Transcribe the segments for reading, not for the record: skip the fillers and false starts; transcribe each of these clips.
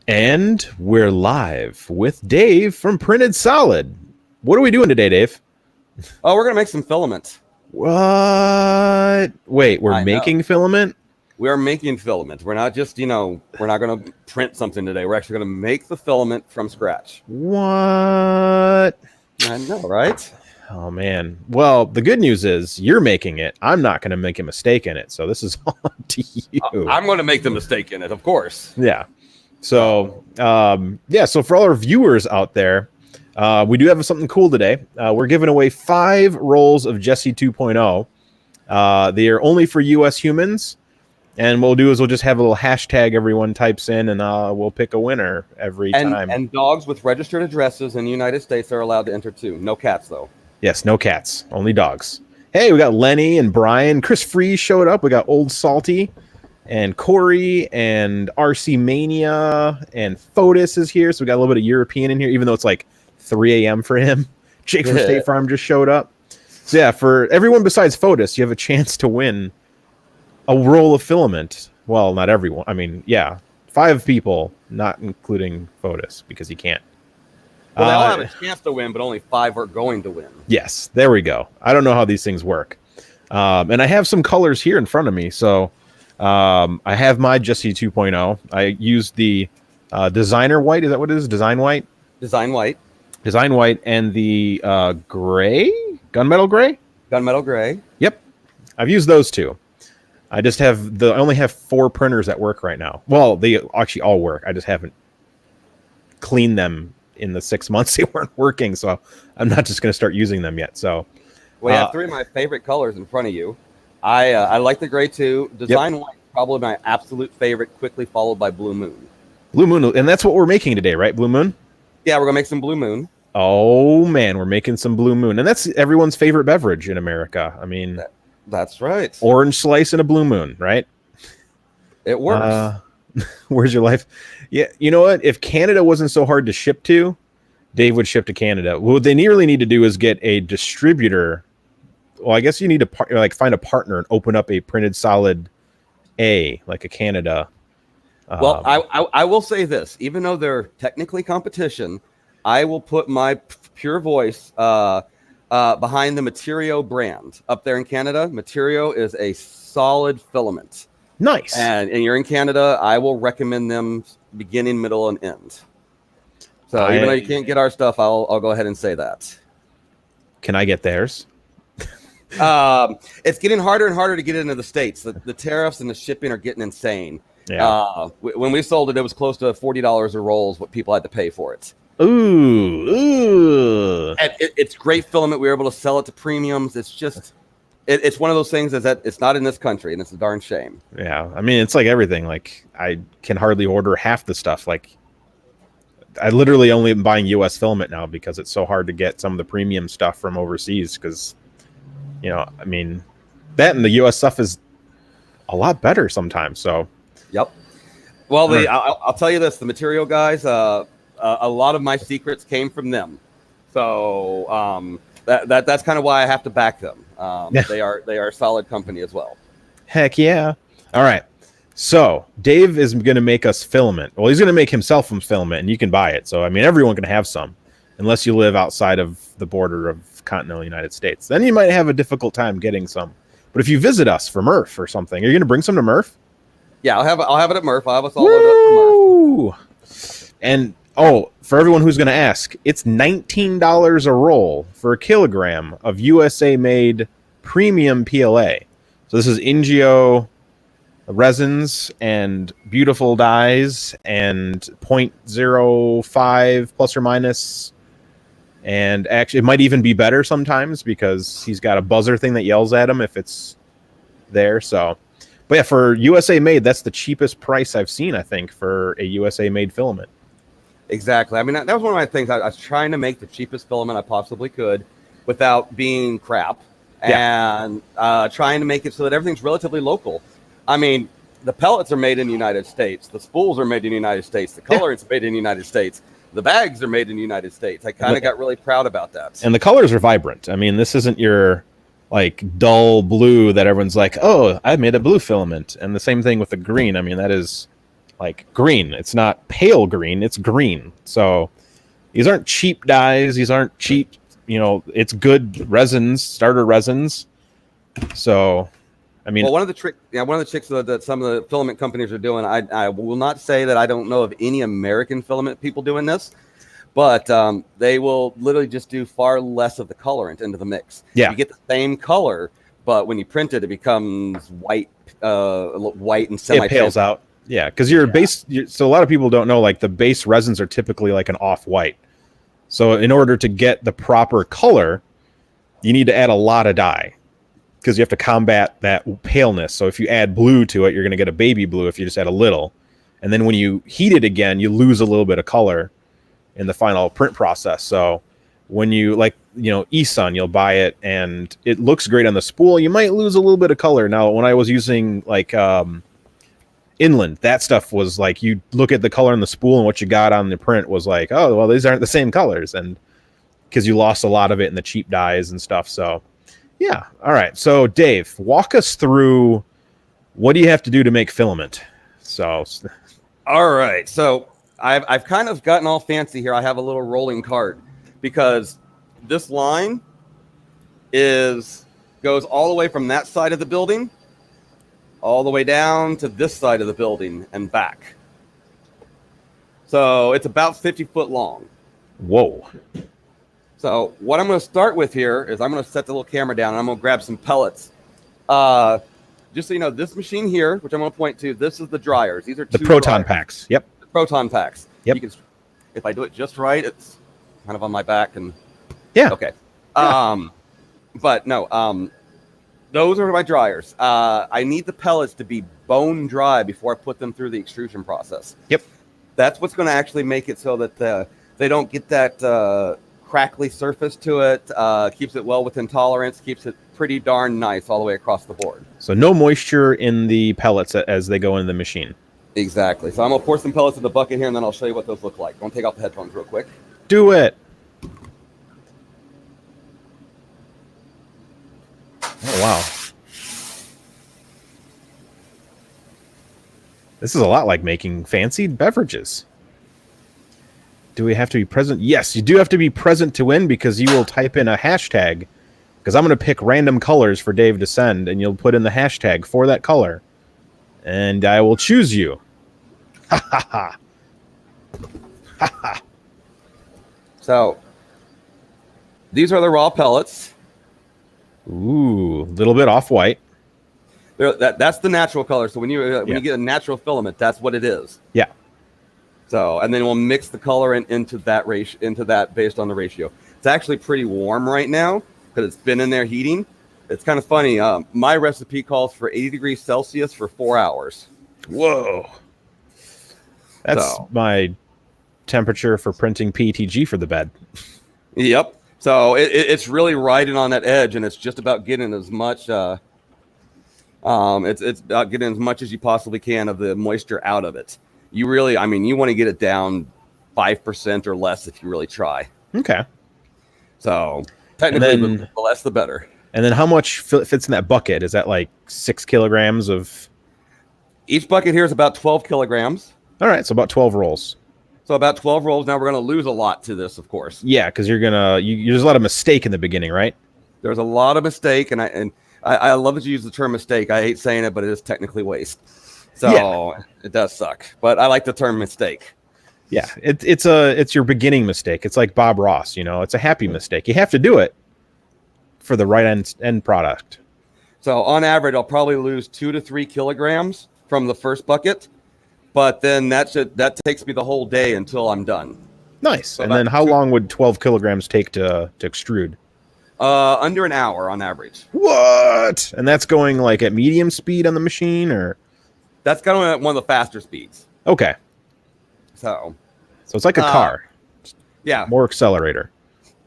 And we're live with Dave from Printed Solid. What are we doing today, Dave? Oh, we're going to make some filament. What? Wait, we're making filament? We are making filament. We're not just, we're not going to print something today. We're actually going to make the filament from scratch. What? I know, right? Oh, man. Well, the good news is you're making it. I'm not going to make a mistake in it. So this is all up to you. I'm going to make the mistake in it, of course. Yeah. So, so for all our viewers out there, we do have something cool today. We're giving away 5 rolls of Jessie 2.0. They are only for U.S. humans. And what we'll do is we'll just have a little hashtag everyone types in, and we'll pick a winner every time. And dogs with registered addresses in the United States are allowed to enter too. No cats, though. Yes, no cats, only dogs. Hey, we got Lenny and Brian. Chris Freeze showed up. We got Old Salty and Corey and RC Mania and Fotis is here. So we got a little bit of European in here, even though it's like 3 a.m. for him. Jake from State Farm just showed up. So yeah, for everyone besides Fotis, you have a chance to win a roll of filament. Well, not everyone. I mean, yeah, 5 people, not including Fotis, because he can't. Well, they all have a chance to win, but only 5 are going to win. Yes, there we go. I don't know how these things work. And I have some colors here in front of me. So I have my Jessie 2.0. I used the designer white. Is that what it is? Design white? Design white. Design white and the gray? Gunmetal gray? Gunmetal gray. Yep. I've used those two. I just have I only have 4 printers at work right now. Well, they actually all work. I just haven't cleaned them in the 6 months they weren't working. So I'm not just going to start using them yet. So we have 3 of my favorite colors in front of you. I like the gray too. Design white, probably my absolute favorite, quickly followed by Blue Moon. Blue Moon, and that's what we're making today, right? Blue Moon? Yeah, we're going to make some Blue Moon. Oh, man, we're making some Blue Moon. And that's everyone's favorite beverage in America. I mean, that's right. Orange slice and a Blue Moon, right? It works. Where's your life? Yeah, you know what? If Canada wasn't so hard to ship to, Dave would ship to Canada. What they really need to do is get a distributor. Well, I guess you need to find a partner and open up a Printed Solid A, like a Canada. Well, I will say this. Even though they're technically competition, I will put my pure voice behind the Materio brand up there in Canada. Materio is a solid filament. Nice. And you're in Canada, I will recommend them beginning, middle, and end. So even though you can't get our stuff, I'll go ahead and say that. Can I get theirs? It's getting harder and harder to get into the States. The tariffs and the shipping are getting insane. Yeah. When we sold it, it was close to $40 a roll is what people had to pay for it. Ooh. And it's great filament. We were able to sell it to premiums. It's just, it's one of those things that it's not in this country, and it's a darn shame. Yeah. I mean, it's like everything. Like, I can hardly order half the stuff. Like, I literally only am buying U.S. filament now because it's so hard to get some of the premium stuff from overseas because, I mean, that and the U.S. stuff is a lot better sometimes. So, yep. Well, I'll tell you this: the Materio guys, a lot of my secrets came from them. So that's kind of why I have to back them. They are a solid company as well. Heck yeah! All right. So Dave is going to make us filament. Well, he's going to make himself some filament, and you can buy it. So I mean, everyone can have some, unless you live outside of the border of continental United States. Then you might have a difficult time getting some. But if you visit us for Murph or something, are you going to bring some to Murph? Yeah, I'll have it at Murph. I'll have us all loaded up for Murph. And for everyone who's going to ask, it's $19 a roll for a kilogram of USA-made premium PLA. So this is Ingeo resins and beautiful dyes and 0.05 plus or minus. And actually, it might even be better sometimes because he's got a buzzer thing that yells at him if it's there. So, but yeah, for USA made, that's the cheapest price I've seen, I think, for a USA made filament. Exactly. I mean, that was one of my things. I was trying to make the cheapest filament I possibly could without being crap, and trying to make it so that everything's relatively local. I mean, the pellets are made in the United States. The spools are made in the United States. The color is made in the United States. The bags are made in the United States. I kind of got really proud about that. And the colors are vibrant. I mean, this isn't your like dull blue that everyone's like, oh, I made a blue filament. And the same thing with the green. I mean, that is like green. It's not pale green, it's green. So these aren't cheap dyes. These aren't cheap, it's good resins, starter resins. So, I mean, well, one of the tricks that some of the filament companies are doing, I will not say that I don't know of any American filament people doing this, but they will literally just do far less of the colorant into the mix. Yeah. You get the same color, but when you print it, it becomes white and semi. It pales out. Yeah, because so a lot of people don't know, like the base resins are typically like an off-white. So in order to get the proper color, you need to add a lot of dye because you have to combat that paleness. So if you add blue to it, you're going to get a baby blue if you just add a little. And then when you heat it again, you lose a little bit of color in the final print process. So when you eSun, you'll buy it and it looks great on the spool. You might lose a little bit of color. Now, when I was using Inland, that stuff was like, you look at the color on the spool and what you got on the print was like, oh, well, these aren't the same colors. And because you lost a lot of it in the cheap dyes and stuff. So yeah. All right. So Dave, walk us through, what do you have to do to make filament? So, all right. So I've kind of gotten all fancy here. I have a little rolling cart because this line goes all the way from that side of the building all the way down to this side of the building and back. So it's about 50 foot long. Whoa. So what I'm going to start with here is I'm going to set the little camera down and I'm going to grab some pellets. Just so you know, this machine here, which I'm going to point to, this is the dryers. These are the proton packs. Yep. The proton packs. Yep. You can, if I do it just right, it's kind of on my back and yeah. Okay. Yeah. But no, those are my dryers. I need the pellets to be bone dry before I put them through the extrusion process. Yep. That's what's going to actually make it so that they don't get that crackly surface to it. Keeps it well within tolerance. Keeps it pretty darn nice all the way across the board. So no moisture in the pellets as they go in the machine. Exactly. So I'm going to pour some pellets in the bucket here, and then I'll show you what those look like. I'm going to take off the headphones real quick. Do it. Oh, wow. This is a lot like making fancy beverages. Do we have to be present? Yes, you do have to be present to win because you will type in a hashtag. Because I'm going to pick random colors for Dave to send, and you'll put in the hashtag for that color. And I will choose you. Ha ha ha. Ha ha. So, these are the raw pellets. Ooh, a little bit off-white. That's the natural color. So when you get a natural filament, that's what it is. Yeah. So, and then we'll mix the color into that based on the ratio. It's actually pretty warm right now because it's been in there heating. It's kind of funny. My recipe calls for 80 degrees Celsius for 4 hours. Whoa. That's my temperature for printing PETG for the bed. Yep. So it's really riding on that edge, and it's just about getting as much. It's about getting as much as you possibly can of the moisture out of it. You really, you want to get it down 5% or less if you really try. Okay. So technically, the less the better. And then how much fits in that bucket? Is that like 6 kilograms of? Each bucket here is about 12 kilograms. All right, so about 12 rolls. So about 12 rolls. Now we're going to lose a lot to this, of course. Yeah, because there's a lot of mistake in the beginning, right? There's a lot of mistake, and I love that you use the term mistake. I hate saying it, but it is technically waste. So It does suck, but I like the term mistake. Yeah, it's your beginning mistake. It's like Bob Ross, it's a happy mistake. You have to do it for the right end product. So on average, I'll probably lose 2 to 3 kilograms from the first bucket, but then that takes me the whole day until I'm done. Nice. So and then how long would 12 kilograms take to extrude? Under an hour on average. What? And that's going like at medium speed on the machine, or? That's kind of one of the faster speeds. Okay. So it's like a car. Yeah. More accelerator.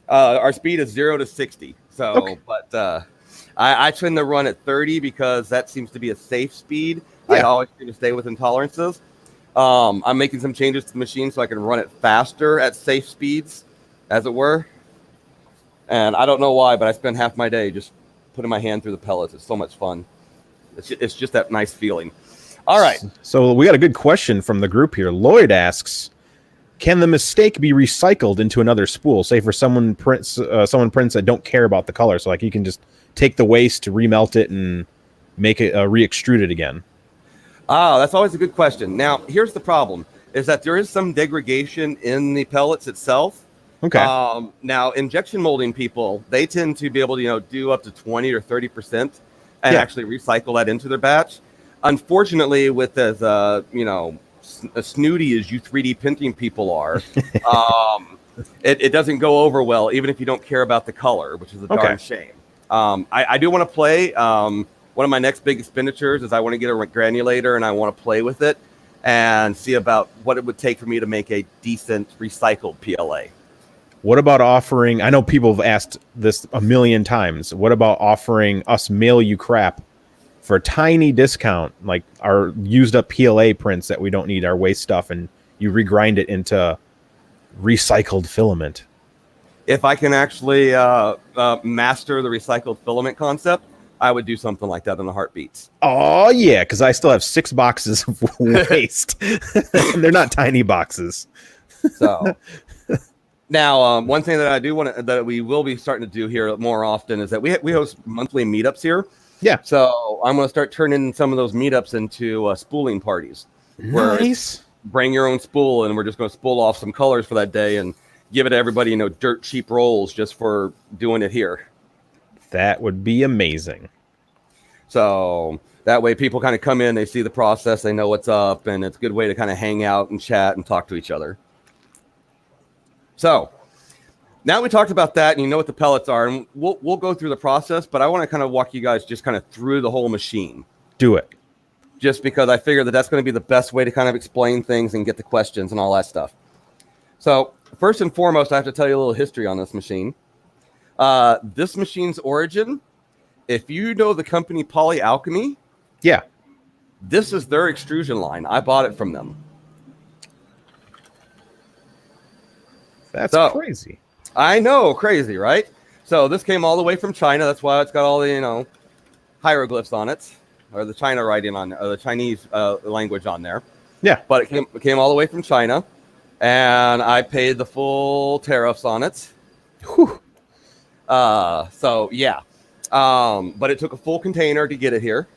Our speed is 0 to 60. So, okay. But I tend to run at 30 because that seems to be a safe speed. Yeah. I always try to stay within tolerances. I'm making some changes to the machine so I can run it faster at safe speeds, as it were. And I don't know why, but I spend half my day just putting my hand through the pellets. It's so much fun. It's just that nice feeling. All right. So we got a good question from the group here. Lloyd asks, can the mistake be recycled into another spool? Say for someone prints that don't care about the color. So like you can just take the waste, remelt it, and make it re-extrude it again. Ah, that's always a good question. Now, here's the problem, is that there is some degradation in the pellets itself. Okay. Now, injection molding people, they tend to be able to, do up to 20 or 30% and actually recycle that into their batch. Unfortunately, with as, as snooty as you 3D printing people are, it doesn't go over well, even if you don't care about the color, which is a darn shame. I do want to play. One of my next big expenditures is I want to get a granulator and I want to play with it and see about what it would take for me to make a decent recycled PLA. What about offering, I know people have asked this a million times, what about offering us mail you crap for a tiny discount, like our used up PLA prints that we don't need, our waste stuff, and you regrind it into recycled filament? If I can actually master the recycled filament concept, I would do something like that in a heartbeat. Oh, yeah, because I still have 6 boxes of waste. And they're not tiny boxes. So now, one thing that I do want to, that we will be starting to do here more often is that we host monthly meetups here. Yeah. So I'm going to start turning some of those meetups into spooling parties. Nice. Bring your own spool, and we're just going to spool off some colors for that day and give it to everybody, dirt cheap rolls just for doing it here. That would be amazing. So that way people kind of come in, they see the process, they know what's up, and it's a good way to kind of hang out and chat and talk to each other. So now we talked about that, and you know what the pellets are, and we'll go through the process, but I want to kind of walk you guys just kind of through the whole machine. Do it. Just because I figure that that's going to be the best way to kind of explain things and get the questions and all that stuff. So first and foremost, I have to tell you a little history on this machine. This machine's origin, if you know the company Polyalchemy, yeah, this is their extrusion line. I bought it from them. That's crazy. I know, crazy, right? So this came all the way from China. That's why it's got all the, hieroglyphs on it, or the China writing on, or the Chinese language on there. Yeah. But it came all the way from China, and I paid the full tariffs on it. Whew. So yeah. But it took a full container to get it here.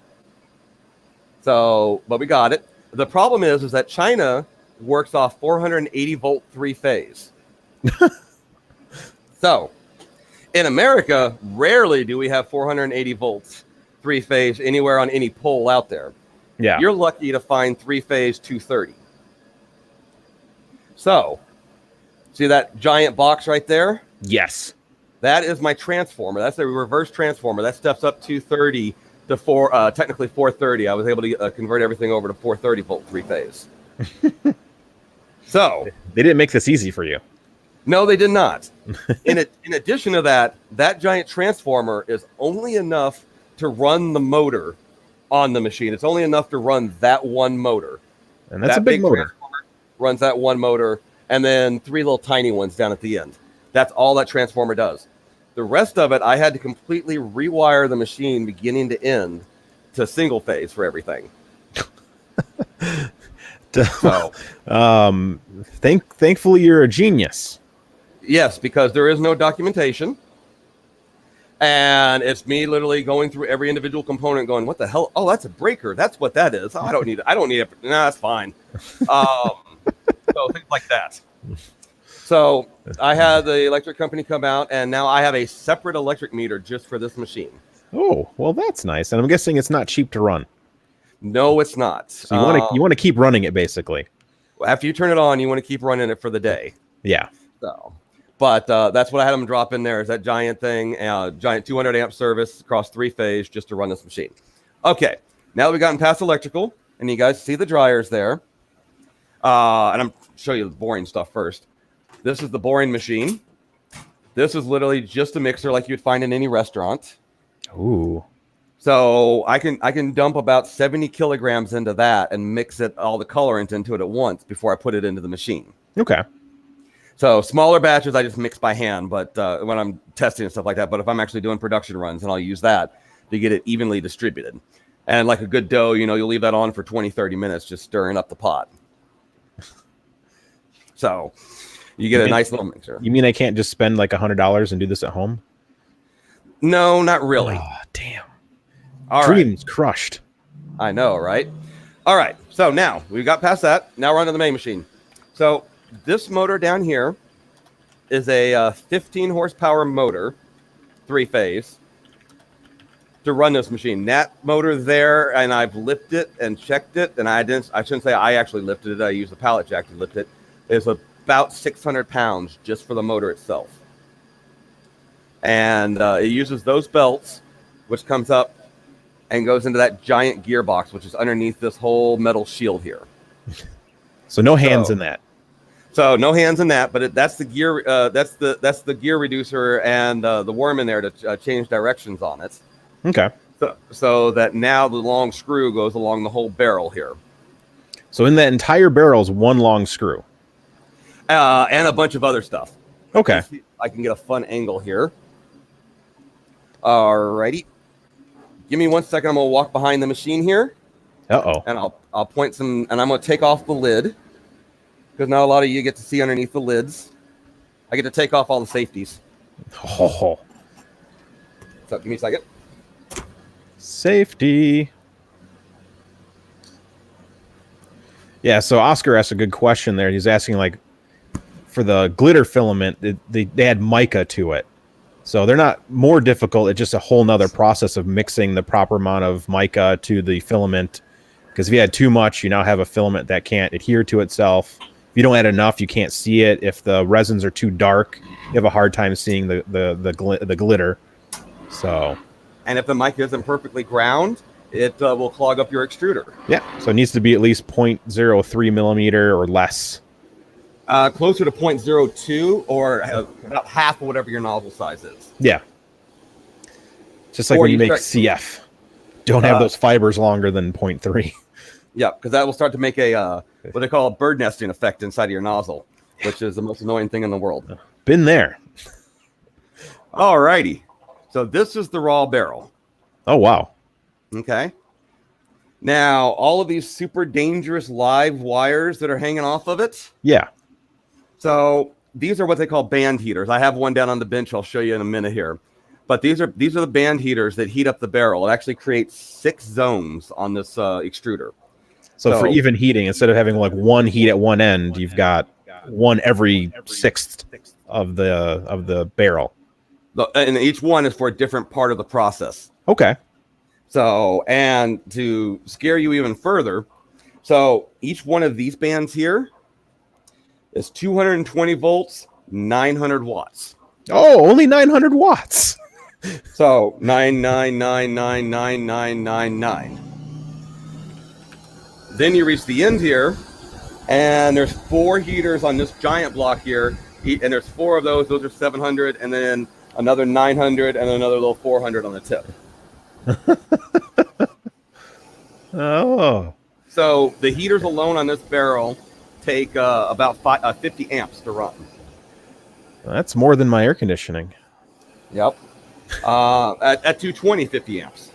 So, but we got it. The problem is that China works off 480 volt 3-phase. So in America, rarely do we have 480 volts 3-phase anywhere on any pole out there. Yeah. You're lucky to find 3-phase 230. So see that giant box right there? Yes. That is my transformer. That's a reverse transformer. That steps up 230 to technically 430. I was able to convert everything over to 430 volt 3-phase. So they didn't make this easy for you. No, they did not. In addition to that, that giant transformer is only enough to run the motor on the machine. It's only enough to run that one motor. And that's a big motor. Transformer runs that one motor, and then 3 little tiny ones down at the end. That's all that transformer does. The rest of it, I had to completely rewire the machine beginning to end to single phase for everything. So, thankfully, you're a genius. Yes, because there is no documentation. And it's me literally going through every individual component going, what the hell? Oh, that's a breaker. That's what that is. Oh, I don't need it. Nah, that's fine. So things like that. So I had the electric company come out, and now I have a separate electric meter just for this machine. Oh, well, that's nice. And I'm guessing it's not cheap to run. No, it's not. So you want to keep running it, basically. After you turn it on, you want to keep running it for the day. Yeah. So, but that's what I had them drop in there, is that giant thing, giant 200 amp service across 3-phase just to run this machine. Okay, now that we've gotten past electrical, and you guys see the dryers there, and I'm show you the boring stuff first. This is the boring machine. This is literally just a mixer like you'd find in any restaurant. Ooh. So I can dump about 70 kilograms into that and mix it, all the colorant into it at once before I put it into the machine. Okay. So smaller batches, I just mix by hand, but when I'm testing and stuff like that. But if I'm actually doing production runs, then I'll use that to get it evenly distributed. And like a good dough, you know, you'll leave that on for 20, 30 minutes, just stirring up the pot. So you get a nice little mixture. You mean I can't just spend like $100 and do this at home? No, not really. Oh, damn. All Dreams crushed. I know, right? All right. So now we got past that. Now we're on to the main machine. So this motor down here is a 15 horsepower motor, 3-phase, to run this machine. That motor there, and I've lifted it and checked it, and I shouldn't say I actually lifted it. I used a pallet jack to lift it. Is about 600 pounds just for the motor itself. And it uses those belts, which comes up and goes into that giant gearbox, which is underneath this whole metal shield here. So no hands in that. So no hands in that, but that's the gear. That's the gear reducer and the worm in there to change directions on it. Okay. So that now the long screw goes along the whole barrel here. So in that entire barrel is one long screw. And a bunch of other stuff. Okay. I can get a fun angle here. Alrighty. Give me 1 second. I'm gonna walk behind the machine here. Uh-oh. And I'll point some, and I'm gonna take off the lid because not a lot of you get to see underneath the lids. I get to take off all the safeties. Oh. So give me a second. Safety. Yeah, so Oscar asked a good question there. He's asking, like, for the glitter filament, they add mica to it. So they're not more difficult. It's just a whole nother process of mixing the proper amount of mica to the filament. Because if you add too much, you now have a filament that can't adhere to itself. If you don't add enough, you can't see it. If the resins are too dark, you have a hard time seeing the glitter. So, and if the mica isn't perfectly ground, it will clog up your extruder. Yeah, so it needs to be at least 0.03 millimeter or less. Closer to 0.02 or about half of whatever your nozzle size is. Yeah. Just like when you make CF. Don't have those fibers longer than 0.3. Yeah, because that will start to make a what they call a bird nesting effect inside of your nozzle, which is the most annoying thing in the world. Been there. All righty. So this is the raw barrel. Oh, wow. Okay. Now, all of these super dangerous live wires that are hanging off of it. Yeah. So these are what they call band heaters. I have one down on the bench. I'll show you in a minute here. But these are the band heaters that heat up the barrel. It actually creates 6 zones on this extruder. So for even heating, instead of having like one heat at one end, you've got one every sixth of the barrel. And each one is for a different part of the process. Okay. So, and to scare you even further, so each one of these bands here is 220 volts, 900 watts. Oh, only 900 watts. So 999999999. Then you reach the end here, and there's 4 heaters on this giant block here, and there's 4 of those. Those are 700, and then another 900, and another little 400 on the tip. Oh. So the heaters alone on this barrel take about 50 amps to run. That's more than my air conditioning. Yep. At 220, 50 amps.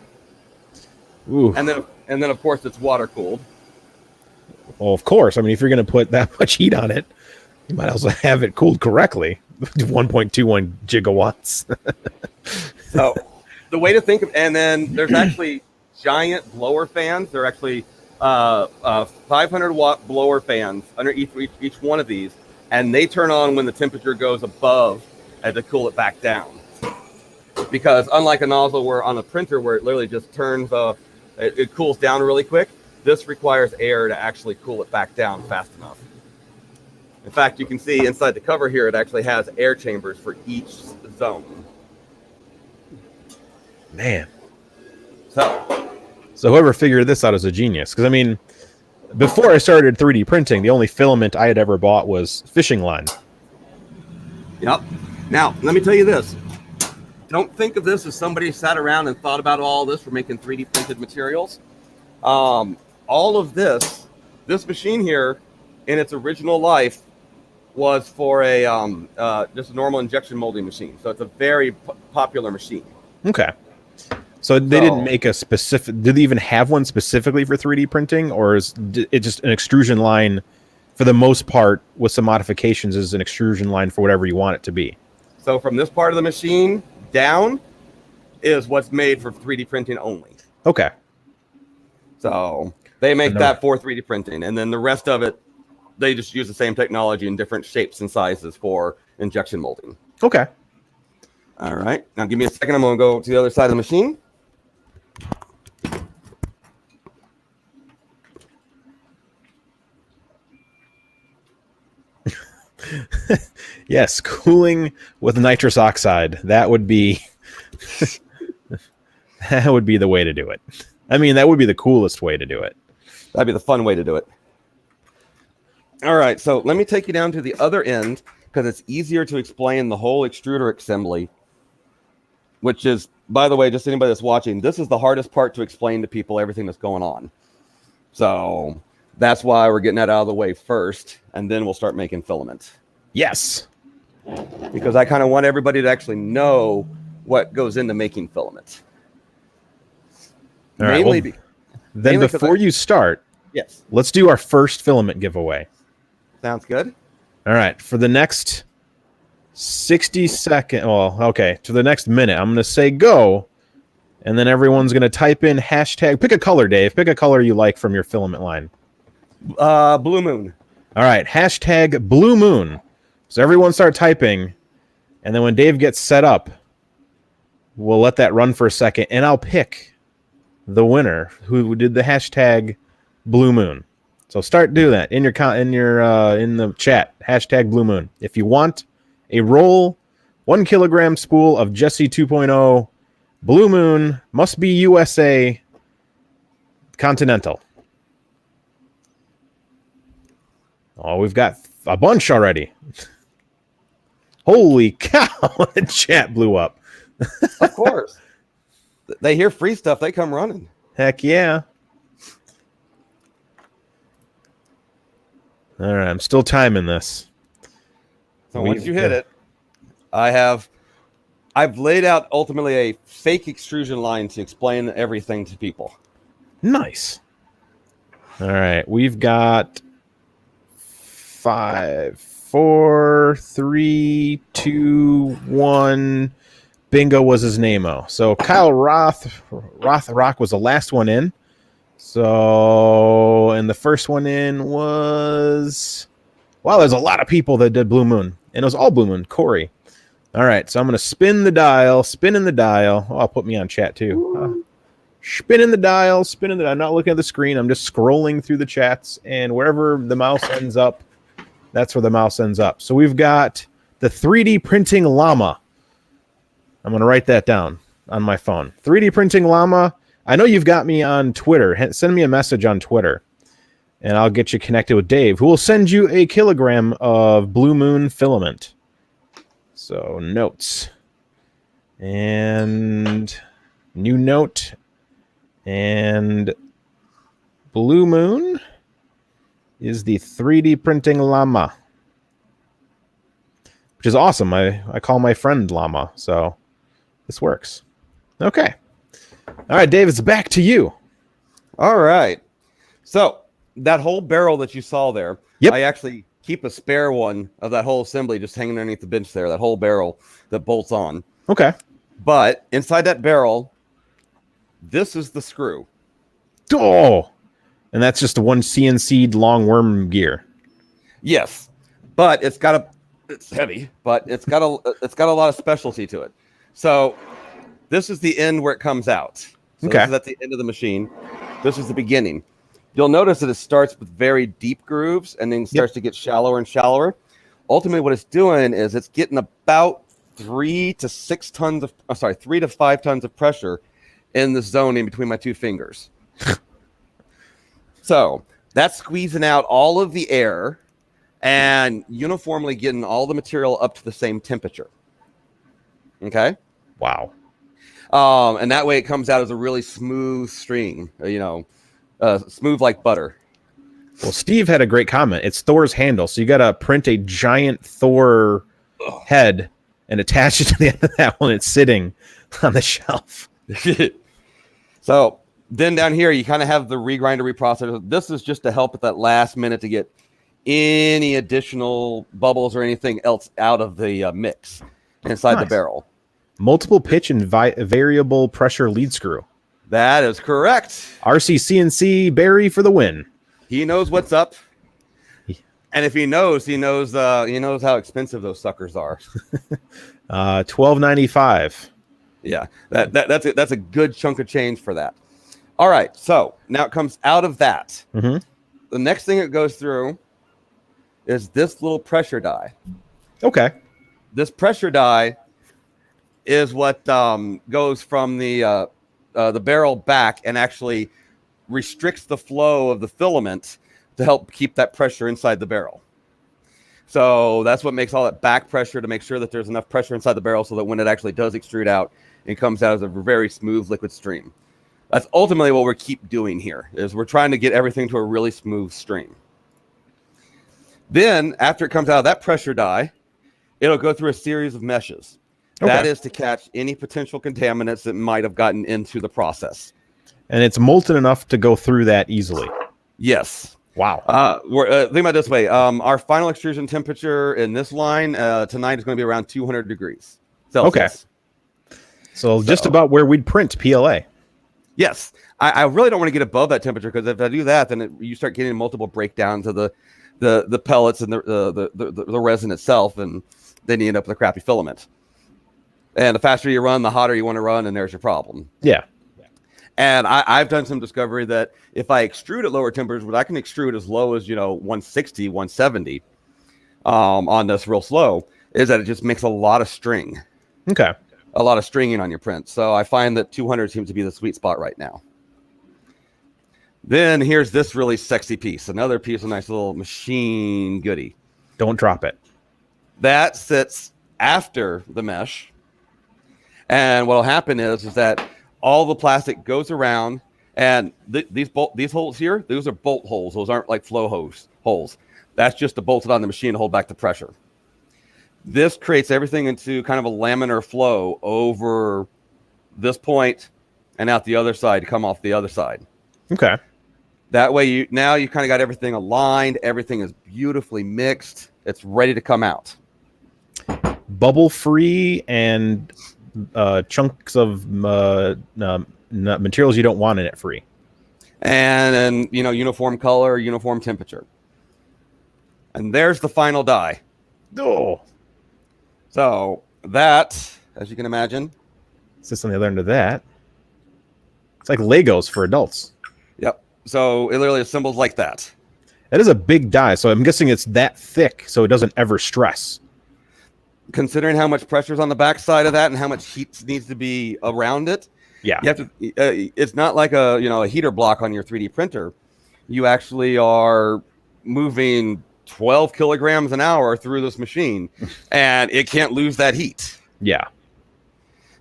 Ooh. And then of course it's water cooled. Well, of course. I mean, if you're going to put that much heat on it, you might also have it cooled correctly. 1.21 gigawatts. So the way to think of, and then there's actually giant blower fans. They're actually 500 watt blower fans under each one of these, and they turn on when the temperature goes above to cool it back down. Because unlike a nozzle where on a printer where it literally just turns, it cools down really quick, this requires air to actually cool it back down fast enough. In fact, you can see inside the cover here, it actually has air chambers for each zone. Man. So whoever figured this out is a genius. Because, I mean, before I started 3D printing, the only filament I had ever bought was fishing line. Yep. Now, let me tell you this. Don't think of this as somebody sat around and thought about all this for making 3D printed materials. All of this machine here, in its original life, was for a just a normal injection molding machine. So it's a very popular machine. Okay. So they didn't make a specific. Did they even have one specifically for 3D printing, or is it just an extrusion line? For the most part, with some modifications, is an extrusion line for whatever you want it to be. So from this part of the machine down is what's made for 3D printing only. Okay. So they make that for 3D printing, and then the rest of it, they just use the same technology in different shapes and sizes for injection molding. Okay. All right. Now give me a second. I'm going to go to the other side of the machine. Yes, cooling with nitrous oxide. That would be that would be the way to do it. I mean, that would be the coolest way to do it. That'd be the fun way to do it. All right, so let me take you down to the other end because it's easier to explain the whole extruder assembly, which is, by the way, just anybody that's watching, this is the hardest part to explain to people everything that's going on. So that's why we're getting that out of the way first, and then we'll start making filament. Yes. Because I kind of want everybody to actually know what goes into making filament. All right, well, then before you start, yes, let's do our first filament giveaway. Sounds good. All right, for the next 60 seconds, well, okay, to the next minute, I'm going to say go, and then everyone's going to type in hashtag, pick a color, Dave, pick a color you like from your filament line. Blue moon. All right, hashtag blue moon. So everyone start typing, and then when Dave gets set up, we'll let that run for a second, and I'll pick the winner who did the hashtag blue moon. So start doing that in the chat, hashtag blue moon. If you want a roll, 1 kilogram spool of Jessie 2.0 blue moon, must be USA Continental. Oh, we've got a bunch already. Holy cow, the chat blew up. Of course. They hear free stuff, they come running. Heck yeah. All right, I'm still timing this. So once you hit it, I've laid out ultimately a fake extrusion line to explain everything to people. Nice. All right, we've got 5, 4, 3, 2, 1. Bingo was his name-o. So Kyle Roth Rock was the last one in. So, and the first one in was, wow, there's a lot of people that did Blue Moon. And it was all Blue Moon. Corey. All right, so I'm going to spinning the dial. Oh, I'll put me on chat too. Spinning the dial. I'm not looking at the screen. I'm just scrolling through the chats. And wherever the mouse ends up, that's where the mouse ends up. So we've got the 3D printing llama. I'm going to write that down on my phone. 3D printing llama. I know you've got me on Twitter. Send me a message on Twitter, and I'll get you connected with Dave, who will send you a kilogram of Blue Moon filament. So notes. And new note. And Blue Moon is the 3D printing llama, which is awesome. I call my friend Llama, so this works. Okay. All right, Dave, it's back to you. All right. So that whole barrel that you saw there, yep. I actually keep a spare one of that whole assembly just hanging underneath the bench there, that whole barrel that bolts on. Okay. But inside that barrel, this is the screw. Oh, and that's just the one CNC'd long worm gear. Yes, but it's heavy, but it's got a lot of specialty to it. So this is the end where it comes out. So okay. This is at the end of the machine. This is the beginning. You'll notice that it starts with very deep grooves and then starts to get shallower and shallower. Ultimately, what it's doing is it's getting about 3 to 5 tons of pressure in the zone in between my two fingers. So that's squeezing out all of the air and uniformly getting all the material up to the same temperature. Okay. Wow. And that way it comes out as a really smooth stream, smooth like butter. Well, Steve had a great comment. It's Thor's handle. So you got to print a giant Thor head and attach it to the end of that when it's sitting on the shelf. So then down here, you kind of have the regrinder, reprocessor. This is just to help at that last minute to get any additional bubbles or anything else out of the mix inside the barrel. Multiple pitch and variable pressure lead screw. That is correct. RC CNC Barry for the win. He knows what's up. And if he knows how expensive those suckers are. $12.95. Yeah, that's a good chunk of change for that. All right, so now it comes out of that. Mm-hmm. The next thing it goes through is this little pressure die. Okay. This pressure die is what goes from the barrel back and actually restricts the flow of the filament to help keep that pressure inside the barrel. So that's what makes all that back pressure to make sure that there's enough pressure inside the barrel so that when it actually does extrude out, it comes out as a very smooth liquid stream. That's ultimately what we keep doing here, is we're trying to get everything to a really smooth stream. Then, after it comes out of that pressure die, it'll go through a series of meshes. Okay. That is to catch any potential contaminants that might have gotten into the process. And it's molten enough to go through that easily. Yes. Wow. Think about it this way. Our final extrusion temperature in this line tonight is going to be around 200 degrees Celsius. Okay. So just about where we'd print PLA. Yes. I really don't want to get above that temperature, because if I do that, then you start getting multiple breakdowns of the pellets and the resin itself, and then you end up with a crappy filament. And the faster you run, the hotter you want to run, and there's your problem. Yeah. And I've done some discovery that if I extrude at lower temperatures, I can extrude as low as 160, 170 on this real slow, is that it just makes a lot of string. Okay. A lot of stringing on your print. So I find that 200 seems to be the sweet spot right now. Then here's this really sexy piece. Another piece of nice little machine goodie. Don't drop it. That sits after the mesh. And what will happen is that all the plastic goes around, and these holes here, those are bolt holes. Those aren't like flow holes. That's just to bolt it on the machine to hold back the pressure. This creates everything into kind of a laminar flow over this point and out the other side to come off the other side. Okay. That way you kind of got everything aligned. Everything is beautifully mixed. It's ready to come out. Bubble free and chunks of materials you don't want in it free. And uniform color, uniform temperature. And there's the final die. Oh. So that, as you can imagine, sits on the other end of that. It's like Legos for adults. Yep. So it literally assembles like that. That is a big die, so I'm guessing it's that thick so it doesn't ever stress. Considering how much pressure's on the backside of that and how much heat needs to be around it, yeah, you have to. It's not like a heater block on your 3D printer. You actually are moving 12 kilograms an hour through this machine, and it can't lose that heat. Yeah.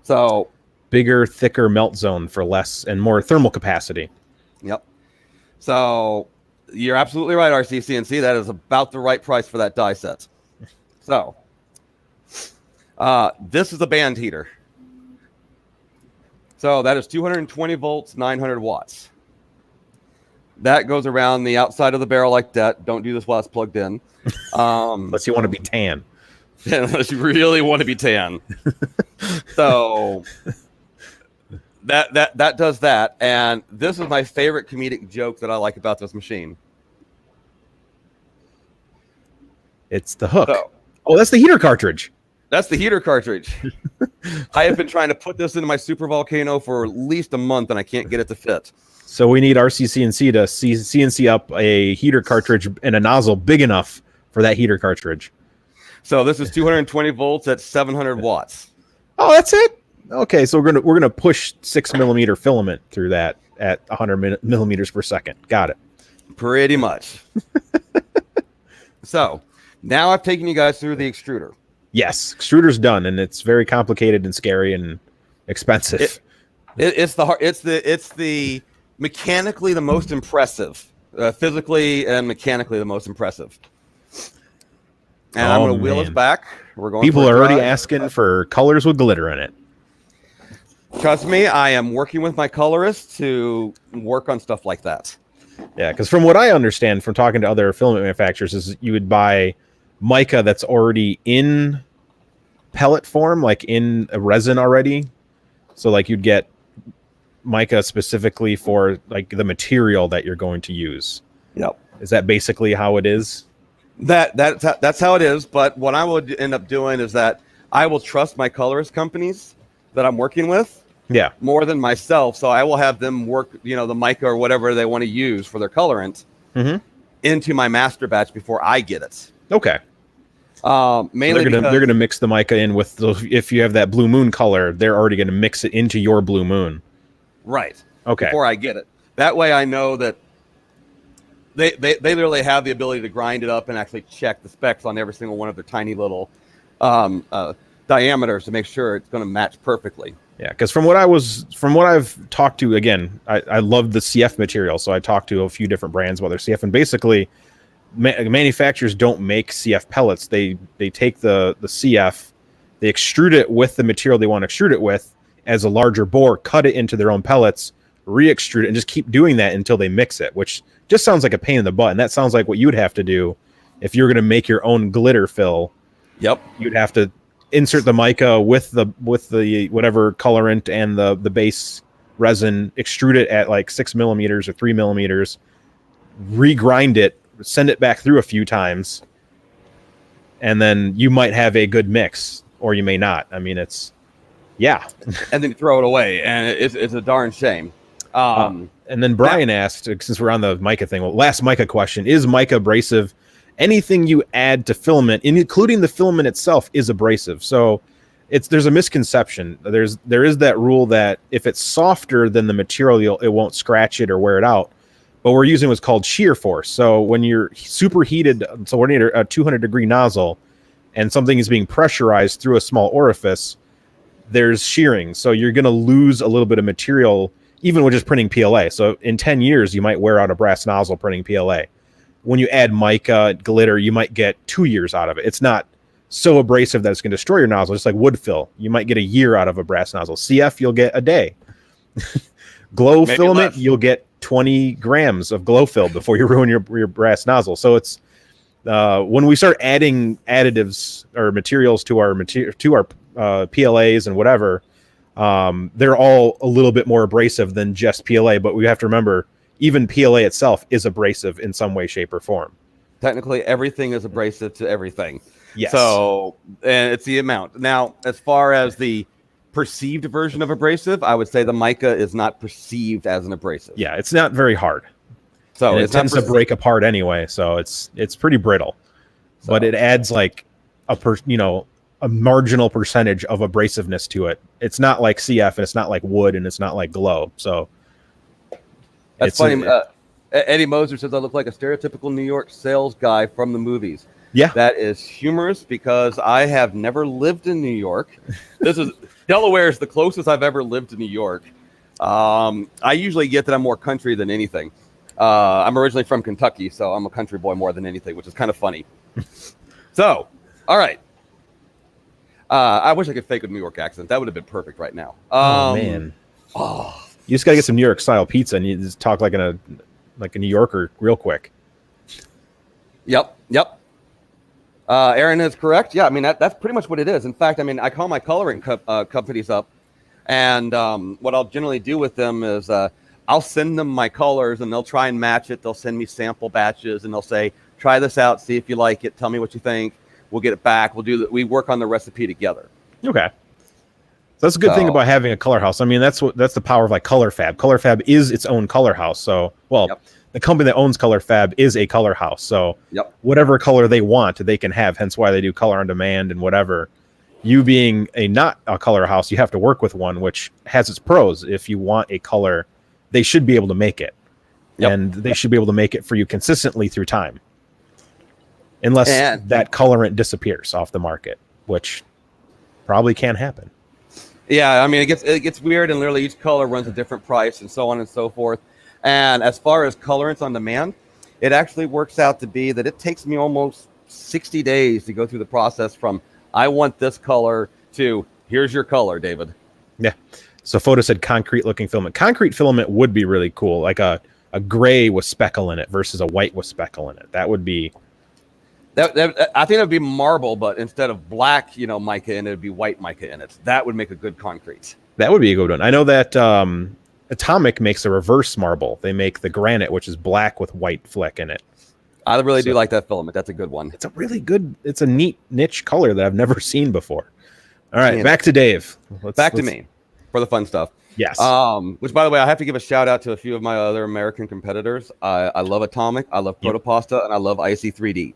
So bigger, thicker melt zone for less and more thermal capacity. Yep. So you're absolutely right, RCCNC. That is about the right price for that die set. So this is a band heater. So that is 220 volts, 900 watts. That goes around the outside of the barrel like that. Don't do this while it's plugged in. Unless you want to be tan. Unless you really want to be tan. So that does that. And this is my favorite comedic joke that I like about this machine. It's the hook. Oh, that's the heater cartridge. That's the heater cartridge. I have been trying to put this into my Super Volcano for at least a month, and I can't get it to fit. So we need RCCNC to CNC up a heater cartridge and a nozzle big enough for that heater cartridge. So this is 220 volts at 700 watts. Oh, that's it? Okay, so we're gonna push 6mm filament through that at 100 millimeters per second. Got it. Pretty much. So now I've taken you guys through the extruder. Yes, extruder's done, and it's very complicated and scary and expensive. It's the mechanically the most impressive, physically and mechanically the most impressive. And I'm going to wheel us back. We're going. People are already asking for colors with glitter in it. Trust me, I am working with my colorist to work on stuff like that. Yeah, because from what I understand from talking to other filament manufacturers is you would buy mica that's already in pellet form, like in a resin already. So like you'd get mica specifically for like the material that you're going to use. Yep. Is that basically how it is? That's how it is. But what I would end up doing is that I will trust my colorist companies that I'm working with. Yeah. More than myself. So I will have them work, the mica or whatever they want to use for their colorant into my master batch before I get it. Okay. Mainly so they're gonna mix the mica in with if you have that blue moon color, they're already gonna mix it into your blue moon. Right. Okay. Before I get it. That way I know that they literally have the ability to grind it up and actually check the specs on every single one of their tiny little diameters to make sure it's going to match perfectly. Yeah, because from what I've talked to, again, I love the CF material, so I talked to a few different brands about their CF, and basically manufacturers don't make CF pellets. They take the CF, they extrude it with the material they want to extrude it with as a larger bore, cut it into their own pellets, re-extrude it, and just keep doing that until they mix it, which just sounds like a pain in the butt. And that sounds like what you would have to do if you're going to make your own glitter fill. Yep. You'd have to insert the mica with the whatever colorant and the base resin, extrude it at like 6 millimeters or 3 millimeters, regrind it, send it back through a few times, and then you might have a good mix, or you may not. I mean, it's and then you throw it away, and it's a darn shame. And then Brian asked, since we're on the mica thing, last mica question: is mica abrasive? Anything you add to filament, including the filament itself, is abrasive. So there's a misconception. There is that rule that if it's softer than the material, it won't scratch it or wear it out. But we're using what's called shear force. So when you're superheated, so we're near a 200-degree nozzle, and something is being pressurized through a small orifice, there's shearing. So you're going to lose a little bit of material, even with just printing PLA. So in 10 years, you might wear out a brass nozzle printing PLA. When you add mica, glitter, you might get 2 years out of it. It's not so abrasive that it's going to destroy your nozzle. Just like wood fill, you might get a year out of a brass nozzle. CF, you'll get a day. Glow Maybe filament, less. You'll get 20 grams of glow fill before you ruin your brass nozzle. So it's when we start adding additives or materials to our PLAs and whatever, they're all a little bit more abrasive than just PLA. But we have to remember, even PLA itself is abrasive in some way, shape, or form. Technically, everything is abrasive to everything. Yes. So, and it's the amount. Now, as far as the perceived version of abrasive, I would say the mica is not perceived as an abrasive. Yeah, it's not very hard. So it tends to break apart anyway. So it's pretty brittle. So, but it adds like a marginal percentage of abrasiveness to it. It's not like CF, and it's not like wood, and it's not like glow. So. That's funny. Eddie Moser says I look like a stereotypical New York sales guy from the movies. Yeah, that is humorous because I have never lived in New York. Delaware is the closest I've ever lived to New York. I usually get that I'm more country than anything. I'm originally from Kentucky, so I'm a country boy more than anything, which is kind of funny. So, all right. I wish I could fake a New York accent. That would have been perfect right now. Oh man. You just gotta get some New York style pizza, and you just talk like a New Yorker real quick. Yep. Aaron is correct. Yeah, I mean that's pretty much what it is. In fact, I mean I call my coloring companies up, and what I'll generally do with them is I'll send them my colors, and they'll try and match it. They'll send me sample batches, and they'll say, "Try this out, see if you like it. Tell me what you think. We'll get it back. We work on the recipe together." Okay. So that's a good thing about having a color house. I mean, that's the power of like Color Fab. Color Fab is its own color house. So, the company that owns Color Fab is a color house. So, whatever color they want, they can have. Hence why they do color on demand and whatever. You being not a color house, you have to work with one, which has its pros. If you want a color, they should be able to make it, and they should be able to make it for you consistently through time, unless that colorant disappears off the market, which probably can't happen. Yeah, I mean it gets weird, and literally each color runs a different price, and so on and so forth. And as far as colorants on demand, it actually works out to be that it takes me almost 60 days to go through the process from I want this color to here's your color, David. Yeah, So Photo said concrete looking filament. Concrete filament would be really cool, like a gray with speckle in it versus a white with speckle in it. That would be. I think it would be marble, but instead of black, mica in it, it'd be white mica in it. That would make a good concrete. That would be a good one. I know that Atomic makes a reverse marble. They make the granite, which is black with white fleck in it. I really do like that filament. That's a good one. It's a really good, it's a neat niche color that I've never seen before. All right, back to Dave. Back to me for the fun stuff. Yes. Which, by the way, I have to give a shout out to a few of my other American competitors. I love Atomic, I love Protopasta, and I love Icy 3D.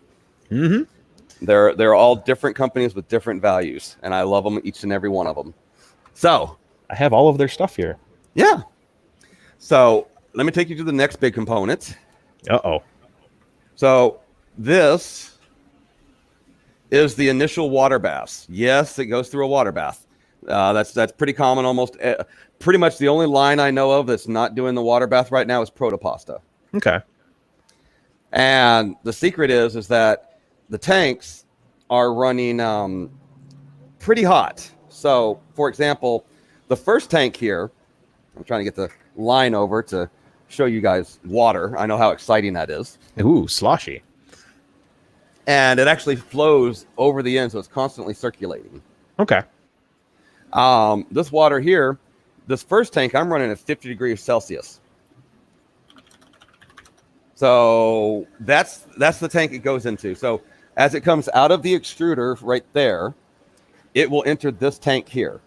Mm-hmm. They're all different companies with different values, and I love them, each and every one of them. So I have all of their stuff here. Yeah. So let me take you to the next big component. Uh-oh. So this is the initial water bath. Yes, it goes through a water bath. That's pretty common. Almost pretty much the only line I know of that's not doing the water bath right now is Protopasta. Okay. And the secret is that the tanks are running pretty hot. So, for example, the first tank here, I'm trying to get the line over to show you guys water. I know how exciting that is. Ooh, sloshy. And it actually flows over the end, so it's constantly circulating. Okay. This water here, this first tank, I'm running at 50 degrees Celsius. So that's the tank it goes into. So as it comes out of the extruder right there, it will enter this tank here.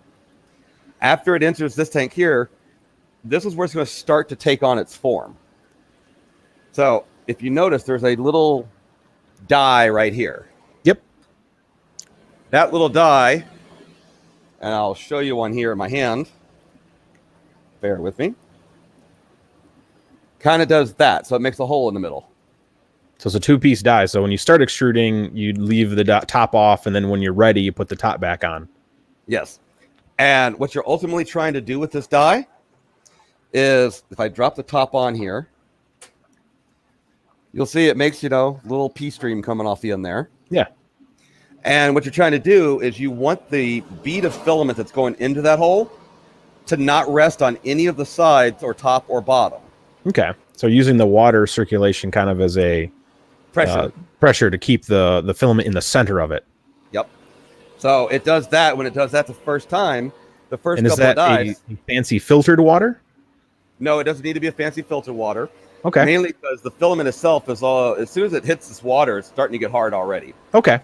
After it enters this tank here, this is where it's going to start to take on its form. So if you notice, there's a little die right here. Yep. That little die, and I'll show you one here in my hand. Bear with me. Kind of does that, so it makes a hole in the middle. So it's a two-piece die. So when you start extruding, you leave the top off, and then when you're ready, you put the top back on. Yes. And what you're ultimately trying to do with this die is, if I drop the top on here, you'll see it makes, little pea stream coming off the end there. Yeah. And what you're trying to do is you want the bead of filament that's going into that hole to not rest on any of the sides or top or bottom. Okay. So using the water circulation kind of as a pressure to keep the filament in the center of it. Yep. So it does that. When it does that the first time, the first and couple of dies. Is that a fancy filtered water? No, it doesn't need to be a fancy filtered water. Okay. Mainly because the filament itself is as soon as it hits this water, it's starting to get hard already. Okay.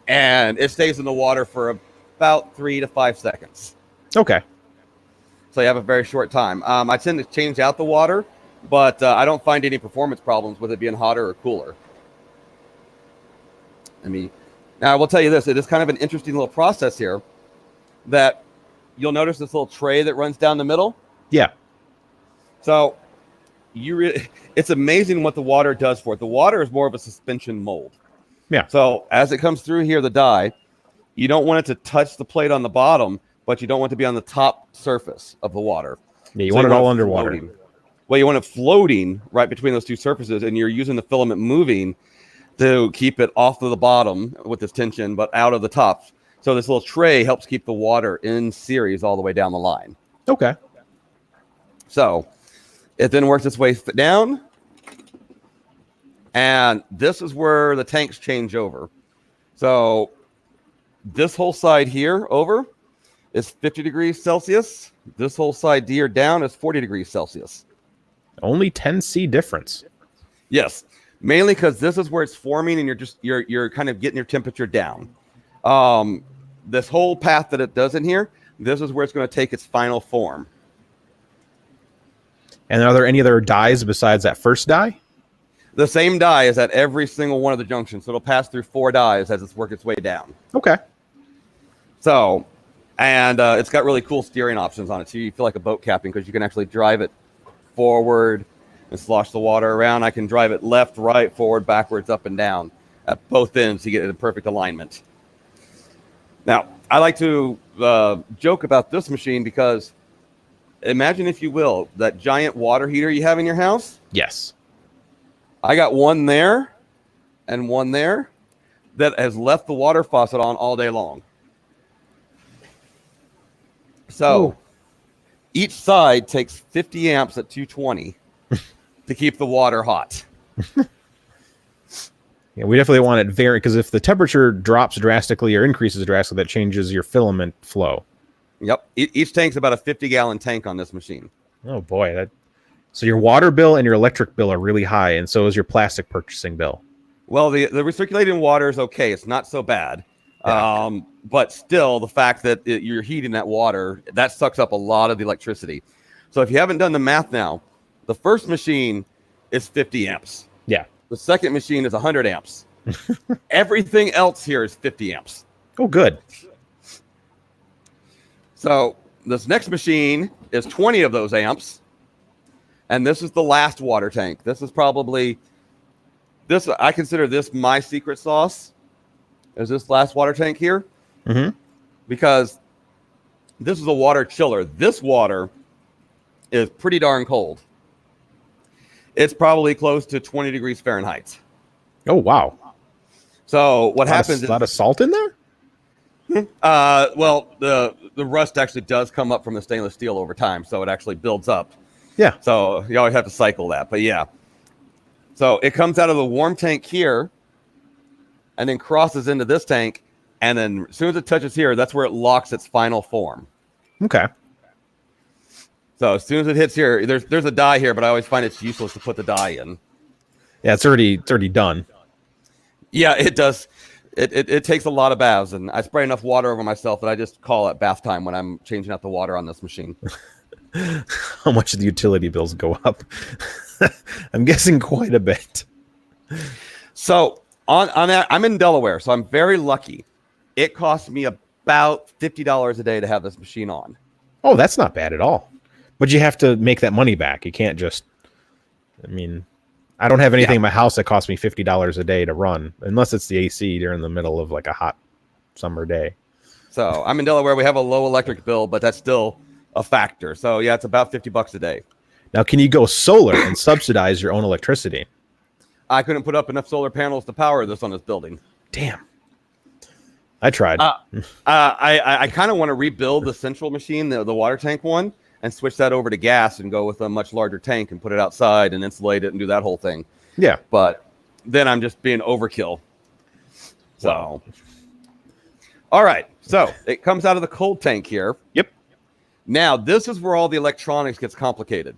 And it stays in the water for about 3 to 5 seconds. Okay. So you have a very short time. I tend to change out the water, but I don't find any performance problems with it being hotter or cooler. Now I will tell you this, it is kind of an interesting little process here that you'll notice this little tray that runs down the middle. Yeah. So it's amazing what the water does for it. The water is more of a suspension mold. Yeah. So as it comes through here, the die, you don't want it to touch the plate on the bottom, but you don't want it to be on the top surface of the water. Yeah, you want it all underwater. Floating. Well, you want it floating right between those two surfaces, and you're using the filament moving to keep it off of the bottom with this tension, but out of the top. So this little tray helps keep the water in series all the way down the line. Okay. So it then works its way down. And this is where the tanks change over. So this whole side here over is 50 degrees Celsius. This whole side here down is 40 degrees Celsius. Only 10°C difference. Yes, mainly because this is where it's forming, and you're kind of getting your temperature down. This whole path that it does in here, this is where it's going to take its final form. And are there any other dies besides that first die? The same die is at every single one of the junctions, so it'll pass through 4 dies as it's work its way down. Okay. So, and it's got really cool steering options on it, so you feel like a boat captain because you can actually drive it forward and slosh the water around. I can drive it left, right, forward, backwards, up, and down at both ends to get it in perfect alignment. Now, I like to joke about this machine because imagine, if you will, that giant water heater you have in your house. Yes. I got one there and one there that has left the water faucet on all day long. So Each side takes 50 amps at 220 to keep the water hot. Yeah, we definitely want it very, because if the temperature drops drastically or increases drastically, that changes your filament flow. Yep. Each tank's about a 50-gallon tank on this machine. Oh boy, so your water bill and your electric bill are really high, and so is your plastic purchasing bill. Well, the recirculating water is okay. It's not so bad. Yeah. But still, the fact that you're heating that water, that sucks up a lot of the electricity. So if you haven't done the math now, the first machine is 50 amps. Yeah. The second machine is 100 amps. Everything else here is 50 amps. Oh, good. So this next machine is 20 of those amps. And this is the last water tank. This is probably this. I consider this my secret sauce. Is this last water tank here? Mm-hmm. Because this is a water chiller. This water is pretty darn cold. It's probably close to 20 degrees Fahrenheit. Oh, wow. So what happens is a lot of salt in there? Well, the rust actually does come up from the stainless steel over time, so it actually builds up. Yeah. So you always have to cycle that, but yeah. So it comes out of the warm tank here and then crosses into this tank, and then as soon as it touches here, that's where it locks its final form. Okay. So as soon as it hits here, there's a die here, but I always find it's useless to put the die in. Yeah, it's already done. Yeah, it does. It takes a lot of baths, and I spray enough water over myself that I just call it bath time when I'm changing out the water on this machine. How much do the utility bills go up? I'm guessing quite a bit. So on that, I'm in Delaware, so I'm very lucky. It costs me about $50 a day to have this machine on. Oh, that's not bad at all. But you have to make that money back. You can't just, I mean, I don't have anything in my house that costs me $50 a day to run, unless it's the AC during the middle of like a hot summer day. So I'm in Delaware. We have a low electric bill, but that's still a factor. So yeah, it's about $50 a day. Now, can you go solar and subsidize your own electricity? I couldn't put up enough solar panels to power this on this building. Damn. I tried. I kind of want to rebuild the central machine, the water tank one, and switch that over to gas and go with a much larger tank and put it outside and insulate it and do that whole thing. Yeah. But then I'm just being overkill. So, wow. All right. So it comes out of the cold tank here. Yep. Now, this is where all the electronics gets complicated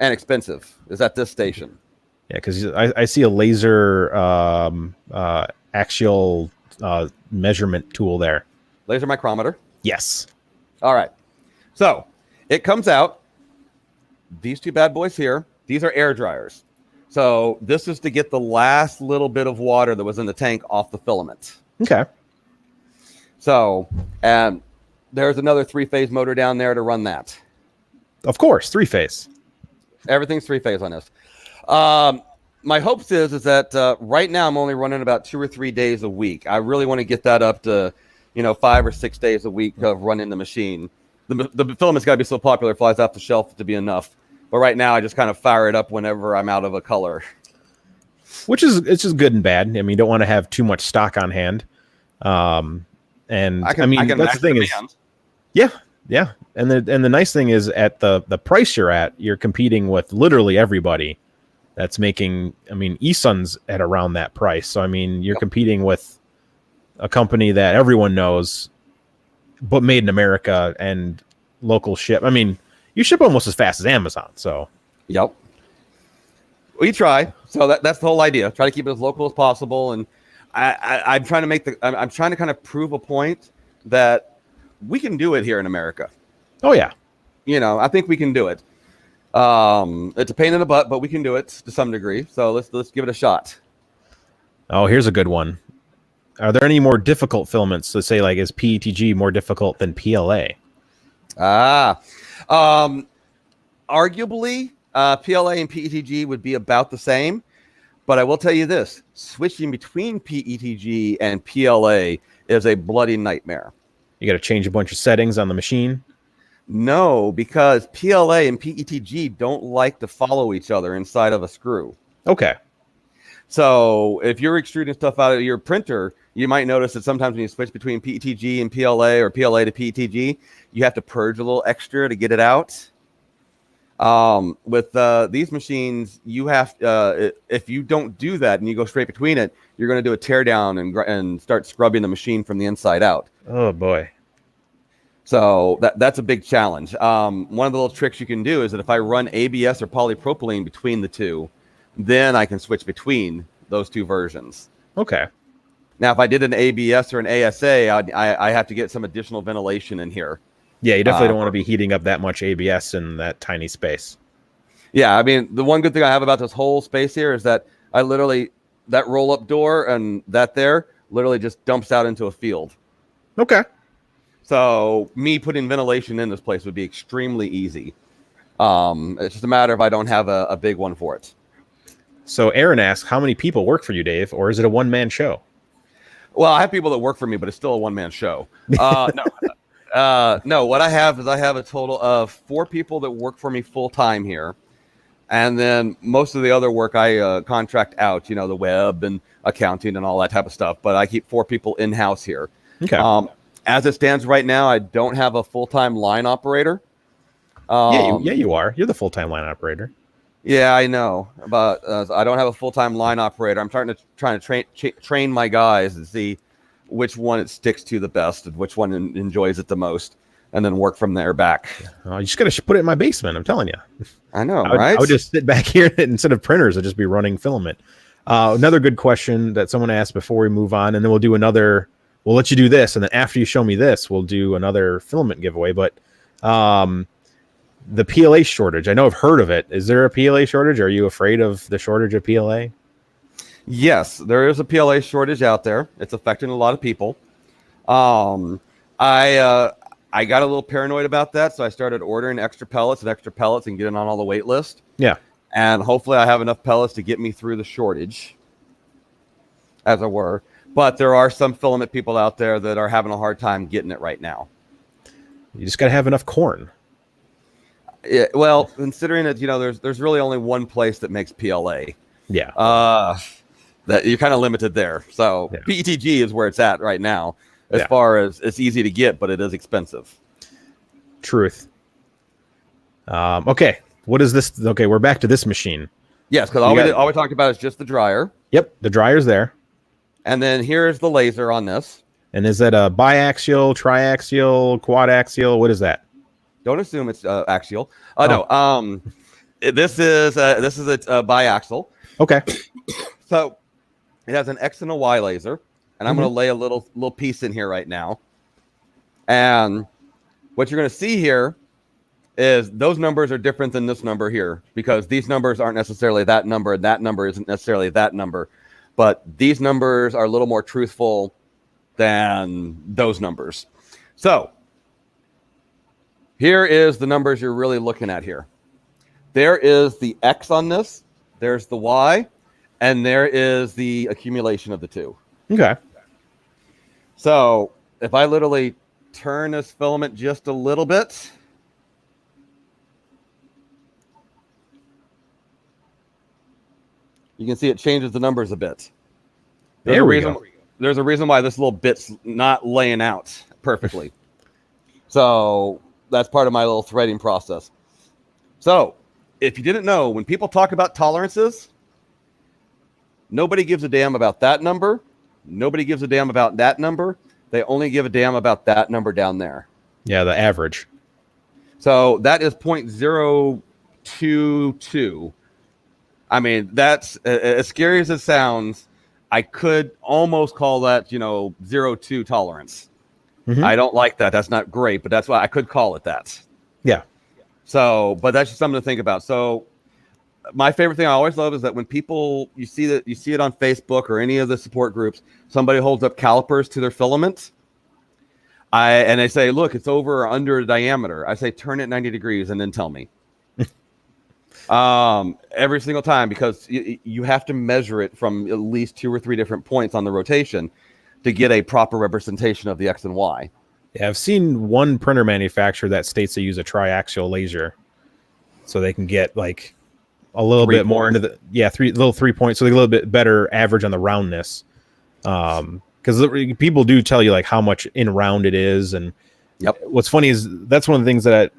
and expensive, is at this station. Yeah, because I see a laser axial measurement tool there. Laser micrometer. Yes. All right. So it comes out. These two bad boys here, these are air dryers. So this is to get the last little bit of water that was in the tank off the filament. Okay. So, and there's another 3-phase motor down there to run that. Of course, 3-phase. Everything's 3-phase on this. My hopes is that right now I'm only running about 2 or 3 days a week. I really want to get that up to, 5 or 6 days a week of running the machine. The filament's got to be so popular, it flies off the shelf to be enough. But right now I just kind of fire it up whenever I'm out of a color. It's just good and bad. I mean, you don't want to have too much stock on hand. And that's the thing is, yeah. And the nice thing is, at the price you're at, you're competing with literally everybody that's making, eSun's at around that price. So, you're competing with a company that everyone knows, but made in America and local ship. You ship almost as fast as Amazon. So, yep. We try. So that's the whole idea. Try to keep it as local as possible. And I'm trying to I'm trying to kind of prove a point that we can do it here in America. Oh yeah. I think we can do it. It's a pain in the butt, but we can do it to some degree. So let's give it a shot. Oh, here's a good one. Are there any more difficult filaments? Let's say, like, is PETG more difficult than PLA? Arguably, PLA and PETG would be about the same. But I will tell you this, switching between PETG and PLA is a bloody nightmare. You got to change a bunch of settings on the machine? No, because PLA and PETG don't like to follow each other inside of a screw. Okay. So if you're extruding stuff out of your printer, you might notice that sometimes when you switch between PETG and PLA or PLA to PETG, you have to purge a little extra to get it out. With these machines, you have if you don't do that and you go straight between it, you're going to do a teardown and start scrubbing the machine from the inside out. Oh boy. So that's a big challenge. One of the little tricks you can do is that if I run ABS or polypropylene between the two, then I can switch between those two versions. Okay. Now, if I did an ABS or an ASA, I have to get some additional ventilation in here. Yeah, you definitely don't want to be heating up that much ABS in that tiny space. Yeah, I mean, the one good thing I have about this whole space here is that I literally, that roll-up door and that there literally just dumps out into a field. Okay. So me putting ventilation in this place would be extremely easy. It's just a matter of I don't have a big one for it. So Aaron asks, how many people work for you, Dave, or is it a one-man show? Well, I have people that work for me, but it's still a one-man show. No, what I have is I have a total of 4 people that work for me full-time here. And then most of the other work I contract out, you know, the web and accounting and all that type of stuff. But I keep 4 people in-house here. Okay. As it stands right now, I don't have a full-time line operator. Yeah, you are. You're the full-time line operator. Yeah, I know, but I don't have a full-time line operator. I'm trying to train my guys and see which one it sticks to the best and which one enjoys it the most, and then work from there back. You just got to put it in my basement. I'm telling you. I know, right? I would just sit back here instead of printers. I'd just be running filament. Another good question that someone asked before we move on, and then we'll do another. We'll let you do this, and then after you show me this, we'll do another filament giveaway. But the PLA shortage, I know I've heard of it. Is there a PLA shortage? Are you afraid of the shortage of PLA? Yes, there is a PLA shortage out there. It's affecting a lot of people. I got a little paranoid about that, so I started ordering extra pellets and getting on all the wait list. Yeah. And hopefully I have enough pellets to get me through the shortage, as it were. But there are some filament people out there that are having a hard time getting it right now. You just got to have enough corn. Yeah, well, considering that, you know, there's really only one place that makes PLA. Yeah. That you're kind of limited there. So yeah. PETG is where it's at right now, as far as it's easy to get, but it is expensive. Truth. Okay. What is this? Okay, we're back to this machine. Yes, because all we talked about is just the dryer. Yep, the dryer's there. And then here's the laser on this. And is that a biaxial, triaxial, quadaxial? What is that? Don't assume it's axial. No. This is a biaxial. Okay. So it has an X and a Y laser, and I'm going to lay a little piece in here right now. And what you're going to see here is those numbers are different than this number here, because these numbers aren't necessarily that number, and that number isn't necessarily that number. But these numbers are a little more truthful than those numbers. So here is the numbers you're really looking at here. There is the X on this, there's the Y, and there is the accumulation of the two. Okay. So if I literally turn this filament just a little bit, you can see it changes the numbers a bit. There we go. There's a reason why this little bit's not laying out perfectly. So that's part of my little threading process. So if you didn't know, when people talk about tolerances, nobody gives a damn about that number. Nobody gives a damn about that number. They only give a damn about that number down there. Yeah, the average. So that is 0.022. I mean, that's as scary as it sounds. I could almost call that, 0.2 tolerance. Mm-hmm. I don't like that. That's not great, but that's why I could call it that. Yeah. So, but that's just something to think about. So my favorite thing I always love is that when people, you see it on Facebook or any of the support groups, somebody holds up calipers to their filament. And they say, look, it's over or under diameter. I say, turn it 90 degrees and then tell me. Every single time, because you have to measure it from at least 2 or 3 different points on the rotation to get a proper representation of the X and Y. Yeah, I've seen one printer manufacturer that states they use a triaxial laser, so they can get like a little 3 bit more points. into the little 3 points, so they get a little bit better average on the roundness. Because people do tell you like how much in round it is, and Yep. what's funny is that's one of the things that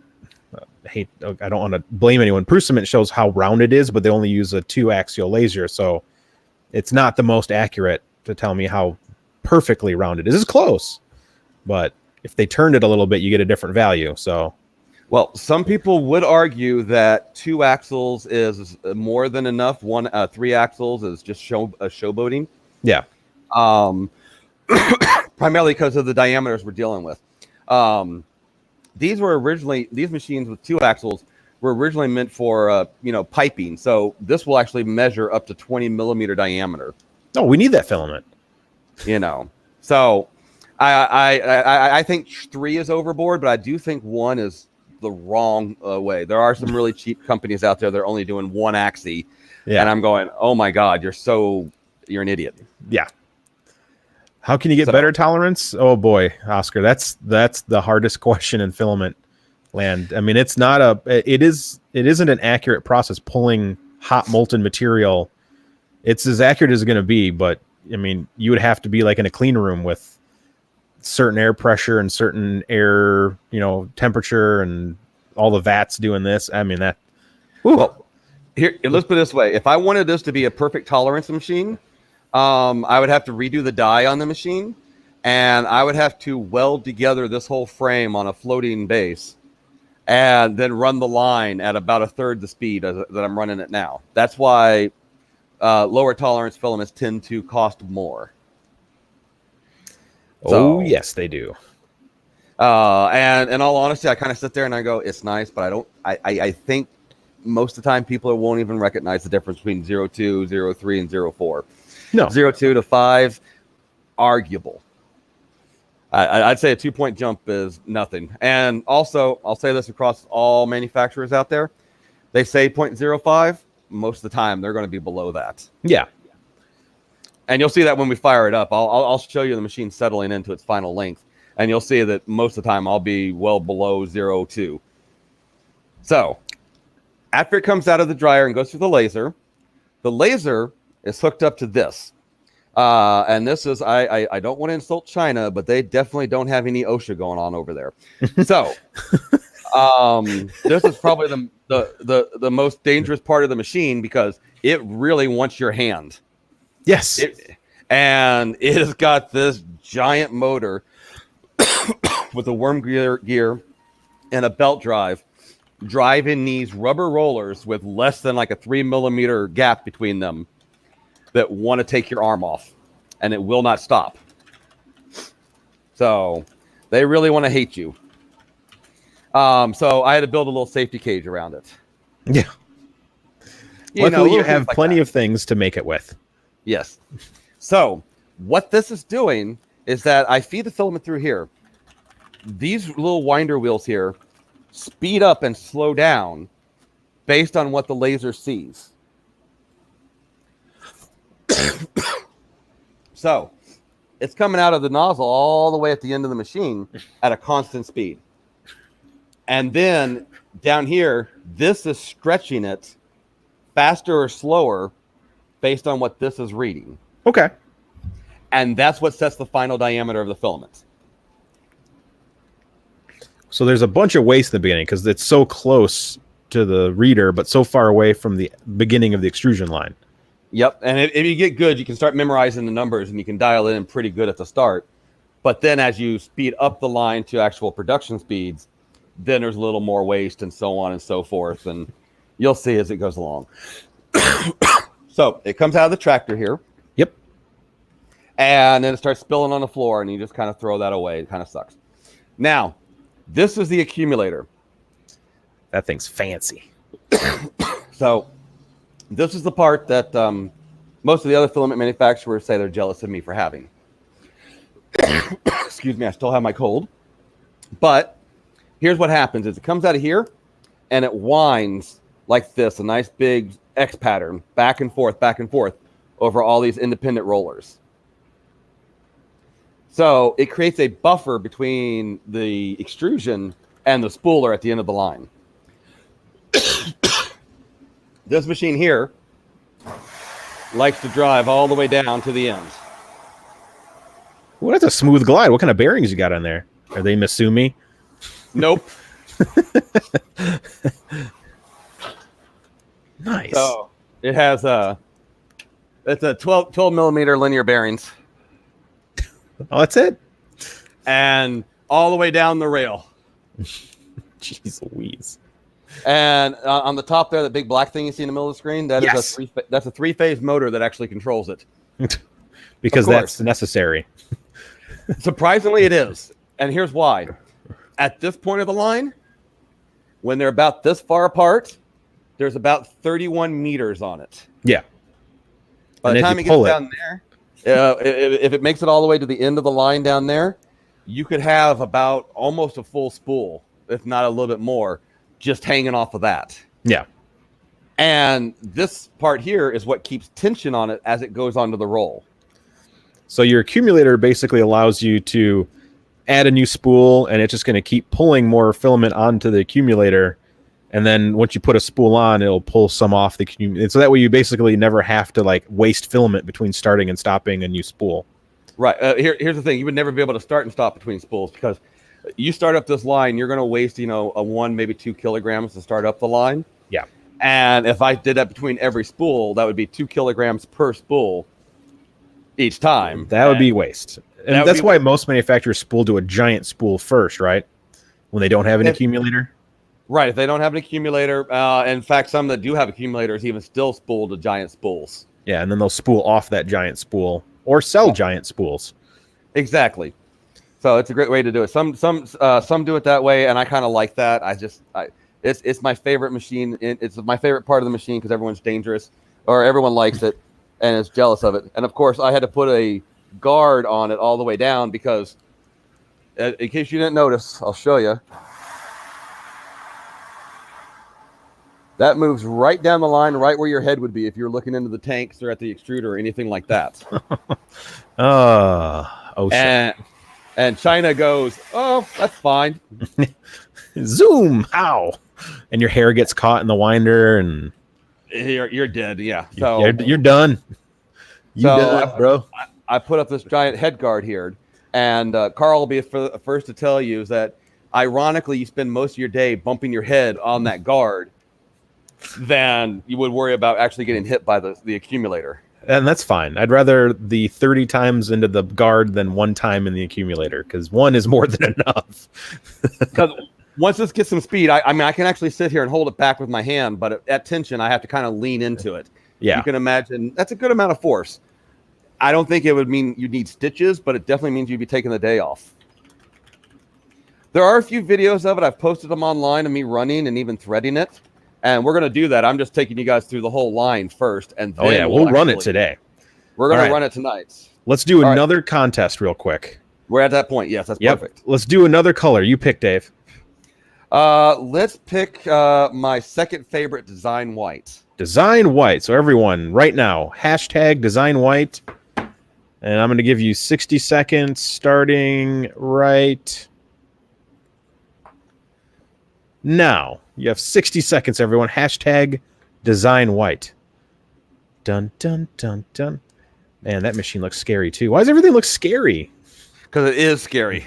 I hate. I don't want to blame anyone. Prusament shows how round it is, but they only use a 2-axial laser, so it's not the most accurate to tell me how perfectly round it is. It's close, but if they turned it a little bit, you get a different value. So, Well, some people would argue that 2 axles is more than enough. 3 axles is just showboating. yeah. Primarily because of the diameters we're dealing with. These machines with 2 axles were originally meant for piping. So this will actually measure up to 20 millimeter diameter. Oh, we need that filament. So I think 3 is overboard, but I do think 1 is the wrong way. There are some really cheap companies out there that are only doing 1 axis, and I'm going, oh my god, you're an idiot. Yeah. How can you get better tolerance? Oh boy, Oscar, that's the hardest question in filament land. I mean, it isn't an accurate process pulling hot molten material. It's as accurate as it's going to be, but I mean, you would have to be like in a clean room with certain air pressure and certain air, temperature, and all the vats doing this. I mean, that. Whew. Well, here, let's put it this way: if I wanted this to be a perfect tolerance machine, I would have to redo the die on the machine, and I would have to weld together this whole frame on a floating base, and then run the line at about a third the speed that I'm running it now. That's why lower tolerance filaments tend to cost more. Oh, yes, they do. And in all honesty, I kind of sit there and I go, it's nice, but I think most of the time people won't even recognize the difference between 0.2, 0.3, and 0.4. No. 0.2 to 5, arguable. I'd say a 2-point jump is nothing. And also, I'll say this across all manufacturers out there. They say 0.05. Most of the time, they're going to be below that. Yeah. And you'll see that when we fire it up. I'll show you the machine settling into its final length. And you'll see that most of the time, I'll be well below 0.2. So, after it comes out of the dryer and goes through the laser is hooked up to this. And this is, I don't want to insult China, but they definitely don't have any OSHA going on over there. So this is probably the most dangerous part of the machine because it really wants your hand. Yes. And it has got this giant motor with a worm gear and a belt drive driving these rubber rollers with less than like a 3 millimeter gap between them that want to take your arm off, and it will not stop. So they really want to hate you. So I had to build a little safety cage around it. Yeah. Luckily, you have plenty of things to make it with. Yes. So what this is doing is that I feed the filament through here. These little winder wheels here speed up and slow down based on what the laser sees. So it's coming out of the nozzle all the way at the end of the machine at a constant speed. And then down here, this is stretching it faster or slower based on what this is reading. Okay. And that's what sets the final diameter of the filament. So there's a bunch of waste in the beginning because it's so close to the reader, but so far away from the beginning of the extrusion line. Yep. And if you get good, you can start memorizing the numbers and you can dial it in pretty good at the start. But then as you speed up the line to actual production speeds, then there's a little more waste and so on and so forth. And you'll see as it goes along. So it comes out of the tractor here. Yep. And then it starts spilling on the floor and you just kind of throw that away. It kind of sucks. Now, this is the accumulator. That thing's fancy. So this is the part that most of the other filament manufacturers say they're jealous of me for having. Excuse me, I still have my cold. But here's what happens is it comes out of here and it winds like this, a nice big X pattern, back and forth over all these independent rollers. So it creates a buffer between the extrusion and the spooler at the end of the line. This machine here likes to drive all the way down to the end. Well, that's a smooth glide. What kind of bearings you got on there? Are they Misumi? Nope. Nice. So it has it's a 12 millimeter linear bearings. Oh, that's it? And all the way down the rail. Jeez Louise. And on the top there, the big black thing you see in the middle of the screen, that Yes. is that's a three-phase motor that actually controls it. Because that's necessary. Surprisingly, it is. And here's why. At this point of the line, when they're about this far apart, there's about 31 meters on it. Yeah. By the time it gets down there, if it makes it all the way to the end of the line down there, you could have about almost a full spool, if not a little bit more, just hanging off of that. Yeah. And this part here is what keeps tension on it as it goes onto the roll. So your accumulator basically allows you to add a new spool, and it's just going to keep pulling more filament onto the accumulator. And then once you put a spool on, it'll pull some off the accumulator. So that way you basically never have to like waste filament between starting and stopping a new spool. Right. Here's the thing. You would never be able to start and stop between spools because you start up this line, you're going to waste, a 1, maybe 2 kilograms to start up the line. Yeah. And if I did that between every spool, that would be 2 kilograms per spool each time. That would be waste. And that's why most manufacturers spool to a giant spool first, right? When they don't have an accumulator. Right. If they don't have an accumulator, in fact, some that do have accumulators even still spool to giant spools. Yeah, and then they'll spool off that giant spool or sell giant spools. Exactly. So it's a great way to do it. Some do it that way, and I kind of like that. It's my favorite machine. It's my favorite part of the machine because everyone's dangerous, or everyone likes it and is jealous of it. And of course, I had to put a guard on it all the way down because, in case you didn't notice, I'll show you. That moves right down the line, right where your head would be if you're looking into the tanks or at the extruder or anything like that. And China goes, oh, that's fine. Zoom! Ow! And your hair gets caught in the winder, and you're dead. Yeah, so you're done. You're done, bro. I put up this giant head guard here, and Carl will be the first to tell you is that ironically, you spend most of your day bumping your head on that guard than you would worry about actually getting hit by the accumulator. And that's fine. I'd rather the 30 times into the guard than 1 time in the accumulator, because 1 is more than enough. Because once this gets some speed, I can actually sit here and hold it back with my hand, but at tension, I have to kind of lean into it. Yeah. You can imagine that's a good amount of force. I don't think it would mean you need stitches, but it definitely means you'd be taking the day off. There are a few videos of it. I've posted them online of me running and even threading it. And we're going to do that. I'm just taking you guys through the whole line first. And then we'll run it today. We're going to run it tonight. Let's do another contest real quick. We're at that point. Yes, that's perfect. Let's do another color. You pick, Dave. Let's pick my second favorite, design white. Design white. So everyone, right now, hashtag design white. And I'm going to give you 60 seconds starting right now. You have 60 seconds, everyone. Hashtag design white. Dun, dun, dun, dun. Man, that machine looks scary, too. Why does everything look scary? Because it is scary.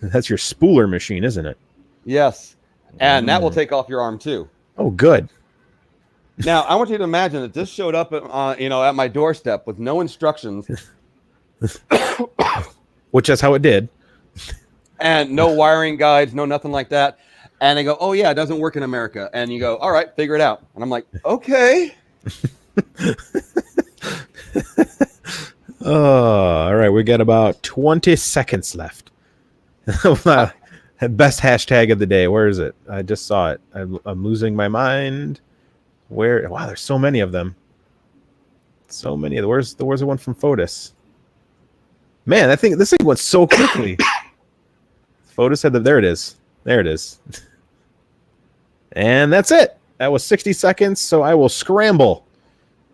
That's your spooler machine, isn't it? Yes. And that will take off your arm, too. Oh, good. Now, I want you to imagine that this showed up at my doorstep with no instructions. Which is how it did. And no wiring guides, no nothing like that. And they go, oh, yeah, it doesn't work in America. And you go, all right, figure it out. And I'm like, okay. All right. We got about 20 seconds left. Best hashtag of the day. Where is it? I just saw it. I'm losing my mind. Where? Wow, there's so many of them. So many. Where's the one from Fotis? Man, this thing went so quickly. Fotis had there it is. There it is. And that's it. That was 60 seconds, so I will scramble.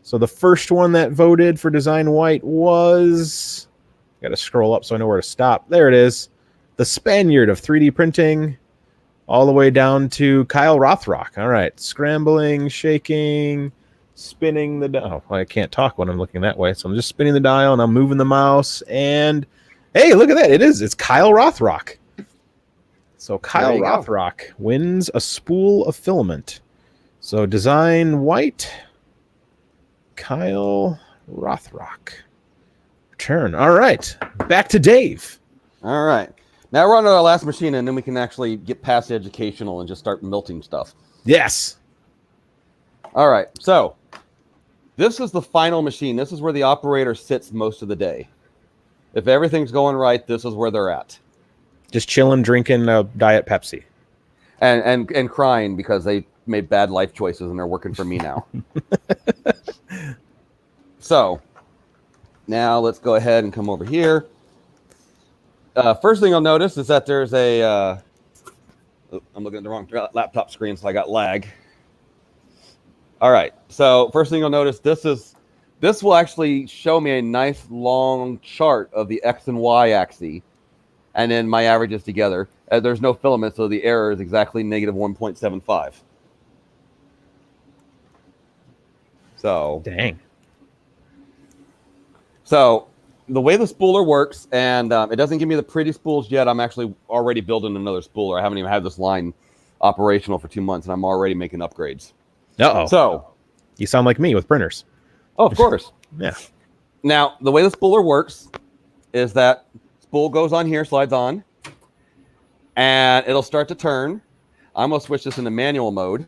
So the first one that voted for design white was... Got to scroll up so I know where to stop. There it is. The Spaniard of 3D printing. all the way down to Kyle Rothrock. All right, scrambling, shaking, spinning the dial. Oh, I can't talk when I'm looking that way, so I'm just spinning the dial and I'm moving the mouse. And hey, look at that! It's Kyle Rothrock. So Kyle Rothrock wins a spool of filament. So design white, Kyle Rothrock. Return. All right, back to Dave. All right. Now we're on to our last machine, and then we can actually get past the educational and just start melting stuff. Yes. All right. So this is the final machine. This is where the operator sits most of the day. If everything's going right, this is where they're at. Just chilling, drinking a Diet Pepsi. And crying because they made bad life choices and they're working for me now. So now let's go ahead and come over here. First thing you'll notice is that there's a I'm looking at the wrong laptop screen, so I got lag. All right, so first thing you'll notice, this will actually show me a nice long chart of the X and Y axis, and then my averages together. There's no filament, so the error is exactly negative 1.75. So dang. So the way the spooler works, and it doesn't give me the pretty spools yet. I'm actually already building another spooler. I haven't even had this line operational for 2 months, and I'm already making upgrades. Uh-oh. So you sound like me with printers. Oh, of course. Yeah. Now, the way the spooler works is that spool goes on here, slides on, and it'll start to turn. I'm going to switch this into manual mode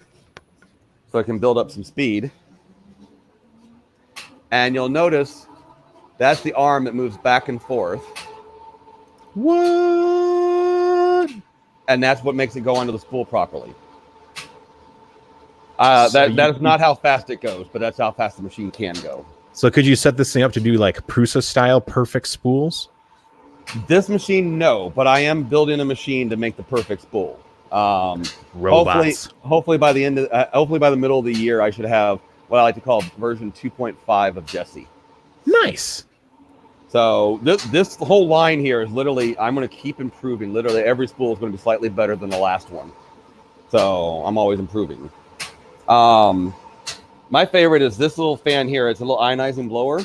so I can build up some speed. And you'll notice that's the arm that moves back and forth. What? And that's what makes it go onto the spool properly. That is not how fast it goes, but that's how fast the machine can go. So could you set this thing up to do like Prusa style perfect spools? This machine, no, but I am building a machine to make the perfect spool. Robots. Hopefully by the end of, hopefully by the middle of the year, I should have what I like to call version 2.5 of Jessie. Nice. So this whole line here is literally, I'm going to keep improving. Literally every spool is going to be slightly better than the last one. So I'm always improving. My favorite is this little fan here. It's a little ionizing blower.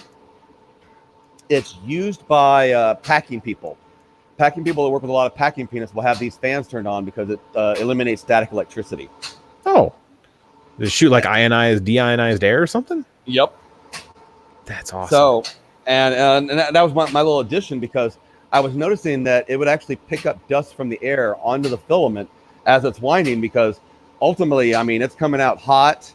It's used by packing people. Packing people that work with a lot of packing peanuts will have these fans turned on because it eliminates static electricity. Oh. Does it shoot like ionized, deionized air or something? Yep. That's awesome. So, and that was my little addition, because I was noticing that it would actually pick up dust from the air onto the filament as it's winding, because ultimately, I mean, it's coming out hot,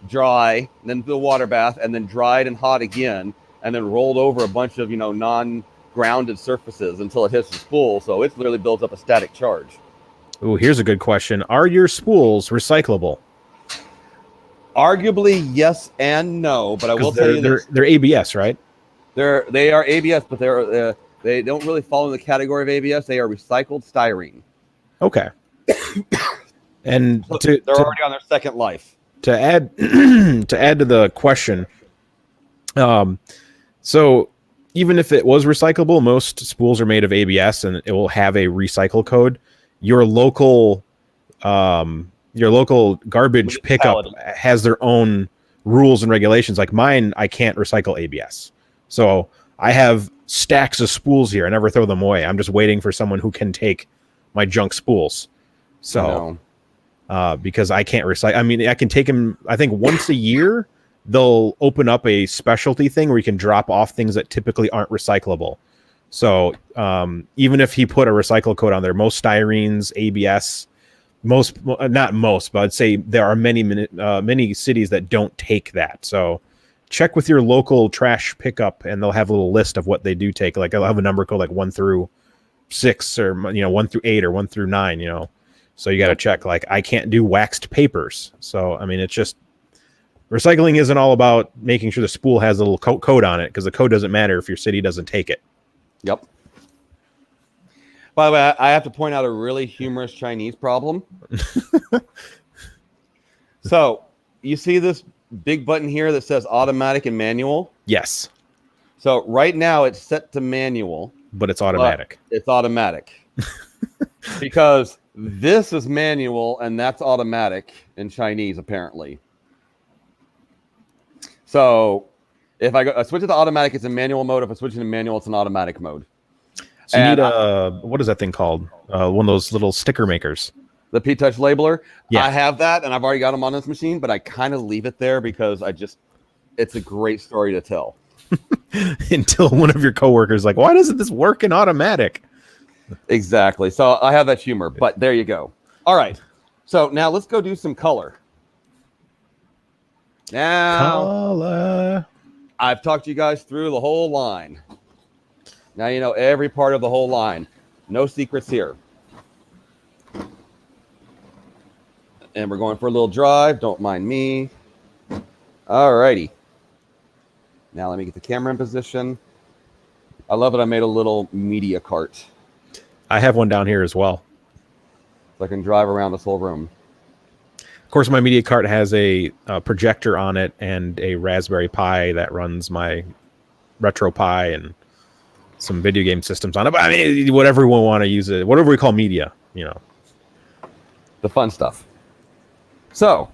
dry, then the water bath, and then dried and hot again, and then rolled over a bunch of, non-grounded surfaces until it hits the spool. So it literally builds up a static charge. Ooh, here's a good question. Are your spools recyclable? Arguably yes and no, but I will tell you this. They're ABS, right? They are ABS, but they don't really fall in the category of ABS. They are recycled styrene. Okay. And so they're already on their second life. To add to the question, so even if it was recyclable, most spools are made of ABS, and it will have a recycle code. Your local garbage pickup has their own rules and regulations. Like mine, I can't recycle ABS. So I have stacks of spools here. I never throw them away. I'm just waiting for someone who can take my junk spools. So, because I can't recycle. I mean, I can take them, I think once a year, they'll open up a specialty thing where you can drop off things that typically aren't recyclable. So even if he put a recycle code on there, most styrenes, ABS, not most, but I'd say there are many cities that don't take that. So check with your local trash pickup, and they'll have a little list of what they do take. Like, I'll have a number code like 1 through 6, or 1 through 8, or 1 through 9. So you got to check. Like, I can't do waxed papers. So I mean, it's just recycling isn't all about making sure the spool has a little code on it, because the code doesn't matter if your city doesn't take it. Yep. By the way, I have to point out a really humorous Chinese problem. So you see this big button here that says automatic and manual? Yes. So right now it's set to manual. But it's automatic. It's automatic. Because This is manual, and that's automatic in Chinese, apparently. So if I switch it to automatic, it's in manual mode. If I switch it to manual, it's in automatic mode. So you need what is that thing called? One of those little sticker makers. The P-Touch labeler. Yeah. I have that, and I've already got them on this machine, but I kind of leave it there because it's a great story to tell. Until one of your coworkers is like, why doesn't this work in automatic? Exactly. So I have that humor, but there you go. All right. So now let's go do some color. Now, Color. I've talked to you guys through the whole line. Now you know every part of the whole line. No secrets here. And we're going for a little drive. Don't mind me. All righty. Now let me get the camera in position. I love it. I made a little media cart. I have one down here as well. So I can drive around this whole room. Of course, my media cart has a projector on it and a Raspberry Pi that runs my Retro Pi and some video game systems on it. But I mean, whatever we want to use it, whatever we call media, you know. The fun stuff. So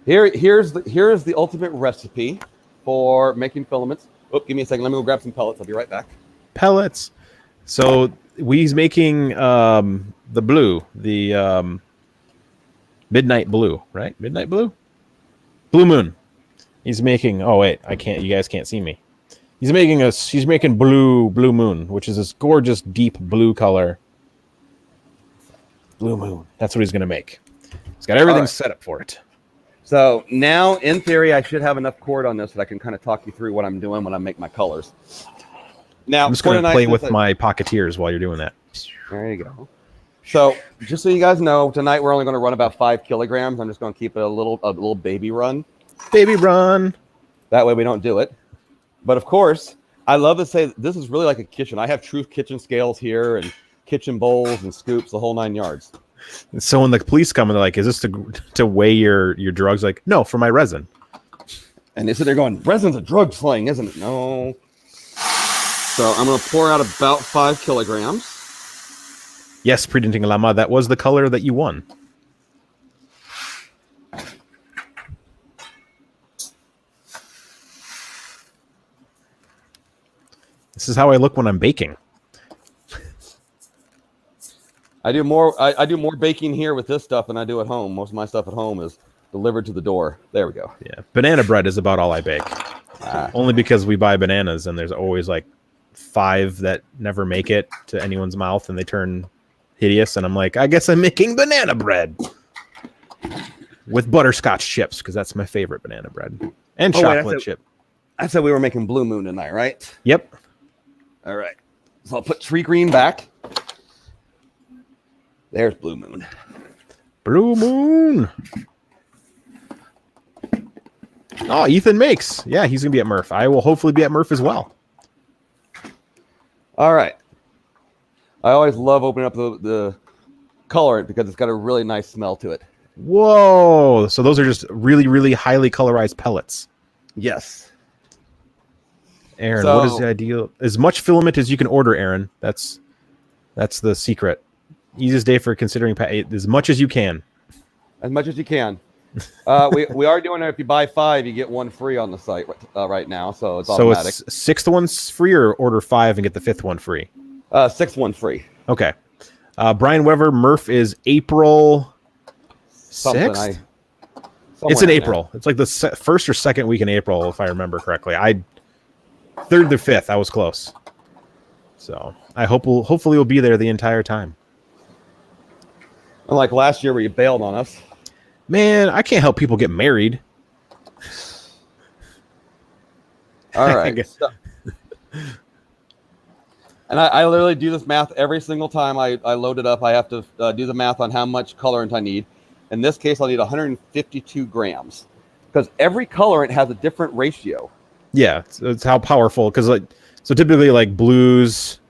here's the ultimate recipe for making filaments. Oh, give me a second. Let me go grab some pellets. I'll be right back. Pellets. So he's making the blue, the midnight blue, right? Midnight blue? Blue moon. He's making, oh wait, I can't, you guys can't see me. He's making blue moon, which is this gorgeous deep blue color. Blue moon. That's what he's going to make. He's got everything set up for it. So now, in theory, I should have enough cord on this that I can kind of talk you through what I'm doing when I make my colors. Now, I'm just going to play with my Pocketeers while you're doing that. There you go. So, just so you guys know, tonight we're only going to run about 5 kilograms. I'm just going to keep it a little baby run. Baby run. That way we don't do it. But of course, I love to say this is really like a kitchen. I have Truth kitchen scales here and kitchen bowls and scoops, the whole 9 yards. So when the police come and they're like, "Is this to weigh your drugs?" Like, no, for my resin. And they sit there going, "Resin's a drug sling, isn't it?" No. So I'm going to pour out about 5 kilograms. Yes, Predenting Lama, that was the color that you won. This is how I look when I'm baking. I do more baking here with this stuff than I do at home. Most of my stuff at home is delivered to the door. There we go. Yeah, banana bread is about all I bake. Only because we buy bananas and there's always like 5 that never make it to anyone's mouth and they turn hideous. And I'm like, I guess I'm making banana bread with butterscotch chips because that's my favorite banana bread and chocolate chip. I said we were making Blue Moon tonight, right? Yep. All right. So I'll put tree green back. There's Blue Moon. Blue Moon. Oh, Ethan makes. Yeah, he's going to be at Murph. I will hopefully be at Murph as well. All right. I always love opening up the colorant because it's got a really nice smell to it. Whoa. So those are just really, really highly colorized pellets. Yes. Aaron, what is the ideal? As much filament as you can order, Aaron. That's the secret. Easiest day for considering as much as you can. As much as you can. We are doing it. If you buy 5, you get 1 free on the site right now. So it's automatic. So it's 6th one's free, or order 5 and get the 5th one free? 6th one free. Okay. Brian Weber, Murph is April 6th? It's in April. It's like the first or second week in April, if I remember correctly. 3rd to 5th. I was close. So I hopefully we'll be there the entire time. Unlike last year where you bailed on us. Man, I can't help people get married. All right. And I literally do this math every single time I load it up. I have to do the math on how much colorant I need. In this case, I'll need 152 grams because every colorant has a different ratio. Yeah, it's how powerful. Because so typically like blues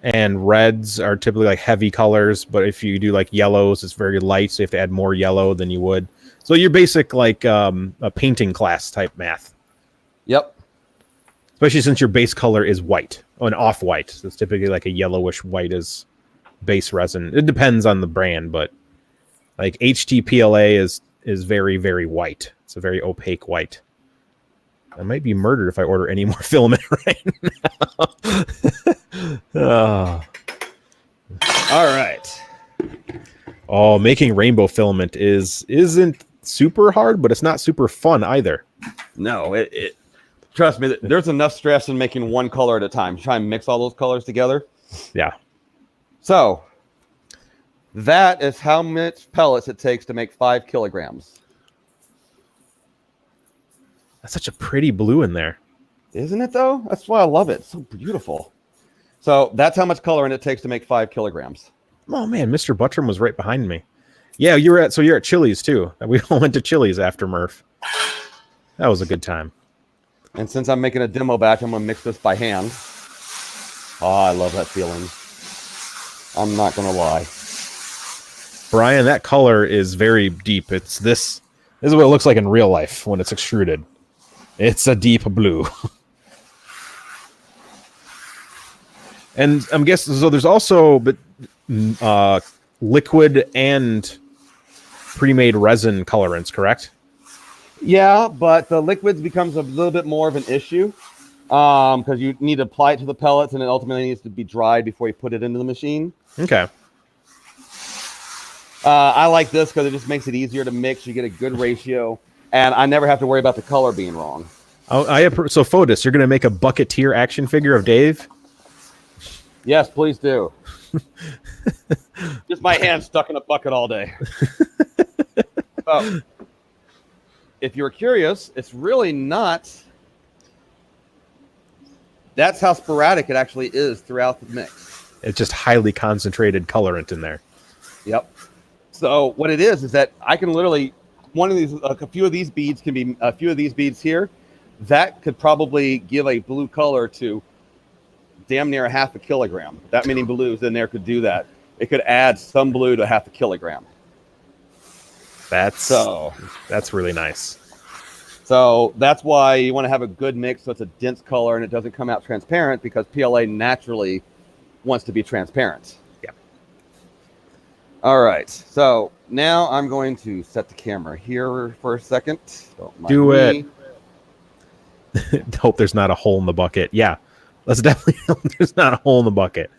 and reds are typically like heavy colors, but if you do like yellows, it's very light, so you have to add more yellow than you would. So you're basic like a painting class type math. Yep. Especially since your base color is white, or an off-white. So it's typically like a yellowish white is base resin. It depends on the brand, but like HTPLA is very, very white. It's a very opaque white. I might be murdered if I order any more filament right now. Oh. All right. Oh, making rainbow filament isn't super hard, but it's not super fun either. No, it trust me, there's enough stress in making one color at a time. Try and mix all those colors together. Yeah. So that is how much pellets it takes to make 5 kilograms. That's such a pretty blue in there. Isn't it though? That's why I love it. It's so beautiful. So that's how much colorant it takes to make 5 kilograms. Oh man, Mr. Buttram was right behind me. Yeah, you're at Chili's too. We all went to Chili's after Murph. That was a good time. And since I'm making a demo batch, I'm gonna mix this by hand. Oh, I love that feeling. I'm not gonna lie. Brian, that color is very deep. It's this is what it looks like in real life when it's extruded. It's a deep blue. And I'm guessing so there's also liquid and pre-made resin colorants, correct? Yeah, but the liquids becomes a little bit more of an issue because you need to apply it to the pellets and it ultimately needs to be dried before you put it into the machine. Okay. I like this because it just makes it easier to mix. You get a good ratio, and I never have to worry about the color being wrong. So Fotis, you're going to make a Bucketeer action figure of Dave? Yes, please do. Just my hand stuck in a bucket all day. So, if you're curious, it's really not. That's how sporadic it actually is throughout the mix. It's just highly concentrated colorant in there. Yep. So what it is that I can literally a few of these beads can be a few of these beads here. That could probably give a blue color to damn near 1/2 kilogram. That many blues in there could do that. It could add some blue to 1/2 kilogram. That's really nice. So that's why you want to have a good mix so it's a dense color and it doesn't come out transparent because PLA naturally wants to be transparent. Yeah. All right. So now I'm going to set the camera here for a second. Do it. Hope there's not a hole in the bucket. Yeah. Let's definitely hope there's not a hole in the bucket.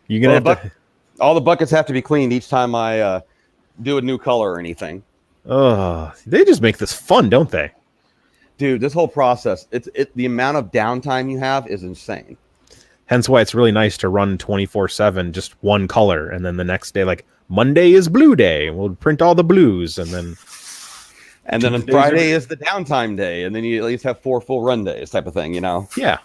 You're going to have to... All the buckets have to be cleaned each time I do a new color or anything. They just make this fun, don't they? Dude, this whole process, the amount of downtime you have is insane. Hence why it's really nice to run 24/7, just one color, and then the next day, like Monday is blue day, we'll print all the blues, and then on Friday is the downtime day, and then you at least have 4 full run days, type of thing, you know? Yeah.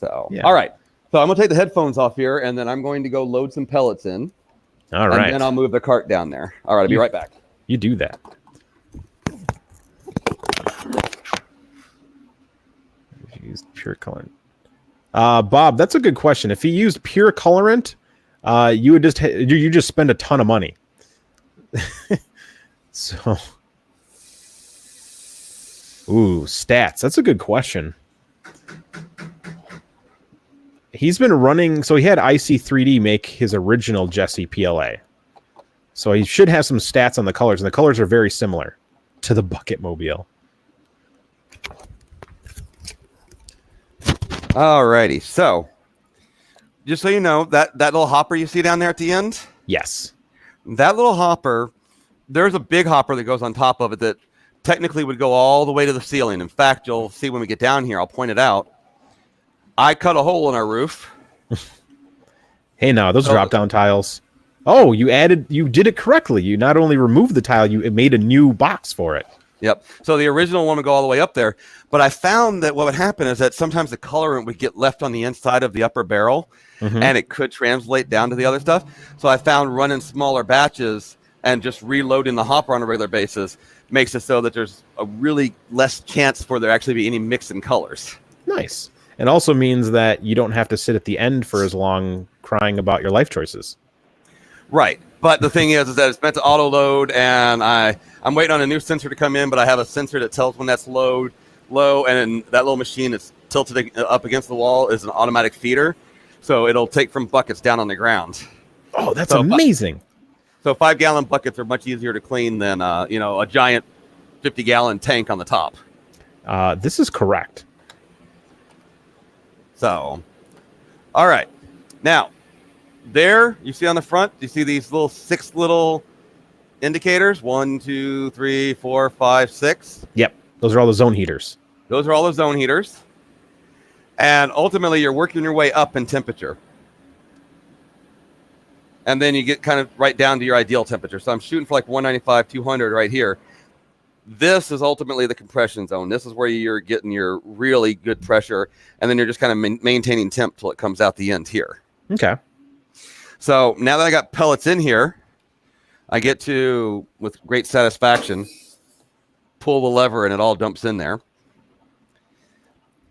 So, yeah. All right. So I'm gonna take the headphones off here, and then I'm going to go load some pellets in. All right. And then I'll move the cart down there. All right, I'll be right back. You do that. Use pure colorant. Bob, that's a good question. If you used pure colorant, you would just spend a ton of money. So, stats. That's a good question. He's been running, so he had IC3D make his original Jessie PLA. So he should have some stats on the colors, and the colors are very similar to the Bucket Mobile. Alrighty, so just so you know, that little hopper you see down there at the end? Yes. That little hopper, there's a big hopper that goes on top of it that technically would go all the way to the ceiling. In fact, you'll see when we get down here, I'll point it out. I cut a hole in our roof. Hey, now those drop-down tiles. Oh, you did it correctly. You not only removed the tile, you made a new box for it. Yep. So the original one would go all the way up there. But I found that what would happen is that sometimes the colorant would get left on the inside of the upper barrel, and it could translate down to the other stuff. So I found running smaller batches and just reloading the hopper on a regular basis makes it so that there's a really less chance for there actually be any mix in colors. Nice. And also means that you don't have to sit at the end for as long crying about your life choices. Right. But the thing is that it's meant to auto load, and I'm waiting on a new sensor to come in, but I have a sensor that tells when that's low, and that little machine that's tilted up against the wall is an automatic feeder. So it'll take from buckets down on the ground. Oh, that's So amazing. So 5-gallon buckets are much easier to clean than a giant 50-gallon tank on the top. This is correct. So, all right. Now, there you see on the front, you see these little 6 little indicators. 1, 2, 3, 4, 5, 6. Yep. Those are all the zone heaters. Those are all the zone heaters. And ultimately, you're working your way up in temperature. And then you get kind of right down to your ideal temperature. So I'm shooting for like 195, 200 right here. This is ultimately the compression zone. This is where you're getting your really good pressure. And then you're just kind of maintaining temp till it comes out the end here. Okay. So now that I got pellets in here, I get to, with great satisfaction, pull the lever and it all dumps in there.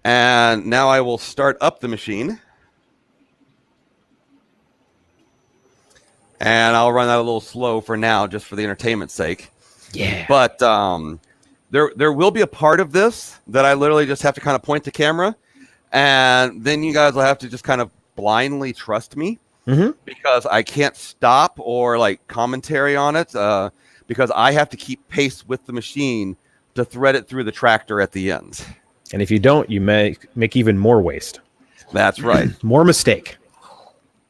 And now I will start up the machine. And I'll run that a little slow for now, just for the entertainment's sake. Yeah. But there will be a part of this that I literally just have to kind of point the camera. And then you guys will have to just kind of blindly trust me. Because I can't stop or like commentary on it. Because I have to keep pace with the machine to thread it through the tractor at the end. And if you don't, you make even more waste. That's right. More mistake.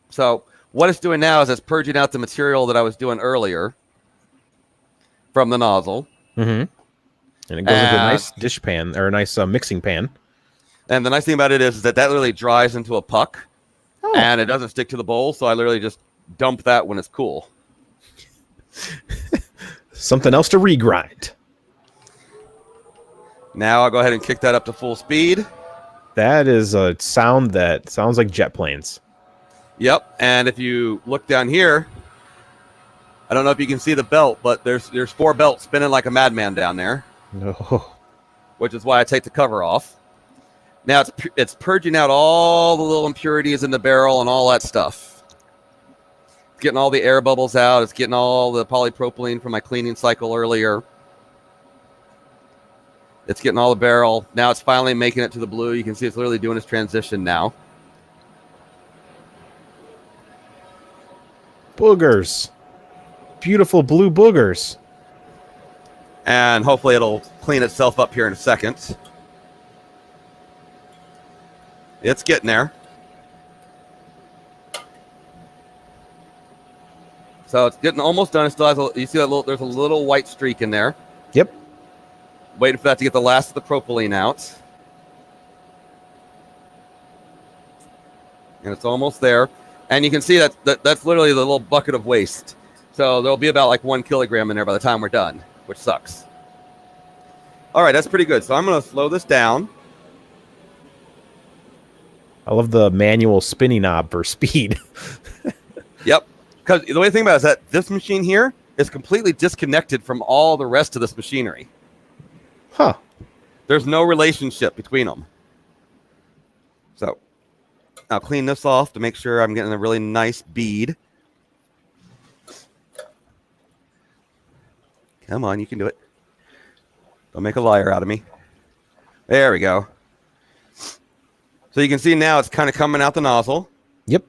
So what it's doing now is it's purging out the material that I was doing earlier from the nozzle. And it goes into a nice dish pan, or a nice mixing pan. And the nice thing about it is that literally dries into a puck. Oh. And it doesn't stick to the bowl, so I literally just dump that when it's cool. Something else to regrind. Now I'll go ahead and kick that up to full speed. That is a sound that sounds like jet planes. Yep, and if you look down here, I don't know if you can see the belt, but there's 4 belts spinning like a madman down there. No. Which is why I take the cover off. Now it's purging out all the little impurities in the barrel and all that stuff. It's getting all the air bubbles out. It's getting all the polypropylene from my cleaning cycle earlier. It's getting all the barrel. Now it's finally making it to the blue. You can see it's literally doing its transition now. Boogers. Beautiful blue boogers. And hopefully it'll clean itself up here in a second. It's getting there. So it's getting almost done. It still has you see that there's a little white streak in there. Yep. Waiting for that to get the last of the propylene out. And it's almost there. And you can see that's literally the little bucket of waste. So there'll be about like 1 kilogram in there by the time we're done, which sucks. All right, that's pretty good. So I'm going to slow this down. I love the manual spinning knob for speed. Yep. Because the way to think about it is that this machine here is completely disconnected from all the rest of this machinery. Huh. There's no relationship between them. So I'll clean this off to make sure I'm getting a really nice bead. Come on, you can do it. Don't make a liar out of me. There we go. So you can see now it's kind of coming out the nozzle. Yep.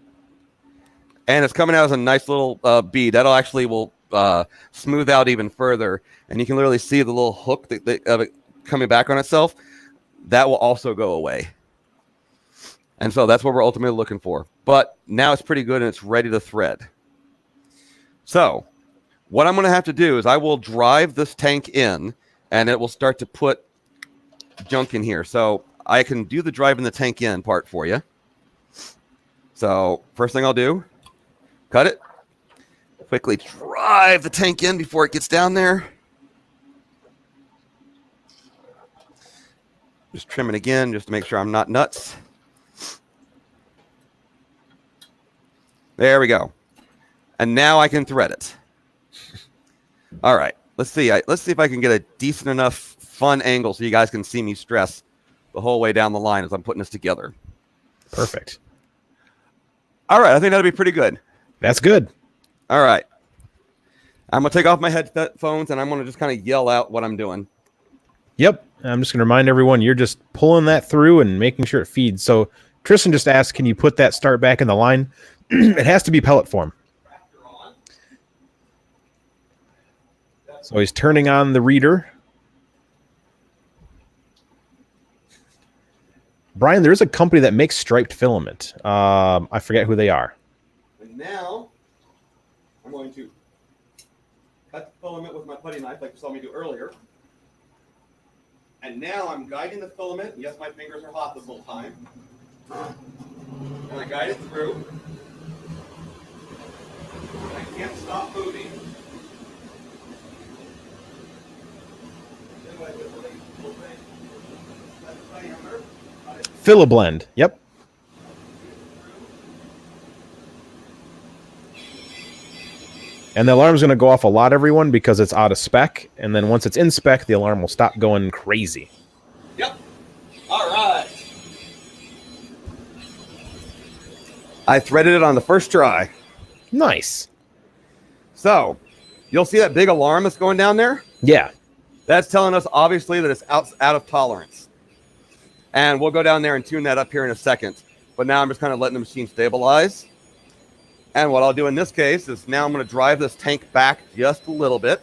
And it's coming out as a nice little bead. That'll actually will smooth out even further. And you can literally see the little hook of it coming back on itself. That will also go away. And so that's what we're ultimately looking for. But now it's pretty good and it's ready to thread. So what I'm going to have to do is I will drive this tank in and it will start to put junk in here. So I can do the driving the tank in part for you. So first thing I'll do, cut it. Quickly drive the tank in before it gets down there. Just trim it again just to make sure I'm not nuts. There we go. And now I can thread it. All right. Let's see. Let's see if I can get a decent enough fun angle so you guys can see me stress the whole way down the line as I'm putting this together. Perfect. All right. I think that'll be pretty good. That's good. All right. I'm going to take off my headphones and I'm going to just kind of yell out what I'm doing. Yep. I'm just going to remind everyone you're just pulling that through and making sure it feeds. So Tristan just asked, can you put that start back in the line? It has to be pellet form. So he's turning on the reader. Brian, there is a company that makes striped filament. I forget who they are. And now I'm going to cut the filament with my putty knife like you saw me do earlier. And now I'm guiding the filament. Yes, my fingers are hot this whole time. And I guide it through. And I can't stop moving. Filablend. Yep. And the alarm's going to go off a lot, everyone, because it's out of spec. And then once it's in spec, the alarm will stop going crazy. Yep. All right. I threaded it on the first try. Nice. So, you'll see that big alarm that's going down there? Yeah. That's telling us, obviously, that it's out of tolerance. And we'll go down there and tune that up here in a second. But now I'm just kind of letting the machine stabilize. And what I'll do in this case is now I'm going to drive this tank back just a little bit.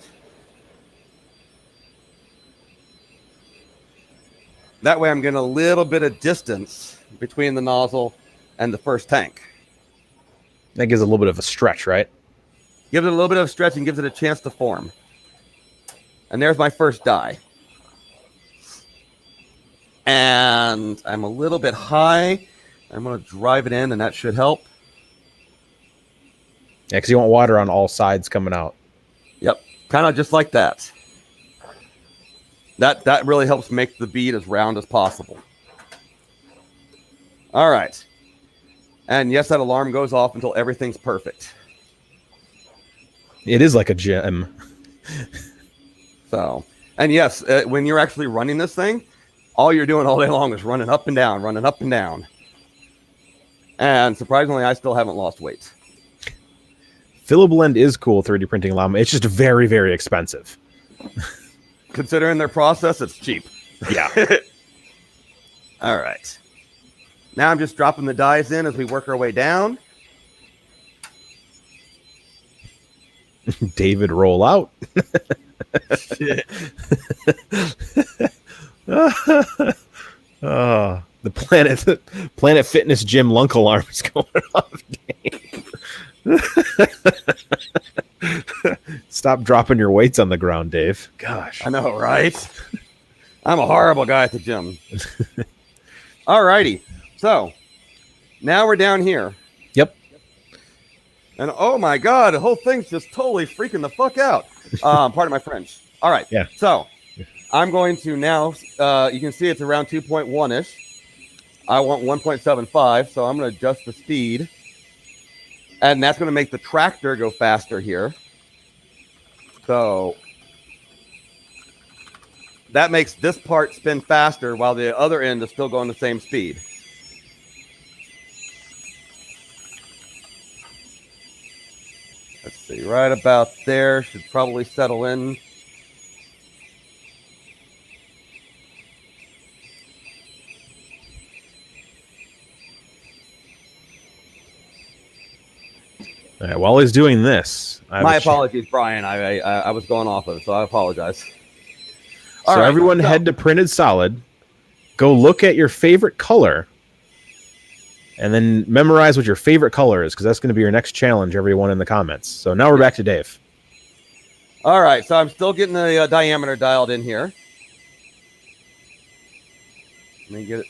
That way I'm getting a little bit of distance between the nozzle and the first tank. That gives a little bit of a stretch, right? Gives it a little bit of a stretch and gives it a chance to form. And there's my first die. And I'm a little bit high. I'm going to drive it in, and that should help. Yeah, because you want water on all sides coming out. Yep, kind of just like that. That really helps make the bead as round as possible. All right. And yes, that alarm goes off until everything's perfect. It is like a gem. So, and yes, when you're actually running this thing, all you're doing all day long is running up and down, running up and down. And surprisingly, I still haven't lost weight. Filablend is cool, 3D printing llama. It's just very, very expensive. Considering their process, it's cheap. Yeah. All right. Now I'm just dropping the dies in as we work our way down. David, roll out. The Planet Fitness gym lunk alarm is going off. Stop dropping your weights on the ground, Dave. Gosh. I know, right? I'm a horrible guy at the gym. All righty. So now we're down here. Yep. And oh my God, the whole thing's just totally freaking the fuck out. Pardon my French. All right. Yeah. So I'm going to now, you can see it's around 2.1-ish. I want 1.75, so I'm going to adjust the speed. And that's going to make the tractor go faster here. So that makes this part spin faster while the other end is still going the same speed. Let's see, right about there. Should probably settle in. All right, while he's doing this, My apologies, Brian. I was going off of it, so I apologize. So All right, everyone head to Printed Solid, go look at your favorite color, and then memorize what your favorite color is, because that's going to be your next challenge, everyone in the comments. So now we're back to Dave. All right, so I'm still getting the diameter dialed in here. Let me get it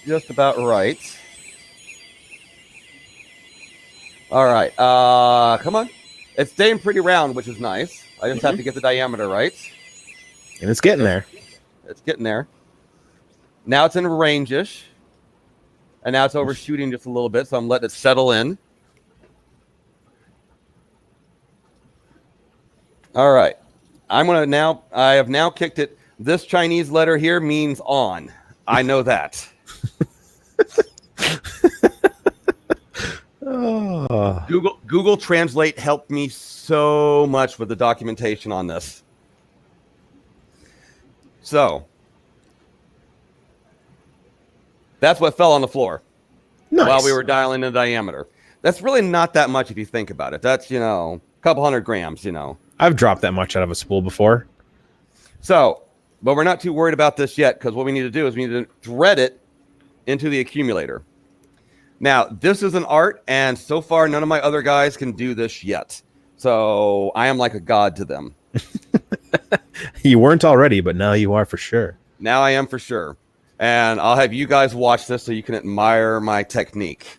just about right. All right, come on. It's staying pretty round, which is nice. I just have to get the diameter right. And it's getting there. It's getting there. Now it's in range-ish. And now it's overshooting just a little bit, so I'm letting it settle in. All right. I have now kicked it. This Chinese letter here means on. I know that. Oh. Google Translate helped me so much with the documentation on this. So that's what fell on the floor while we were dialing in the diameter. That's really not that much if you think about it. That's, a couple hundred grams, I've dropped that much out of a spool before. So, but we're not too worried about this yet, because what we need to do is we need to thread it into the accumulator. Now, this is an art, and so far none of my other guys can do this yet. So I am like a god to them. You weren't already, but now you are for sure. Now I am for sure. And I'll have you guys watch this so you can admire my technique.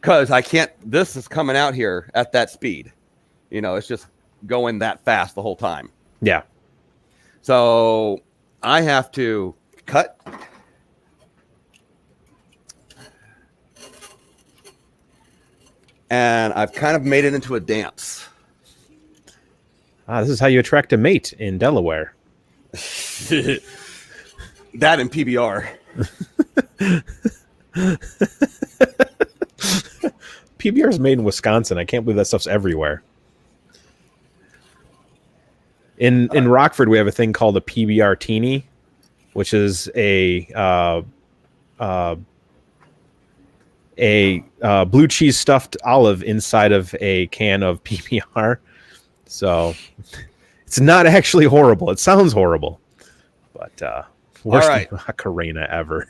Because I can't, this is coming out here at that speed. You know, it's just going that fast the whole time. Yeah. So I have to cut. And I've kind of made it into a dance. This is how you attract a mate in Delaware. That and PBR. PBR is made in Wisconsin. I can't believe that stuff's everywhere. In Rockford, we have a thing called a PBR Teeny, which is a blue cheese stuffed olive inside of a can of PBR. So it's not actually horrible. It sounds horrible, but worst Macarena ever.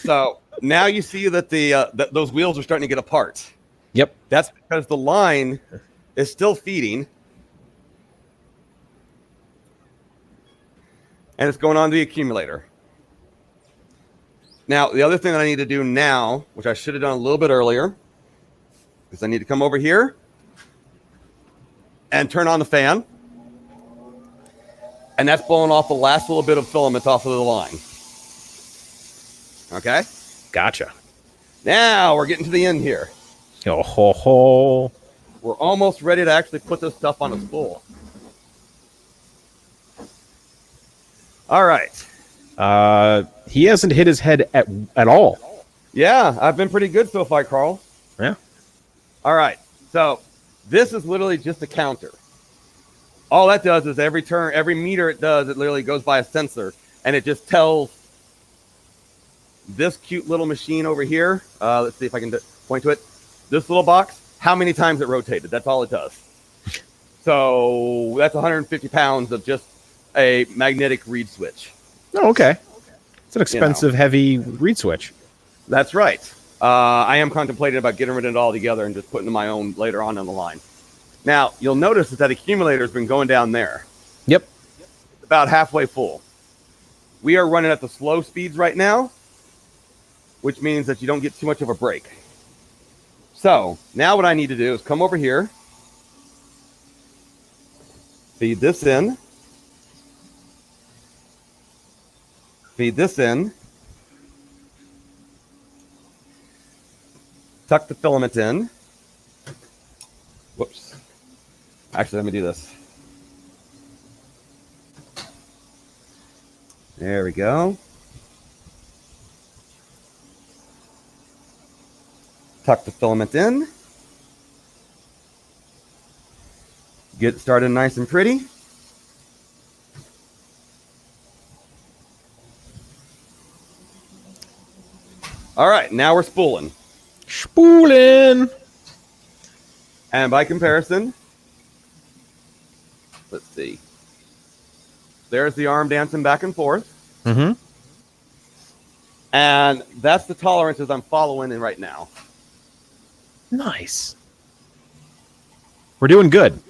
So now you see that those wheels are starting to get apart. Yep. That's because the line is still feeding. And it's going on the accumulator. Now, the other thing that I need to do now, which I should have done a little bit earlier, is I need to come over here and turn on the fan. And that's blowing off the last little bit of filament off of the line. Okay? Gotcha. Now we're getting to the end here. Oh, ho, ho. We're almost ready to actually put this stuff on a spool. All right. He hasn't hit his head at all. Yeah, I've been pretty good so far, Carl. Yeah. All right. So this is literally just a counter. All that does is every turn, every meter it does, it literally goes by a sensor, and it just tells this cute little machine over here. Let's see if I can point to it. This little box, how many times it rotated. That's all it does. So that's 150 pounds of just a magnetic reed switch. Oh, okay. It's an expensive, heavy reed switch. That's right. I am contemplating about getting rid of it all together and just putting my own later on the line. Now, you'll notice that accumulator has been going down there. Yep. It's about halfway full. We are running at the slow speeds right now, which means that you don't get too much of a break. So now what I need to do is come over here, feed this in, feed this in, tuck the filament in. Whoops. Actually, let me do this. There we go. Tuck the filament in. Get started nice and pretty. All right, now we're spooling. Spooling. And by comparison, let's see. There's the arm dancing back and forth. Mm-hmm. And that's the tolerances I'm following in right now. Nice. We're doing good.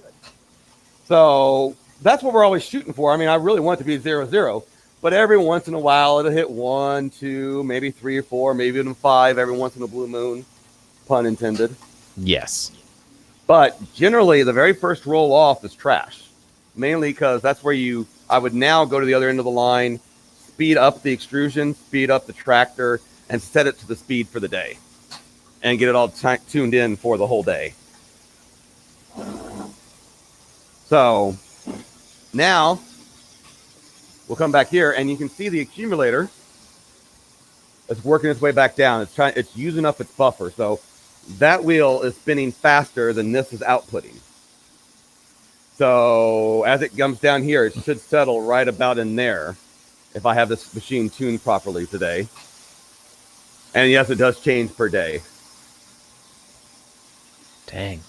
So that's what we're always shooting for. I mean, I really want it to be 0-0, but every once in a while it'll hit 1, 2, maybe 3 or 4, maybe even 5 every once in a blue moon, pun intended. Yes. But generally, the very first roll off is trash, mainly because that's where I would now go to the other end of the line, speed up the extrusion, speed up the tractor, and set it to the speed for the day, and get it all tuned in for the whole day. So now we'll come back here, and you can see the accumulator is working its way back down. It's using up its buffer. So that wheel is spinning faster than this is outputting. So as it comes down here, it should settle right about in there if I have this machine tuned properly today. And yes, it does change per day. Dang.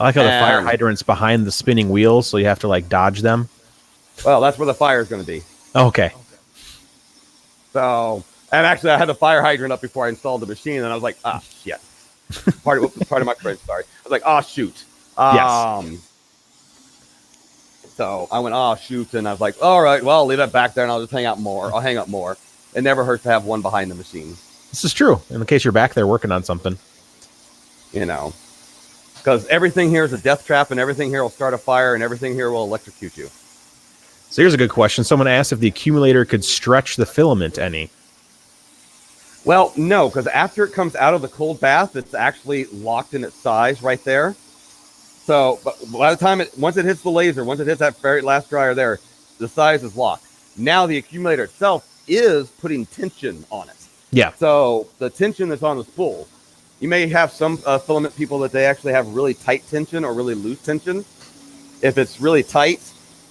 I like how the fire hydrant's behind the spinning wheels, so you have to like dodge them. Well, that's where the fire is going to be. Okay. So, and actually, I had the fire hydrant up before I installed the machine, and I was like, ah, shit. Part of my French, sorry. I was like, oh, shoot. Yes. So I went, oh, shoot. And I was like, all right, well, I'll leave that back there and I'll just hang up more. It never hurts to have one behind the machine. This is true. In case you're back there working on something. You know, because everything here is a death trap and everything here will start a fire and everything here will electrocute you. So here's a good question. Someone asked if the accumulator could stretch the filament any. Well, no, because after it comes out of the cold bath, it's actually locked in its size right there. So, but by the time once it hits the laser, once it hits that very last dryer there, the size is locked. Now the accumulator itself is putting tension on it. Yeah. So the tension that's on the spool, you may have some filament people that they actually have really tight tension or really loose tension. If it's really tight,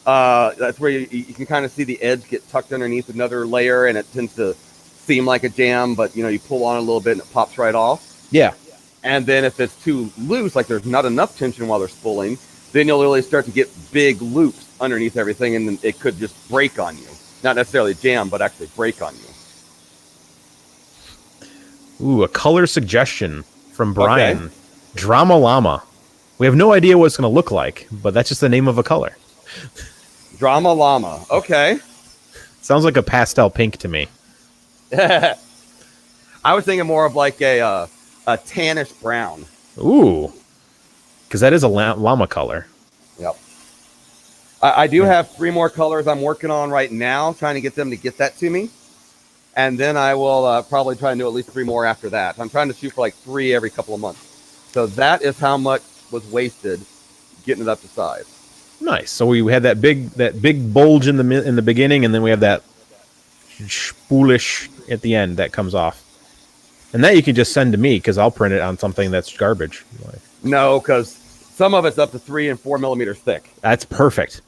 that's where you can kind of see the edge get tucked underneath another layer, and it tends to seem like a jam, but you pull on a little bit and it pops right off. Yeah. And then if it's too loose, like there's not enough tension while they're spooling, then you'll really start to get big loops underneath everything, and then it could just break on you. Not necessarily jam, but actually break on you. Ooh, a color suggestion from Brian. Okay. Drama Llama. We have no idea what it's going to look like, but that's just the name of a color. Drama Llama. Okay. Sounds like a pastel pink to me. I was thinking more of like a tannish brown. Ooh. Because that is a llama color. Yep. I do have 3 more colors I'm working on right now, trying to get them to get that to me. And then I will probably try and do at least 3 more after that. I'm trying to shoot for like 3 every couple of months. So that is how much was wasted getting it up to size. Nice. So we had that big bulge in the beginning, and then we have that spoolish at the end that comes off. And that you can just send to me because I'll print it on something that's garbage. No, because some of it's up to 3 and 4 millimeters thick. That's perfect.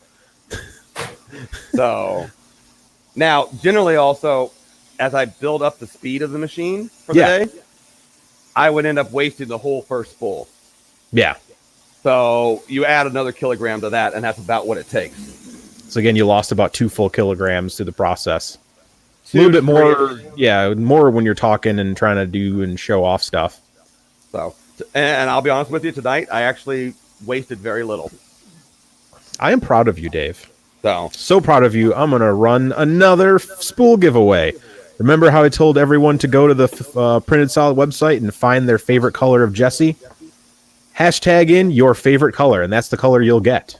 So now, generally, also, as I build up the speed of the machine for the day, I would end up wasting the whole first spool. Yeah. So you add another kilogram to that, and that's about what it takes. So again, you lost about 2 full kilograms through the process. A little bit more, more when you're talking and trying to do and show off stuff. So, and I'll be honest with you, tonight I actually wasted very little. I am proud of you, Dave. So proud of you. I'm going to run another spool giveaway. Remember how I told everyone to go to the Printed Solid website and find their favorite color of Jessie? Hashtag in your favorite color, and that's the color you'll get.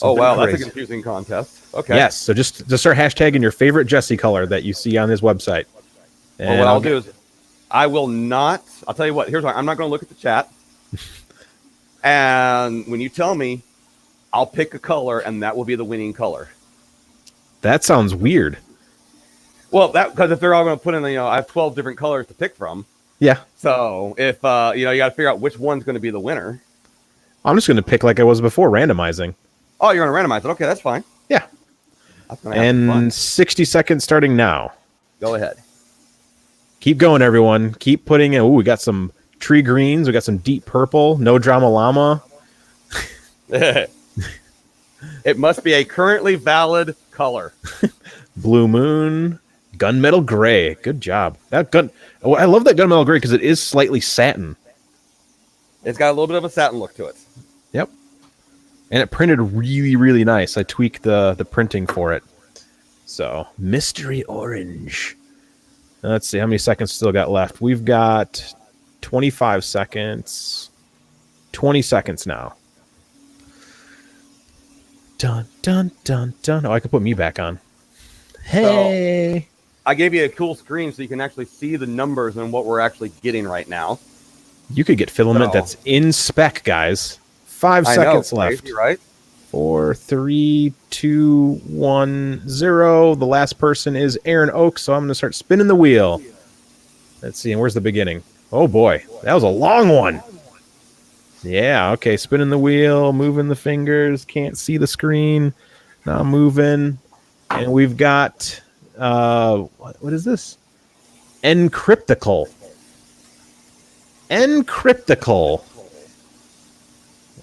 Oh, wow, that's a confusing contest. Okay. Yes, so just start hashtagging your favorite Jessie color that you see on his website. And well, what I'll do is I will not, I'll tell you what, here's why. I'm not going to look at the chat. And when you tell me, I'll pick a color, and that will be the winning color. That sounds weird. Well, because if they're all going to put in, I have 12 different colors to pick from. Yeah. So if, you got to figure out which one's going to be the winner. I'm just going to pick like I was before, randomizing. Oh, you're going to randomize it. Okay, that's fine. Yeah. That's gonna have some fun. 60 seconds starting now. Go ahead. Keep going, everyone. Keep putting in. Ooh, we got some tree greens. We got some deep purple. No drama llama. It must be a currently valid color. Blue moon. Gunmetal gray. Good job. That gun. Oh, I love that gunmetal gray because it is slightly satin. It's got a little bit of a satin look to it. Yep. And it printed really, really nice. I tweaked the printing for it. So, mystery orange. Let's see how many seconds still got left. We've got 25 seconds. 20 seconds now. Dun, dun, dun, dun. Oh, I could put me back on. Hey. So, I gave you a cool screen so you can actually see the numbers and what we're actually getting right now. You could get filament that's in spec, guys. 5 seconds left. Crazy, right? 4, 3, 2, 1, 0. The last person is Aaron Oak, so I'm going to start spinning the wheel. Let's see, and where's the beginning? Oh, boy. That was a long one. Yeah, okay. Spinning the wheel, moving the fingers. Can't see the screen. Now moving. And we've got... what is this? Encryptical.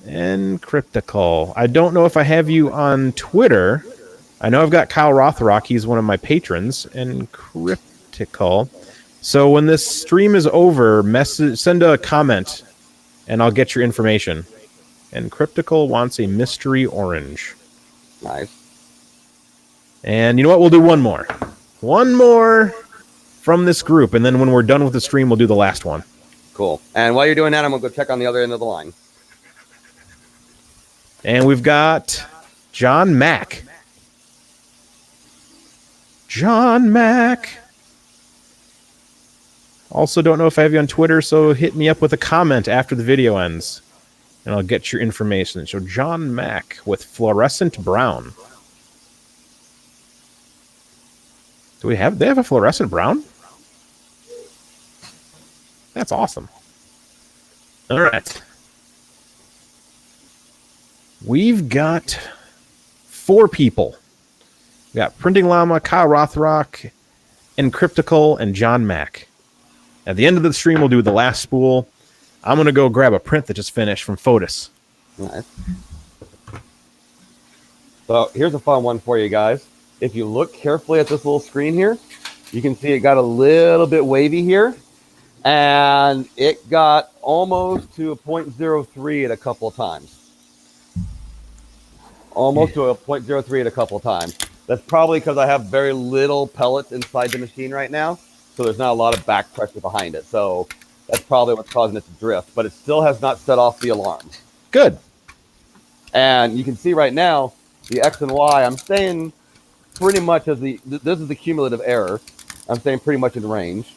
Encryptical. I don't know if I have you on Twitter. I know I've got Kyle Rothrock. He's one of my patrons. Encryptical. So when this stream is over, send a comment, and I'll get your information. Encryptical wants a mystery orange. Nice. And you know what? We'll do one more. One more from this group, and then when we're done with the stream, we'll do the last one. Cool. And while you're doing that, I'm going to go check on the other end of the line. And we've got John Mack. John Mack. Also, don't know if I have you on Twitter, so hit me up with a comment after the video ends, and I'll get your information. So John Mack with fluorescent brown. Do they have a fluorescent brown? That's awesome. All right. We've got 4 people. We got Printing Llama, Kyle Rothrock, Encryptical, and John Mack. At the end of the stream, we'll do the last spool. I'm going to go grab a print that just finished from Fotis. Nice. So here's a fun one for you guys. If you look carefully at this little screen here, you can see it got a little bit wavy here. And it got almost to a 0.03 at a couple of times. Almost to a 0.03 at a couple of times. That's probably because I have very little pellets inside the machine right now. So there's not a lot of back pressure behind it. So that's probably what's causing it to drift. But it still has not set off the alarm. Good. And you can see right now, the X and Y, I'm staying pretty much as this is the cumulative error. I'm staying pretty much in range.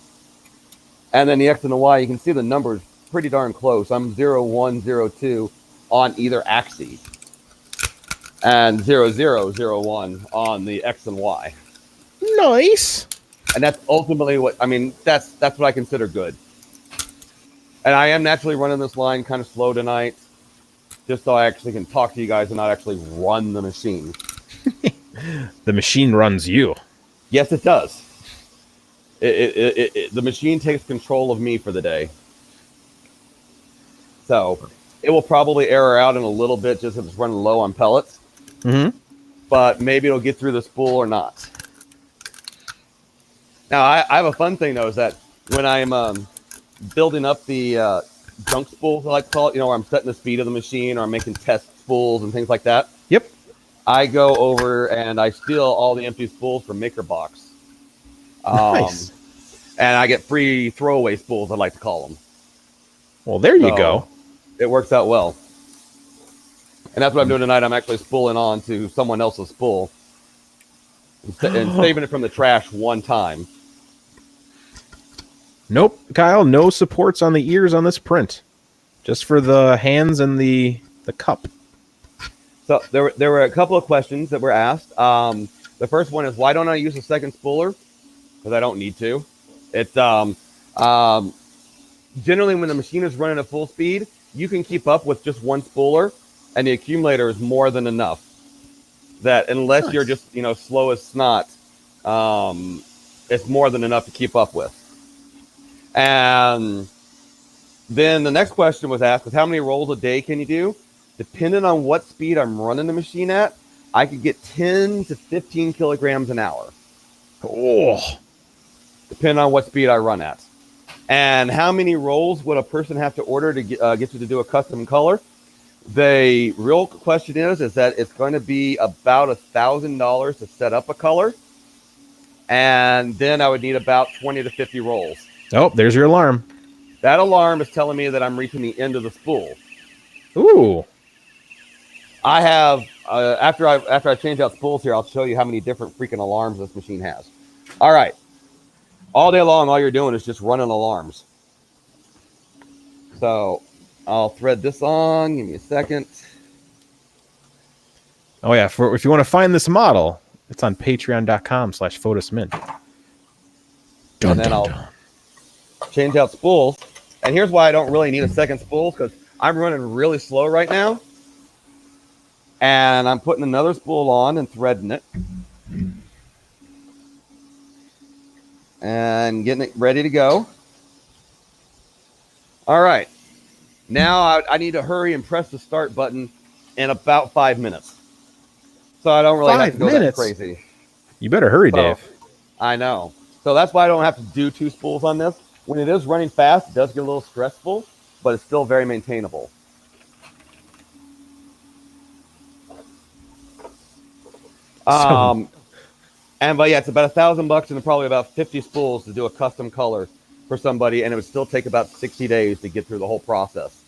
And then the X and the Y, you can see the numbers pretty darn close. I'm 0, 1, 0, 2 on either axis. And 0, 0, 0, 1 on the X and Y. Nice. And that's ultimately that's what I consider good. And I am naturally running this line kind of slow tonight, just so I actually can talk to you guys and not actually run the machine. The machine runs you. Yes, it does. The machine takes control of me for the day. So it will probably error out in a little bit just if it's running low on pellets. Mm-hmm. But maybe it'll get through the spool or not. Now, I have a fun thing, though, is that when I'm building up the junk spools, I like to call it, where I'm setting the speed of the machine or I'm making test spools and things like that. Yep. I go over and I steal all the empty spools from MakerBox. Nice. And I get free throwaway spools, I like to call them. Well, there you go. It works out well. And that's what I'm doing tonight. I'm actually spooling on to someone else's spool and saving it from the trash one time. Nope, Kyle, no supports on the ears on this print. Just for the hands and the cup. So there were a couple of questions that were asked. The first one is, why don't I use a second spooler? Because I don't need to. It's generally when the machine is running at full speed, you can keep up with just one spooler, and the accumulator is more than enough. That unless you're just slow as snot, it's more than enough to keep up with. And then the next question was asked, how many rolls a day can you do? Depending on what speed I'm running the machine at, I could get 10 to 15 kilograms an hour. Oh. Depending on what speed I run at. And how many rolls would a person have to order to get you to do a custom color? The real question is that it's going to be about $1,000 to set up a color. And then I would need about 20 to 50 rolls. Oh, there's your alarm. That alarm is telling me that I'm reaching the end of the spool. Ooh. I have, after I change out spools here, I'll show you how many different freaking alarms this machine has. All right. All day long, all you're doing is just running alarms. So I'll thread this on. Give me a second. Oh, yeah. If you want to find this model, it's on patreon.com/PhotusMint. And then I'll change out spools. And here's why I don't really need a second spool, because I'm running really slow right now. And I'm putting another spool on and threading it. And getting it ready to go. All right. Now I need to hurry and press the start button in about 5 minutes. So I don't really have to go that crazy. You better hurry, Dave. I know. So that's why I don't have to do 2 spools on this. When it is running fast, it does get a little stressful, but it's still very maintainable. But yeah, it's about $1,000 and probably about 50 spools to do a custom color for somebody, and it would still take about 60 days to get through the whole process.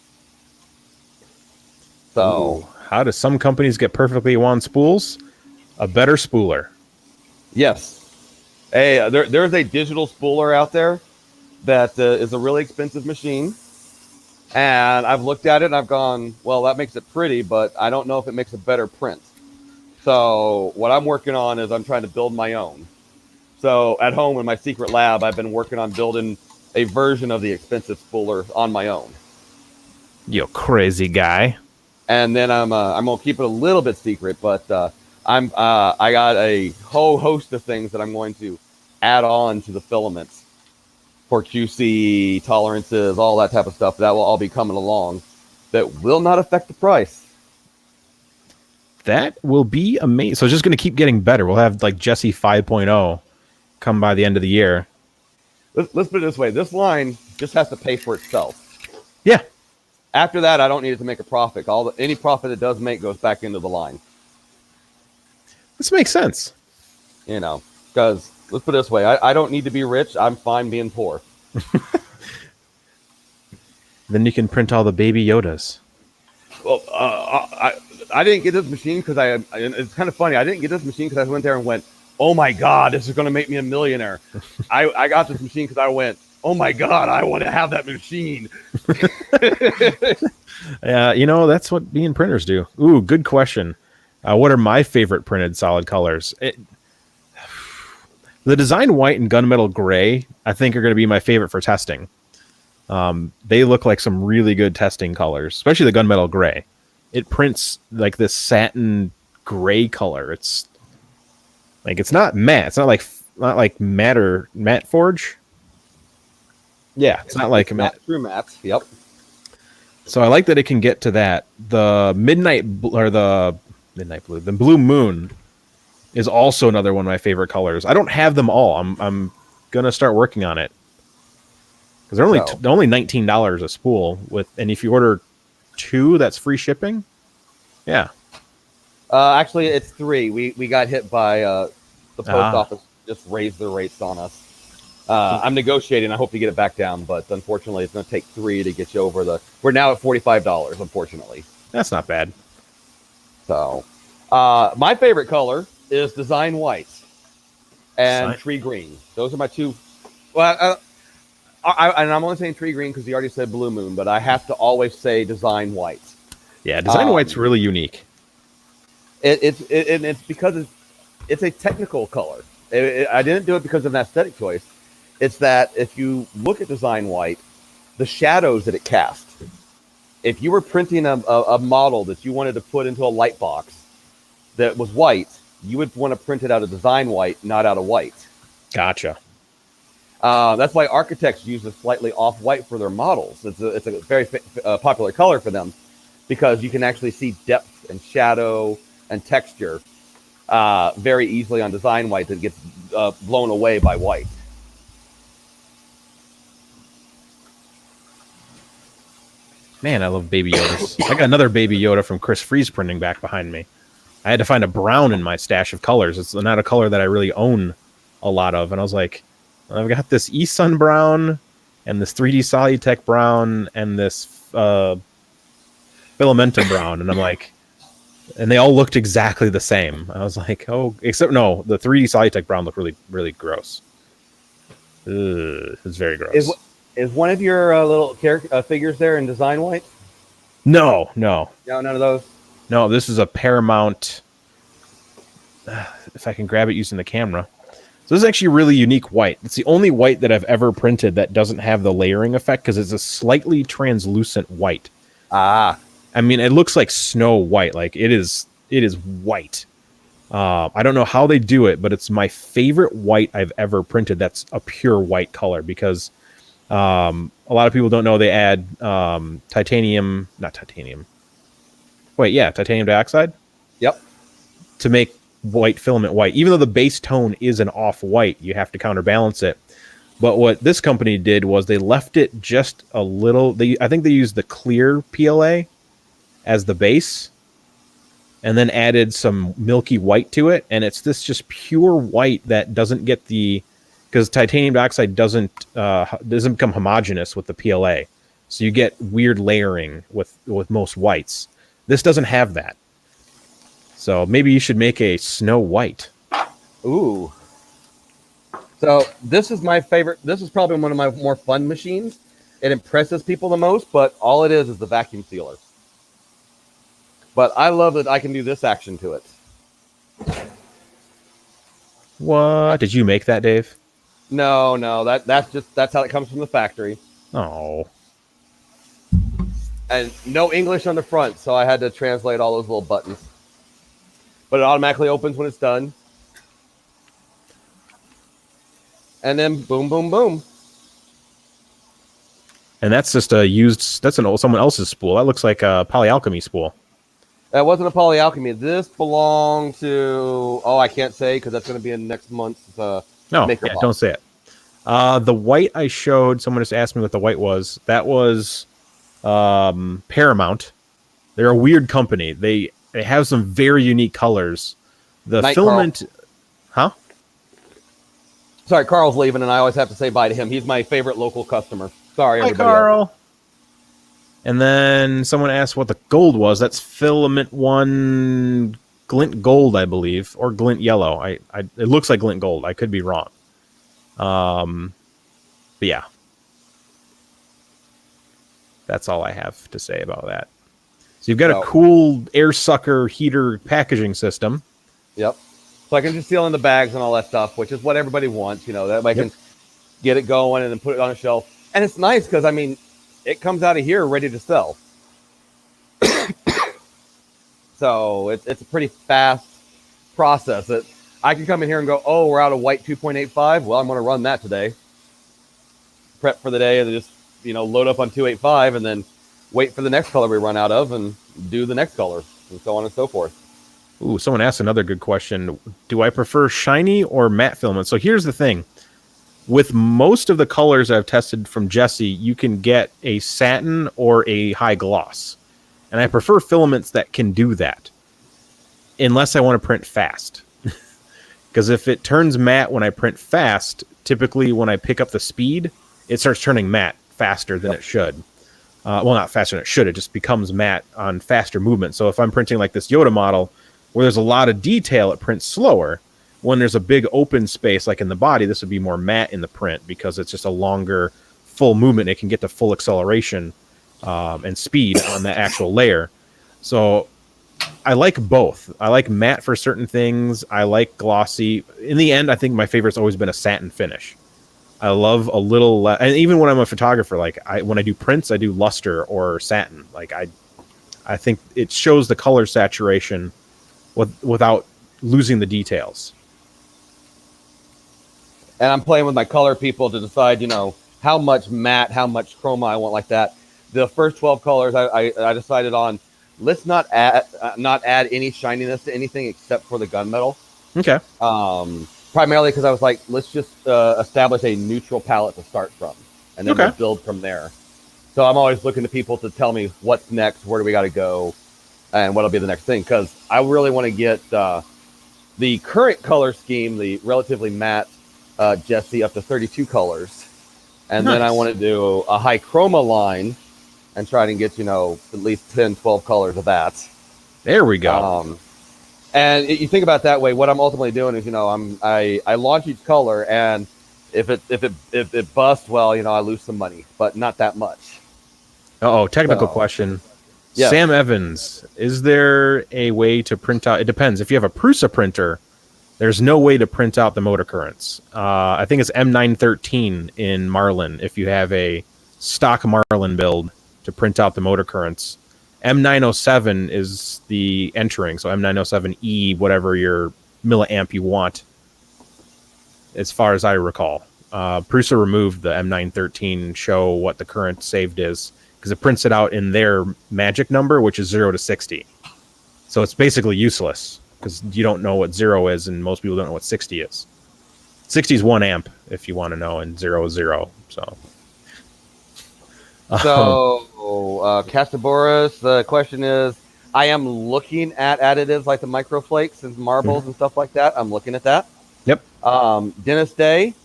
So, how do some companies get perfectly wand spools? A better spooler. Yes. Hey, there's a digital spooler out there that is a really expensive machine. And I've looked at it and I've gone, well, that makes it pretty, but I don't know if it makes a better print. So what I'm working on is I'm trying to build my own. So at home in my secret lab, I've been working on building a version of the expensive spooler on my own. You crazy guy. And then I'm gonna keep it a little bit secret, but I got a whole host of things that I'm going to add on to the filaments for QC tolerances, all that type of stuff. That will all be coming along. That will not affect the price. That will be amazing. So it's just going to keep getting better. We'll have like Jessie 5.0 come by the end of the year. Let's put it this way. This line just has to pay for itself. Yeah. After that, I don't need it to make a profit. Any profit it does make goes back into the line. This makes sense. You know, because let's put it this way. I don't need to be rich. I'm fine being poor. Then you can print all the baby Yodas. Well, I didn't get this machine because it's kind of funny. I didn't get this machine because I went there and went, oh my God, this is going to make me a millionaire. I got this machine because I went, oh my God, I want to have that machine. Yeah, that's what being printers do. Ooh, good question. What are my favorite printed solid colors? The design white and gunmetal gray, I think, are going to be my favorite for testing. They look like some really good testing colors, especially the gunmetal gray. It prints like this satin gray color. It's like it's not matte. It's not like matte forge. Yeah, it's not like matte. True matte. Yep. So I like that it can get to that. The the blue moon is also another one of my favorite colors. I don't have them all. I'm gonna start working on it because they're only $19 a spool and if you order 2, that's free shipping. Yeah. Actually, it's 3. We got hit by the post office just raised their rates on us. I'm negotiating. I hope to get it back down, but unfortunately, it's going to take 3 to get you over we're now at $45, unfortunately. That's not bad. So, my favorite color is design white and tree green. Those are my 2. Well, and I'm only saying tree green because you already said blue moon, but I have to always say design white. Yeah, design white's really unique. It's because it's a technical color. I didn't do it because of an aesthetic choice. It's that if you look at design white, the shadows that it casts. If you were printing a model that you wanted to put into a light box that was white, you would want to print it out of design white, not out of white. Gotcha. That's why architects use a slightly off-white for their models. It's a very popular color for them because you can actually see depth and shadow and texture very easily on design white that gets blown away by white. Man, I love Baby Yodas. I got another Baby Yoda from Chris Freeze printing back behind me. I had to find a brown in my stash of colors. It's not a color that I really own a lot of. And I was like, I've got this E-Sun brown and this 3D Solutech brown and this Filament brown. And I'm like, and they all looked exactly the same. I was like, oh, except no, the 3D Solutech brown looked really, really gross. It's very gross. Is one of your little figures there in design white? No. No, none of those? No, this is a Paramount. If I can grab it using the camera. So this is actually really unique white. It's the only white that I've ever printed that doesn't have the layering effect because it's a slightly translucent white. Ah. I mean, it looks like Snow White. Like it is white. I don't know how they do it, but it's my favorite white I've ever printed. That's a pure white color because A lot of people don't know they add titanium, not titanium. Wait, yeah, titanium dioxide. Yep. To make white filament white. Even though the base tone is an off-white, you have to counterbalance it. But what this company did was they left it just a little. I think they used the clear PLA as the base, and then added some milky white to it, and it's this just pure white that doesn't get because titanium dioxide doesn't become homogeneous with the PLA, so you get weird layering with most whites. This doesn't have that, so maybe you should make a snow white. Ooh. So this is my favorite. This is probably one of my more fun machines. It impresses people the most, but all it is the vacuum sealer. But I love that I can do this action to it. What? Did you make that, Dave? No, that's how it comes from the factory. Oh. And no English on the front, so I had to translate all those little buttons. But it automatically opens when it's done. And then boom, boom, boom. And that's just someone else's spool. That looks like a polyalchemy spool. That wasn't a polyalchemy. This belonged to, I can't say because that's going to be in next month's maker box. Don't say it. The white I showed, someone just asked me what the white was. That was Paramount. They're a weird company. They have some very unique colors. The filament... Carl. Huh? Sorry, Carl's leaving, and I always have to say bye to him. He's my favorite local customer. Sorry, everybody. Hi, Carl. Else. And then someone asked what the gold was. That's Filament 1 Glint Gold, I believe, or Glint Yellow. It looks like Glint Gold. I could be wrong. But yeah. That's all I have to say about that. So you've got a cool air sucker heater packaging system. Yep. So I can just seal in the bags and all that stuff, which is what everybody wants, that I can get it going and then put it on a shelf. And it's nice because, it comes out of here ready to sell. So it's a pretty fast process. That I can come in here and go, we're out of white 2.85. Well, I'm going to run that today. Prep for the day and then just, load up on 285 and then wait for the next color we run out of and do the next color and so on and so forth. Ooh, someone asked another good question. Do I prefer shiny or matte filament? So here's the thing. With most of the colors I've tested from Jessie, you can get a satin or a high gloss. And I prefer filaments that can do that. Unless I want to print fast. Because if it turns matte when I print fast, typically when I pick up the speed, it starts turning matte faster than it should. Well, not faster than it should. It just becomes matte on faster movement. So if I'm printing like this Yoda model, where there's a lot of detail, it prints slower. When there's a big open space, like in the body, this would be more matte in the print because it's just a longer full movement. It can get to full acceleration and speed on the actual layer. So I like both. I like matte for certain things. I like glossy. In the end, I think my favorite's always been a satin finish. I love a little, and even when I'm a photographer, when I do prints, I do luster or satin. I think it shows the color saturation without losing the details. And I'm playing with my color people to decide, how much matte, how much chroma I want like that. The first 12 colors I decided on, let's not add any shininess to anything except for the gunmetal. Okay. Primarily because I was like, let's just establish a neutral palette to start from, and then we'll build from there. So I'm always looking to people to tell me what's next, where do we got to go, and what'll be the next thing. Because I really want to get the current color scheme, the relatively matte Jessie, up to 32 colors. And then I want to do a high chroma line and try to get, at least 10, 12 colors of that. There we go. And you think about it that way, what I'm ultimately doing is, I launch each color, and if it busts, well, I lose some money, but not that much. Technical question. Yes. Sam Evans, is there a way to print out? It depends. If you have a Prusa printer, there's no way to print out the motor currents. I think it's M913 in Marlin. If you have a stock Marlin build to print out the motor currents, M907 is the entering. So M907E, whatever your milliamp you want, as far as I recall. Prusa removed the M913 show what the current saved is because it prints it out in their magic number, which is 0 to 60. So it's basically useless because you don't know what 0 is, and most people don't know what 60 is. 60 is 1 amp, if you want to know, and 0 is 0. So Castaboris, the question is, I am looking at additives like the microflakes and marbles and stuff like that. I'm looking at that. Yep. Dennis Day,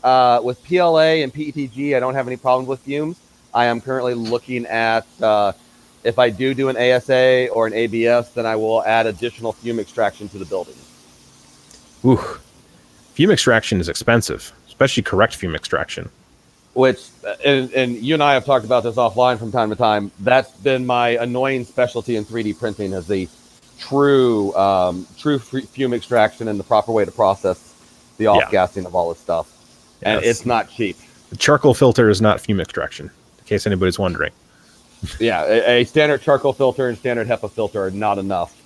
with PLA and PETG, I don't have any problems with fumes. I am currently looking at if I do an ASA or an ABS, then I will add additional fume extraction to the building. Ooh, fume extraction is expensive, especially correct fume extraction. Which, and you and I have talked about this offline from time to time. That's been my annoying specialty in 3D printing, is the true fume extraction and the proper way to process the off-gassing of all this stuff. And it's not cheap. The charcoal filter is not fume extraction, in case anybody's wondering. Yeah, a standard charcoal filter and standard HEPA filter are not enough.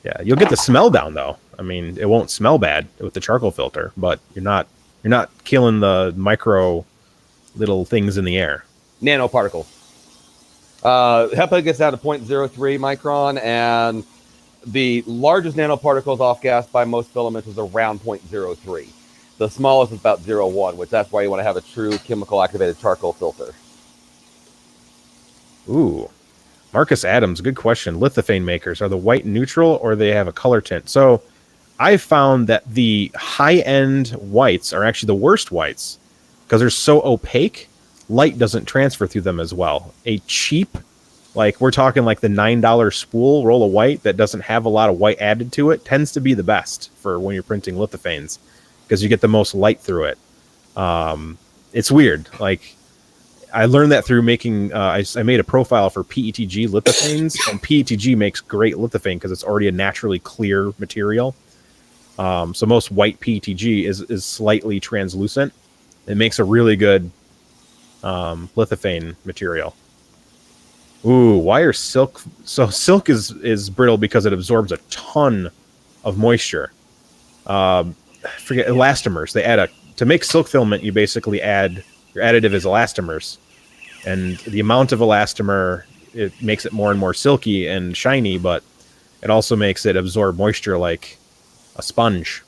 Yeah, you'll get the smell down though. I mean, it won't smell bad with the charcoal filter, but you're not killing the micro little things in the air. Nanoparticles. HEPA gets down to 0.03 micron, and the largest nanoparticles off gas by most filaments is around 0.03. The smallest is about 0.1, which that's why you want to have a true chemical activated charcoal filter. Ooh. Marcus Adams, good question. Lithophane makers, are the white neutral or they have a color tint? So I found that the high-end whites are actually the worst whites because they're so opaque, light doesn't transfer through them as well. A cheap, like we're talking like the $9 spool roll of white that doesn't have a lot of white added to it, tends to be the best for when you're printing lithophanes because you get the most light through it. It's weird. Like, I learned that through making, I made a profile for PETG lithophanes, and PETG makes great lithophane because it's already a naturally clear material. So most white PETG is slightly translucent. It makes a really good lithophane material. Ooh, why are silk? So silk is brittle because it absorbs a ton of moisture. Forget elastomers. They add to make silk filament. You basically add your additive is elastomers. And the amount of elastomer, it makes it more and more silky and shiny, but it also makes it absorb moisture like a sponge.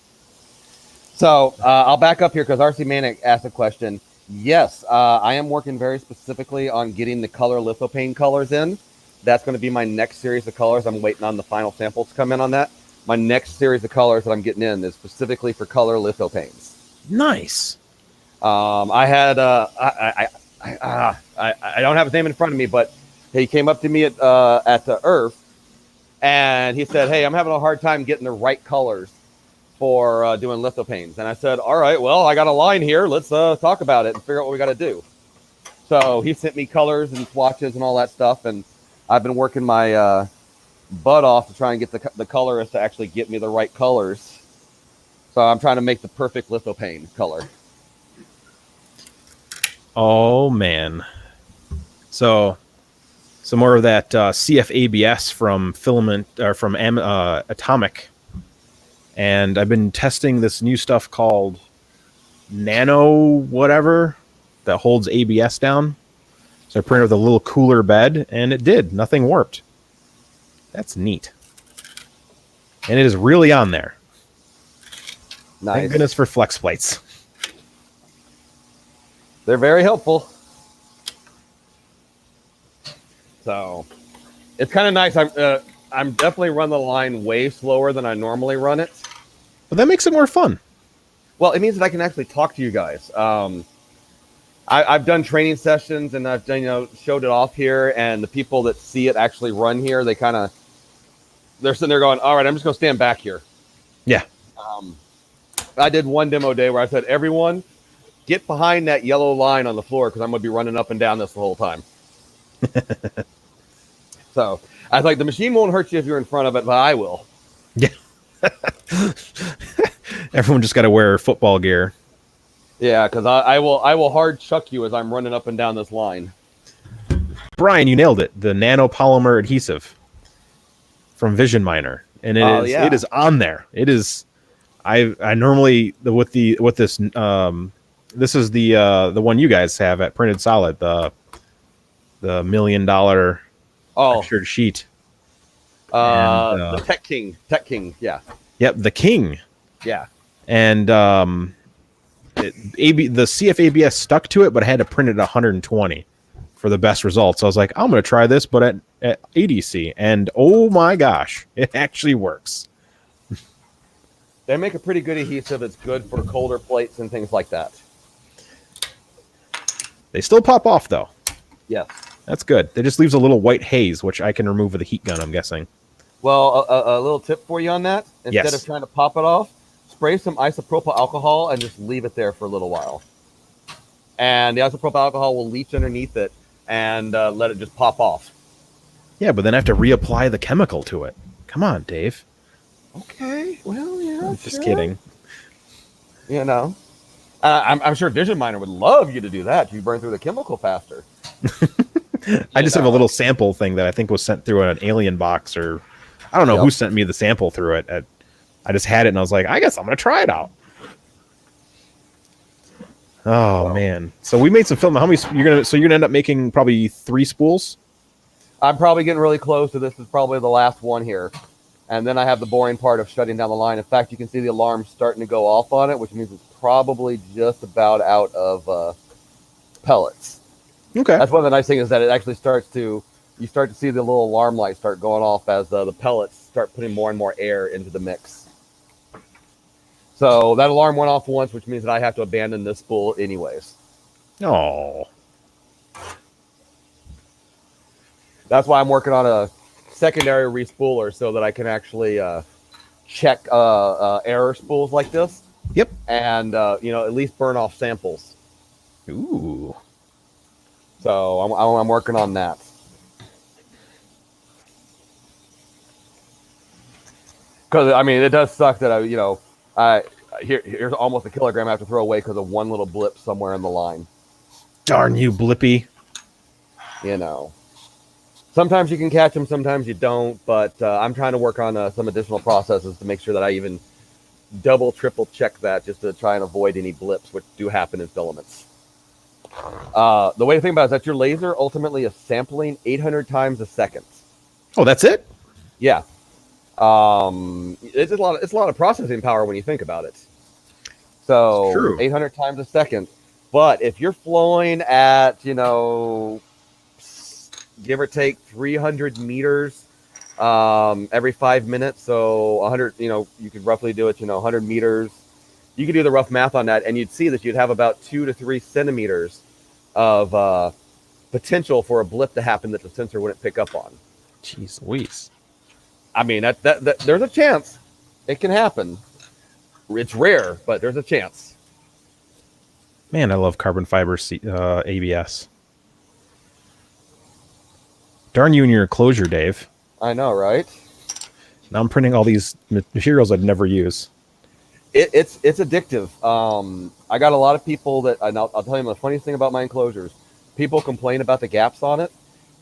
So I'll back up here because RC Manic asked a question. Yes, I am working very specifically on getting the color lithophane colors in. That's going to be my next series of colors. I'm waiting on the final samples to come in on that. My next series of colors that I'm getting in is specifically for color lithophanes. Nice. I had I don't have his name in front of me, but he came up to me at the Earth, and he said, "Hey, I'm having a hard time getting the right colors for doing lithophanes." And I said, "All right, well, I got a line here. Let's talk about it and figure out what we got to do." So he sent me colors and swatches and all that stuff, and I've been working my butt off to try and get the colorist to actually get me the right colors. So I'm trying to make the perfect lithophane color. Oh man. So some more of that CFABS from Filament or from Atomic. And I've been testing this new stuff called Nano whatever that holds ABS down. So I printed with a little cooler bed, and it did. Nothing warped. That's neat. And it is really on there. Nice. Thank goodness for flex plates. They're very helpful. So it's kind of nice. I'm definitely run the line way slower than I normally run it. But that makes it more fun. Well, it means that I can actually talk to you guys. I've done training sessions and I've done, showed it off here, and the people that see it actually run here, they're sitting there going, "All right, I'm just going to stand back here." Yeah. I did one demo day where I said, "Everyone, get behind that yellow line on the floor because I'm going to be running up and down this the whole time." So I was like, the machine won't hurt you if you're in front of it, but I will. Yeah. Everyone just got to wear football gear. Yeah, because I will hard chuck you as I'm running up and down this line. Brian, you nailed it. The nanopolymer adhesive from Vision Miner, and it is on there. It is. I normally with this This is the one you guys have at Printed Solid, the $1 million textured sheet. The Tech King, yeah. Yep, the King. Yeah. And the CF ABS stuck to it, but I had to print it at 120 for the best results. So I was like, I'm going to try this, but at ADC. And oh my gosh, it actually works. They make a pretty good adhesive. It's good for colder plates and things like that. They still pop off, though. Yes. That's good. It just leaves a little white haze, which I can remove with a heat gun, I'm guessing. Well, a little tip for you on that. Instead of trying to pop it off, spray some isopropyl alcohol and just leave it there for a little while. And the isopropyl alcohol will leach underneath it and let it just pop off. Yeah, but then I have to reapply the chemical to it. Come on, Dave. Okay. Well, yeah. Just kidding. You know, I'm sure Vision Miner would love you to do that. You burn through the chemical faster. I just have a little sample thing that I think was sent through an alien box, or I don't know who sent me the sample through it. I just had it and I was like, I guess I'm gonna try it out. Oh man! So we made some film. How many you're gonna end up making? Probably 3 spools. I'm probably getting really close to this. Is probably the last one here, and then I have the boring part of shutting down the line. In fact, you can see the alarm starting to go off on it, which means it's probably just about out of pellets. Okay. That's one of the nice things is that it actually you start to see the little alarm light start going off as the pellets start putting more and more air into the mix. So that alarm went off once, which means that I have to abandon this spool anyways. Oh. That's why I'm working on a secondary respooler so that I can actually check error spools like this. Yep. And, at least burn off samples. Ooh. So I'm working on that. Because, I mean, it does suck that, here's almost a kilogram I have to throw away because of one little blip somewhere in the line. Darn you, Blippy. Sometimes you can catch them, sometimes you don't, but I'm trying to work on some additional processes to make sure that I even double, triple check that just to try and avoid any blips, which do happen in filaments. The way to think about it is that your laser ultimately is sampling 800 times a second. Oh, that's it? Yeah. It's a lot of processing power when you think about it. So true. 800 times a second. But if you're flowing at, give or take 300 meters every 5 minutes, so 100, you could roughly do it, 100 meters. You could do the rough math on that, and you'd see that you'd have about 2 to 3 centimeters of potential for a blip to happen that the sensor wouldn't pick up on. Jeez Louise. I mean, that there's a chance. It can happen. It's rare, but there's a chance. Man, I love carbon fiber ABS. Darn you and your closure, Dave. I know, right? Now I'm printing all these materials I'd never use. It's addictive. I got a lot of people that, and I'll tell you the funniest thing about my enclosures. People complain about the gaps on it,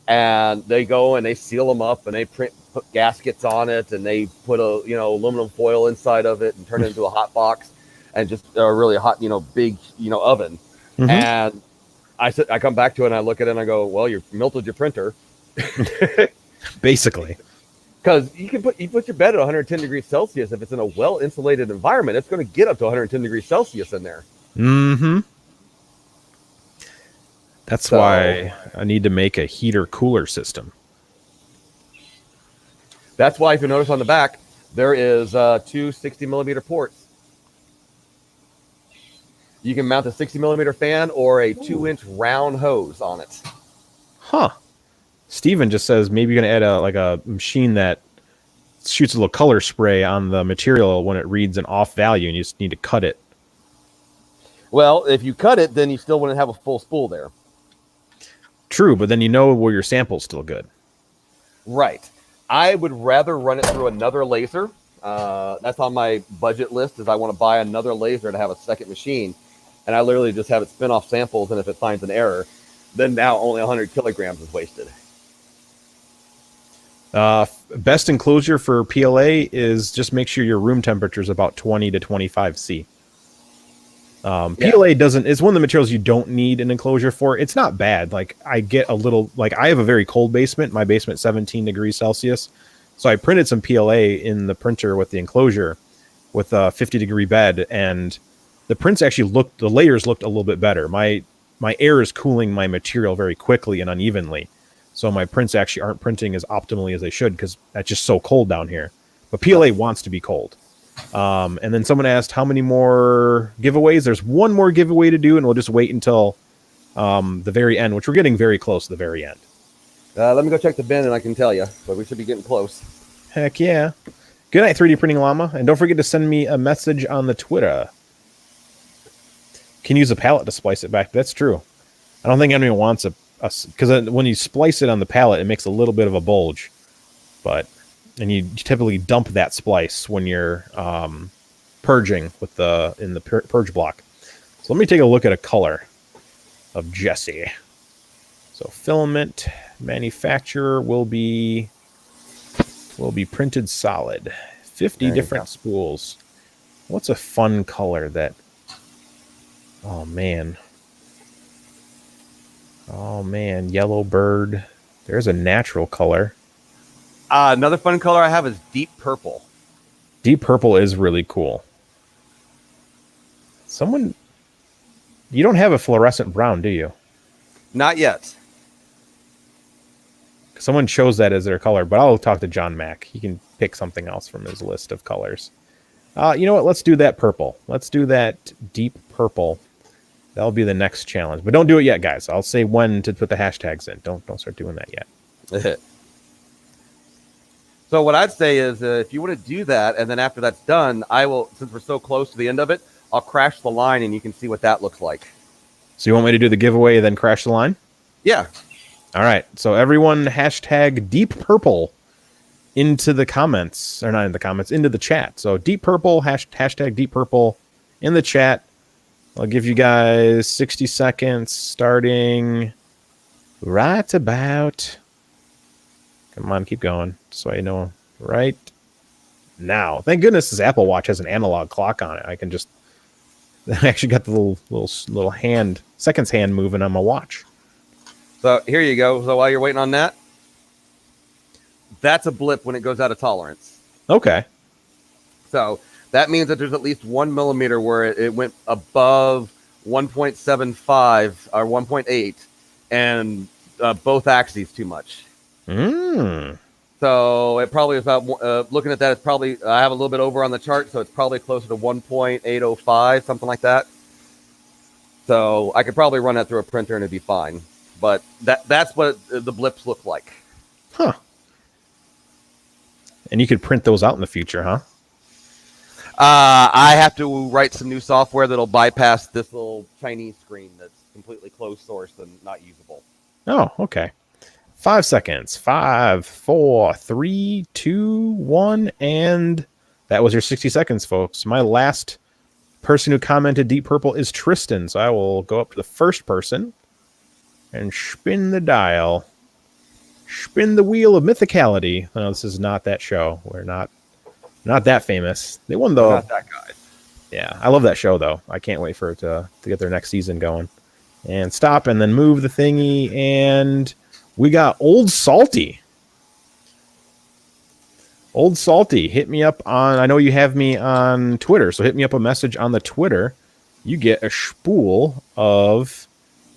and they go and they seal them up and they put gaskets on it and they put aluminum foil inside of it and turn it into a hot box and just a really hot big oven. Mm-hmm. And I come back to it and I look at it and I go, well, you melted your printer. Basically, because you put your bed at 110 degrees Celsius. If it's in a well insulated environment, it's going to get up to 110 degrees Celsius in there. Mm-hmm. That's why I need to make a heater cooler system. That's why, if you notice on the back, there is 2 60-millimeter ports. You can mount a 60-millimeter fan or a 2-inch round hose on it. Huh. Steven just says maybe you're going to add a machine that shoots a little color spray on the material when it reads an off value, and you just need to cut it. Well, if you cut it, then you still wouldn't have a full spool there. True, but then where your sample's still good. Right. I would rather run it through another laser. That's on my budget list, is I want to buy another laser to have a second machine. And I literally just have it spin off samples, and if it finds an error, then now only 100 kilograms is wasted. Best enclosure for PLA is just make sure your room temperature is about 20 to 25 C. PLA doesn't, it's one of the materials you don't need an enclosure for. It's not bad. Like I get a little, like I have a very cold basement, my basement 17 degrees Celsius. So I printed some PLA in the printer with the enclosure with a 50-degree bed, and the prints actually looked, the layers looked a little bit better. My air is cooling my material very quickly and unevenly. So my prints actually aren't printing as optimally as they should because that's just so cold down here. But PLA wants to be cold. And then someone asked how many more giveaways. There's one more giveaway to do, and we'll just wait until the very end, which we're getting very close to the very end. Let me go check the bin and I can tell you, but we should be getting close. Heck yeah. Good night, 3D Printing Llama. And don't forget to send me a message on the Twitter. Can use a pallet to splice it back. That's true. I don't think anyone wants a because when you splice it on the pallet, it makes a little bit of a bulge. And you typically dump that splice when you're purging with in the purge block. So let me take a look at a color of Jessie. So filament manufacturer will be printed solid. 50 different spools. What's a fun color that? Oh man, yellow bird. There's a natural color. Another fun color I have is deep purple. Deep purple is really cool. You don't have a fluorescent brown, do you? Not yet. Someone chose that as their color, but I'll talk to John Mack. He can pick something else from his list of colors. You know what? Let's do that purple. Let's do that deep purple. That'll be the next challenge. But don't do it yet, guys. I'll say when to put the hashtags in. Don't start doing that yet. So what I'd say is if you want to do that, and then after that's done, I will, since we're so close to the end of it, I'll crash the line and you can see what that looks like. So you want me to do the giveaway and then crash the line? Yeah. All right. So everyone hashtag deep purple into the comments, or not in the comments, into the chat. So deep purple, hashtag deep purple in the chat. I'll give you guys 60 seconds starting right about... Come on, keep going, so I know right now. Thank goodness this Apple Watch has an analog clock on it. I can just... I actually got the little hand, seconds hand moving on my watch. So here you go. So while you're waiting on that, that's a blip when it goes out of tolerance. Okay. So that means that there's at least 1 millimeter where it went above 1.75 or 1.8 and both axes too much. So it probably is about, looking at that, it's probably, I have a little bit over on the chart, so it's probably closer to 1.805, something like that. So I could probably run that through a printer and it'd be fine. But that's what the blips look like. Huh. And you could print those out in the future, huh? I have to write some new software that'll bypass this little Chinese screen that's completely closed source and not usable. Oh, okay. 5 seconds. 5, 4, 3, 2, 1, and that was your 60 seconds, folks. My last person who commented deep purple is Tristan, so I will go up to the first person and spin the dial. Spin the wheel of mythicality. No, this is not that show. We're not that famous. They won though. Not that guy. Yeah, I love that show though. I can't wait for it to get their next season going. And stop and then move the thingy, and we got Old Salty. Old Salty, hit me up on, I know you have me on Twitter, so hit me up a message on the Twitter. You get a spool of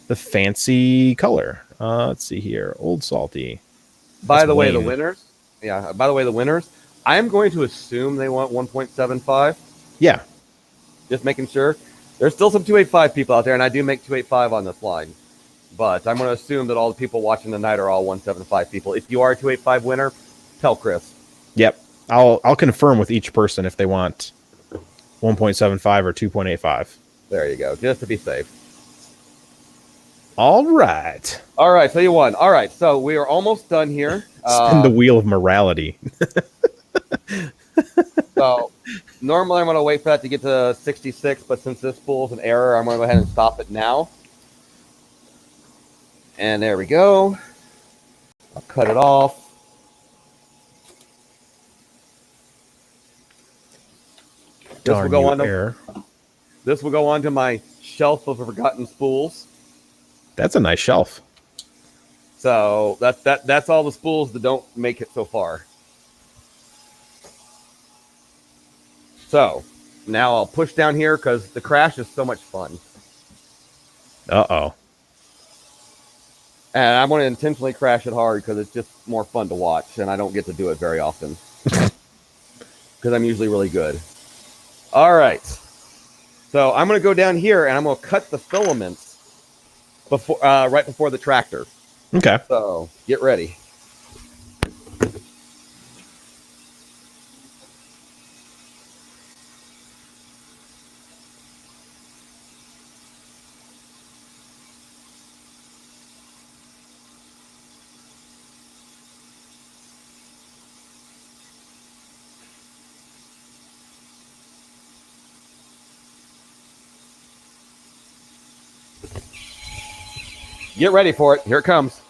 the fancy color. Let's see here. Old Salty. By the way, the winners. Yeah, by the way, the winners. I am going to assume they want 1.75. Yeah. Just making sure. There's still some 285 people out there, and I do make 285 on this line. But I'm going to assume that all the people watching tonight are all 175 people. If you are a 285 winner, tell Chris. Yep. I'll confirm with each person if they want 1.75 or 2.85. There you go, just to be safe. All right. All right, so you won. All right, so we are almost done here. Spin the wheel of morality. So normally I'm going to wait for that to get to 66, but since this spool's an error, I'm going to go ahead and stop it now. And there we go. I'll cut it off. Darn, this will go you on error. This will go onto my shelf of forgotten spools. That's a nice shelf. So that's all the spools that don't make it so far. So now I'll push down here because the crash is so much fun. Uh-oh. And I want to intentionally crash it hard because it's just more fun to watch, and I don't get to do it very often. Because I'm usually really good. All right. So I'm going to go down here, and I'm going to cut the filaments before, right before the tractor. Okay. So get ready. Get ready for it. Here it comes.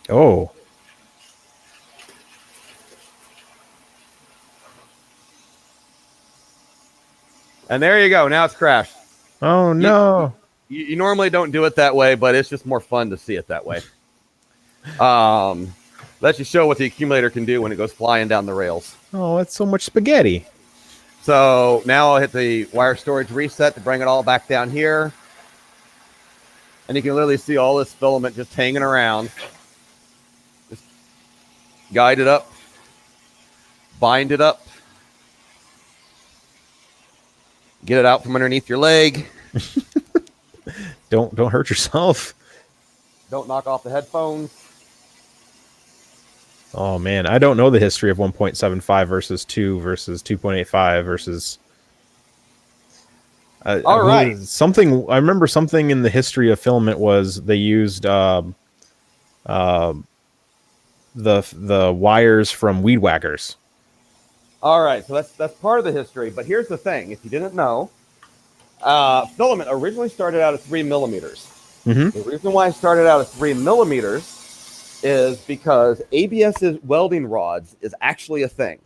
Oh. And there you go. Now it's crashed. Oh, no. You normally don't do it that way, but it's just more fun to see it that way. Lets you show what the accumulator can do when it goes flying down the rails. Oh, that's so much spaghetti. So now I'll hit the wire storage reset to bring it all back down here. And you can literally see all this filament just hanging around. Just guide it up. Bind it up. Get it out from underneath your leg. Don't hurt yourself. Don't knock off the headphones. Oh, man. I don't know the history of 1.75 versus 2 versus 2.85 versus... All right. Something I remember. Something in the history of filament was they used the wires from weed whackers. All right, so that's part of the history. But here's the thing: if you didn't know, filament originally started out at 3 millimeters. Mm-hmm. The reason why it started out at 3 millimeters is because ABS's welding rods is actually a thing.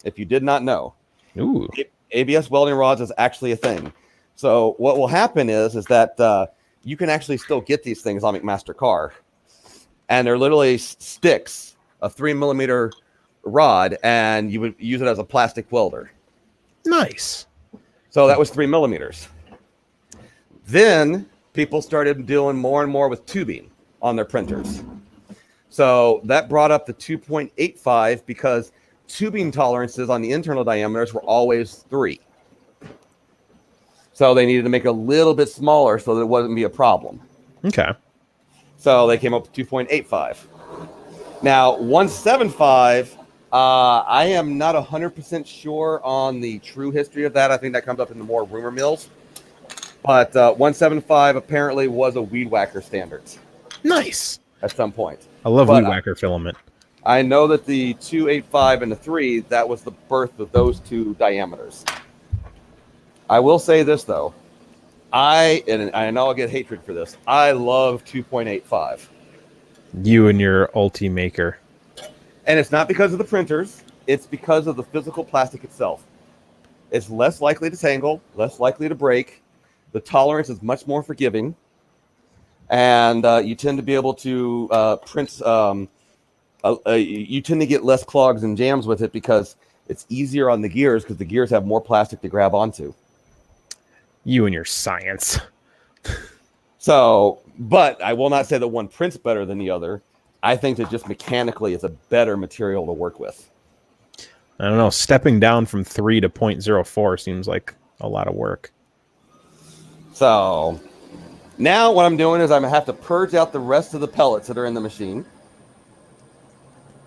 If you did not know, Ooh. ABS welding rods is actually a thing. So what will happen is that you can actually still get these things on McMaster Car. And they're literally sticks, a 3 millimeter rod, and you would use it as a plastic welder. Nice. So that was 3 millimeters. Then people started doing more and more with tubing on their printers. So that brought up the 2.85 because tubing tolerances on the internal diameters were always 3. So they needed to make it a little bit smaller so that it wouldn't be a problem. Okay. So they came up with 2.85. Now, 175, I am not 100% sure on the true history of that. I think that comes up in the more rumor mills. But 175 apparently was a weed whacker standards. Nice. At some point. I love weed whacker filament. I know that the 285 and the 3, that was the birth of those two diameters. I will say this, though. And I know I'll get hatred for this. I love 2.85. You and your Ulti maker. And it's not because of the printers. It's because of the physical plastic itself. It's less likely to tangle, less likely to break. The tolerance is much more forgiving. And you tend to be able to print... you tend to get less clogs and jams with it because it's easier on the gears because the gears have more plastic to grab onto. You and your science. So, but I will not say that one prints better than the other. I think that just mechanically it's a better material to work with. I don't know. Stepping down from 3 to 0.04 seems like a lot of work. So now what I'm doing is I'm going to have to purge out the rest of the pellets that are in the machine.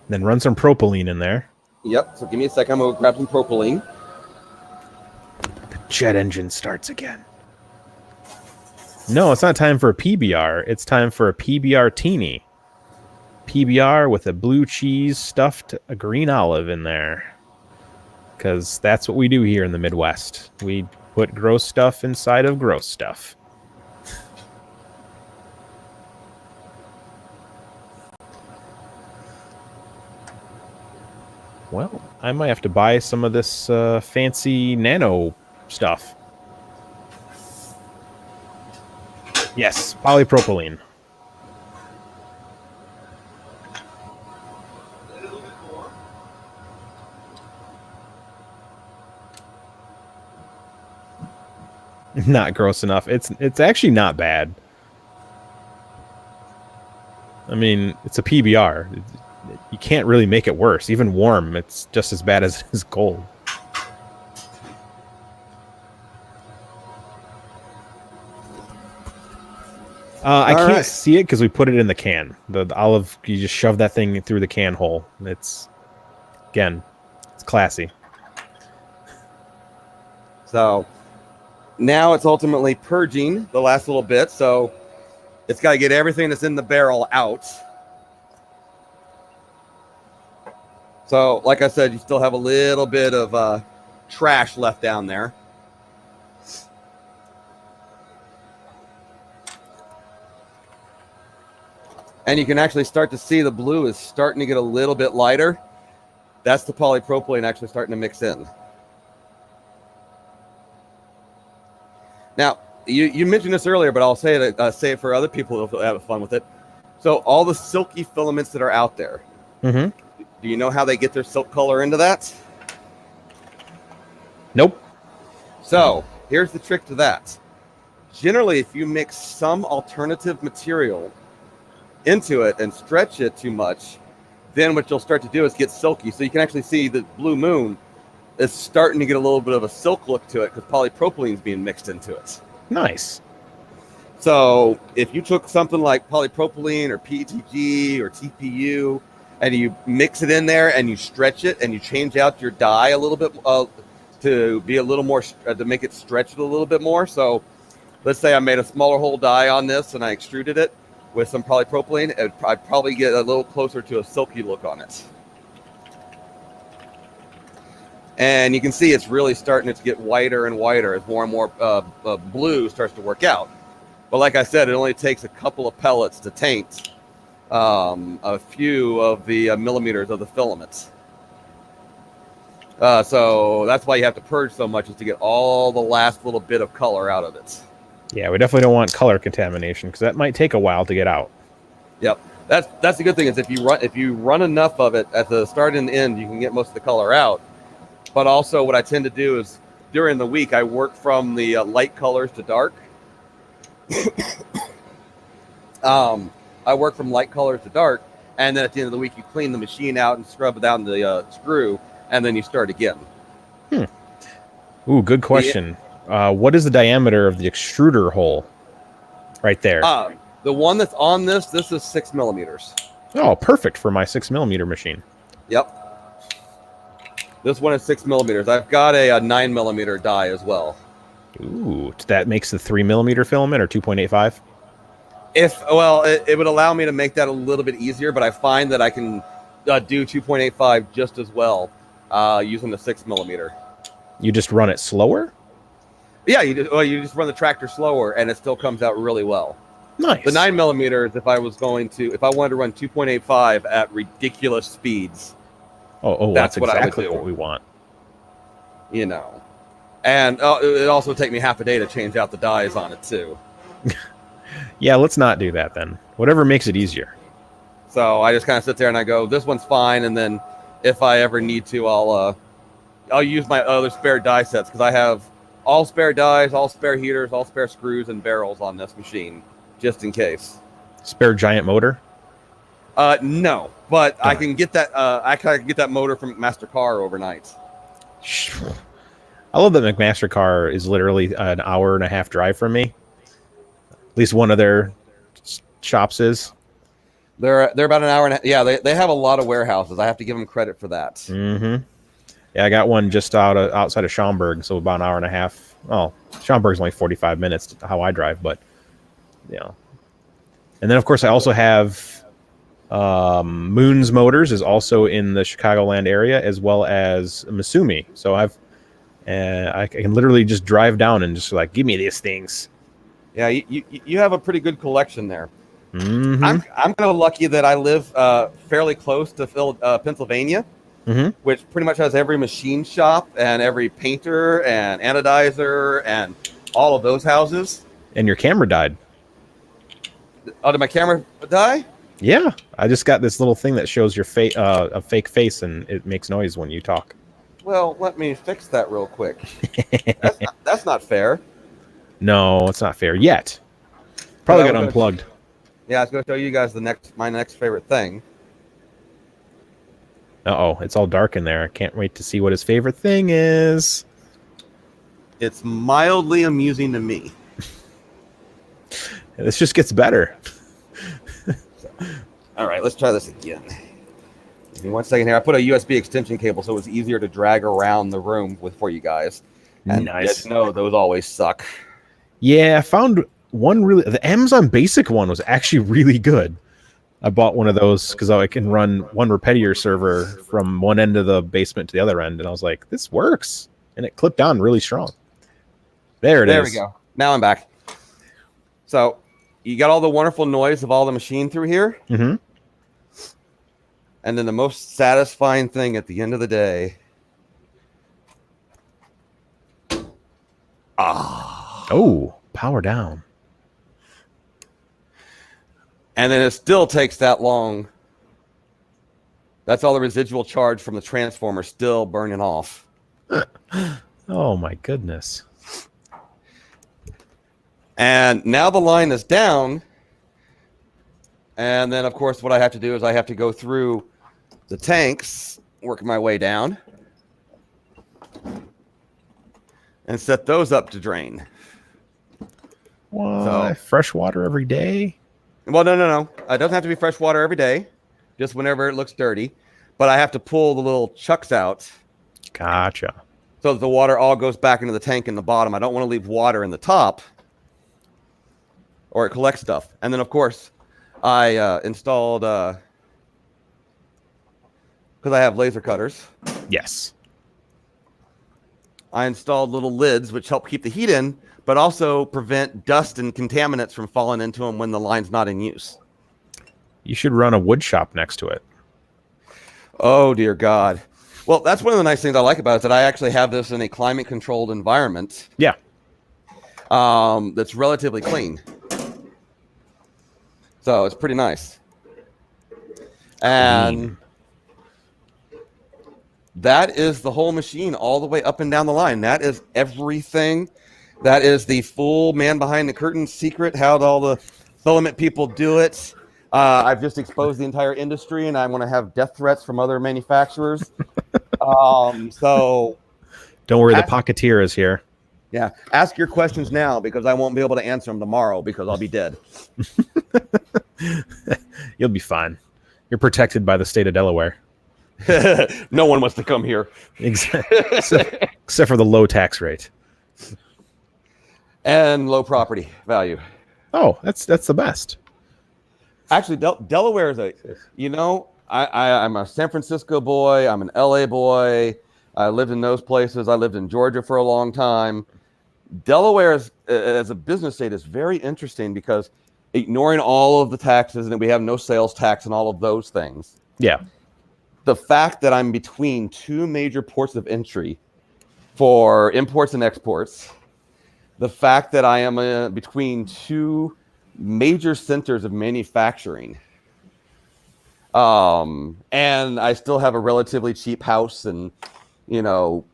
Then run some propylene in there. Yep. So give me a second. I'm going to grab some propylene. The jet engine starts again. No, it's not time for a PBR. It's time for a PBR teeny. PBR with a blue cheese stuffed a green olive in there. Because that's what we do here in the Midwest. We put gross stuff inside of gross stuff. Well, I might have to buy some of this fancy nano stuff. Yes, polypropylene. Not gross enough. It's actually not bad. I mean, it's a PBR. You can't really make it worse. Even warm, it's just as bad as it is cold. I can't see it because we put it in the can. The olive, you just shove that thing through the can hole. It's classy. So now it's ultimately purging the last little bit. So it's got to get everything that's in the barrel out. So like I said, you still have a little bit of trash left down there. And you can actually start to see the blue is starting to get a little bit lighter. That's the polypropylene actually starting to mix in. Now, you mentioned this earlier, but I'll say it for other people who have fun with it. So all the silky filaments that are out there, do you know how they get their silk color into that? Nope. So here's the trick to that. Generally, if you mix some alternative material into it and stretch it too much, then what you'll start to do is get silky. So you can actually see the Blue Moon is starting to get a little bit of a silk look to it because polypropylene is being mixed into it. Nice. So if you took something like polypropylene or PETG or TPU and you mix it in there and you stretch it and you change out your dye a little bit to be a little more, to make it stretch it a little bit more. So let's say I made a smaller hole dye on this and I extruded it with some polypropylene, I'd probably get a little closer to a silky look on it. And you can see it's really starting to get whiter and whiter as more and more blue starts to work out. But like I said, it only takes a couple of pellets to taint a few of the millimeters of the filaments. So that's why you have to purge so much, is to get all the last little bit of color out of it. Yeah, we definitely don't want color contamination because that might take a while to get out. Yep, that's the good thing is if you run enough of it at the start and end, you can get most of the color out. But also, what I tend to do is during the week I work from the light colors to dark. I work from light colors to dark, and then at the end of the week you clean the machine out and scrub down the screw, and then you start again. Ooh, good question. What is the diameter of the extruder hole right there? The one that's on this is 6 millimeters. Oh, perfect for my 6 millimeter machine. Yep. This one is 6 millimeters. I've got a 9 millimeter die as well. Ooh, that makes the 3 millimeter filament or 2.85? It would allow me to make that a little bit easier, but I find that I can do 2.85 just as well using the 6 millimeter. You just run it slower? Yeah, you just run the tractor slower, and it still comes out really well. Nice. The 9 millimeters, if I wanted to run 2.85 at ridiculous speeds. Oh, that's exactly what we want. You know, and it also would take me half a day to change out the dyes on it too. Yeah, let's not do that then. Whatever makes it easier. So I just kind of sit there and I go, this one's fine, and then if I ever need to, I'll use my other spare die sets because I have all spare dies, all spare heaters, all spare screws and barrels on this machine, just in case. Spare giant motor? No, but I can get that. I can get that motor from McMaster Car overnight. I love that McMaster Car is literally an hour and a half drive from me. At least one of their shops is. They're about an hour and a half. Yeah, they have a lot of warehouses. I have to give them credit for that. Mm-hmm. Yeah, I got one just outside of Schaumburg, so about an hour and a half. Oh, Schaumburg's only 45 minutes how I drive, but yeah. And then of course I also have Moon's Motors is also in the Chicagoland area, as well as Masumi. So I can literally just drive down and just like, give me these things. Yeah, you have a pretty good collection there. Mm-hmm. I'm kind of lucky that I live fairly close to Pennsylvania, which pretty much has every machine shop and every painter and anodizer and all of those houses. And your camera died. Oh, did my camera die? Yeah, I just got this little thing that shows your a fake face, and it makes noise when you talk. Well, let me fix that real quick. That's not fair. No, it's not fair yet. Probably got unplugged. Yeah, I was going to show you guys my next favorite thing. Uh-oh, it's all dark in there. I can't wait to see what his favorite thing is. It's mildly amusing to me. This just gets better. All right, let's try this again. Give me 1 second here. I put a USB extension cable so it was easier to drag around the room for you guys. And nice. No, those always suck. Yeah, I found one the Amazon Basic one was actually really good. I bought one of those because I can run one Repetier server from one end of the basement to the other end, and I was like, this works. And it clipped down really strong. There it is. There we go. Now I'm back. So you got all the wonderful noise of all the machine through here. Mm-hmm. And then the most satisfying thing at the end of the day. Oh, power down. And then it still takes that long. That's all the residual charge from the transformer still burning off. Oh, my goodness. And now the line is down. And then, of course, what I have to do is I have to go through the tanks, work my way down, and set those up to drain. What? So, fresh water every day? Well, no. It doesn't have to be fresh water every day, just whenever it looks dirty. But I have to pull the little chucks out. Gotcha. So that the water all goes back into the tank in the bottom. I don't want to leave water in the top, or it collects stuff. And then, of course, I installed, because I have laser cutters. Yes. I installed little lids which help keep the heat in, but also prevent dust and contaminants from falling into them when the line's not in use. You should run a wood shop next to it. Oh, dear God. Well, that's one of the nice things I like about it, is that I actually have this in a climate-controlled environment. Yeah. That's relatively clean. So it's pretty nice. And that is the whole machine all the way up and down the line. That is everything. That is the full man behind the curtain secret, how all the filament people do it. I've just exposed the entire industry, and I'm going to have death threats from other manufacturers. So don't worry, the Pocketeer is here. Yeah, ask your questions now, because I won't be able to answer them tomorrow because I'll be dead. You'll be fine. You're protected by the state of Delaware. No one wants to come here. Exactly. Except for the low tax rate. And low property value. Oh, that's the best. Actually, Delaware is I'm a San Francisco boy. I'm an LA boy. I lived in those places. I lived in Georgia for a long time. Delaware, as a business state, is very interesting because ignoring all of the taxes, and we have no sales tax and all of those things. Yeah. The fact that I'm between two major ports of entry for imports and exports, the fact that I am between two major centers of manufacturing, and I still have a relatively cheap house and,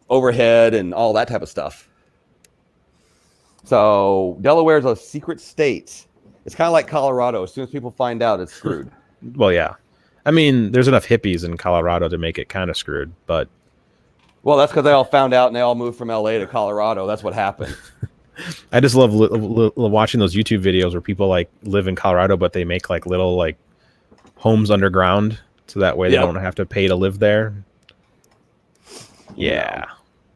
overhead and all that type of stuff. So Delaware is a secret state. It's kind of like Colorado. As soon as people find out, it's screwed. Well, yeah. I mean, there's enough hippies in Colorado to make it kind of screwed, but... Well, that's because they all found out and they all moved from LA to Colorado. That's what happened. I just love watching those YouTube videos where people live in Colorado, but they make little homes underground, so that way they don't have to pay to live there. Yeah.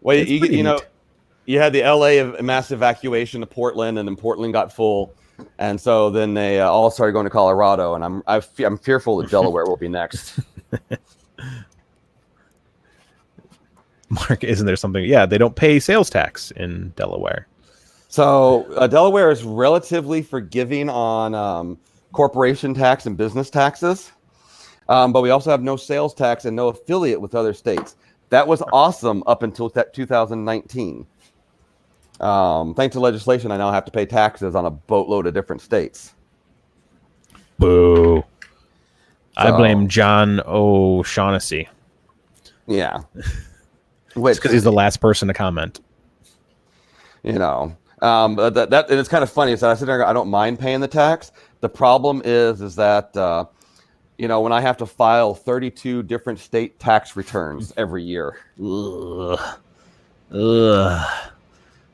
Well, you had the LA mass evacuation to Portland, and then Portland got full, and so then they all started going to Colorado, and I'm fearful that Delaware will be next. Mark, isn't there something? Yeah, they don't pay sales tax in Delaware. So Delaware is relatively forgiving on corporation tax and business taxes, but we also have no sales tax and no affiliate with other states. That was awesome up until 2019. Thanks to legislation, I now have to pay taxes on a boatload of different states. Boo. I So, blame John O'Shaughnessy. Yeah. Which because he's the last person to comment. But that and it's kind of funny. So I sit there and go, I don't mind paying the tax. The problem is that when I have to file 32 different state tax returns every year. Ugh.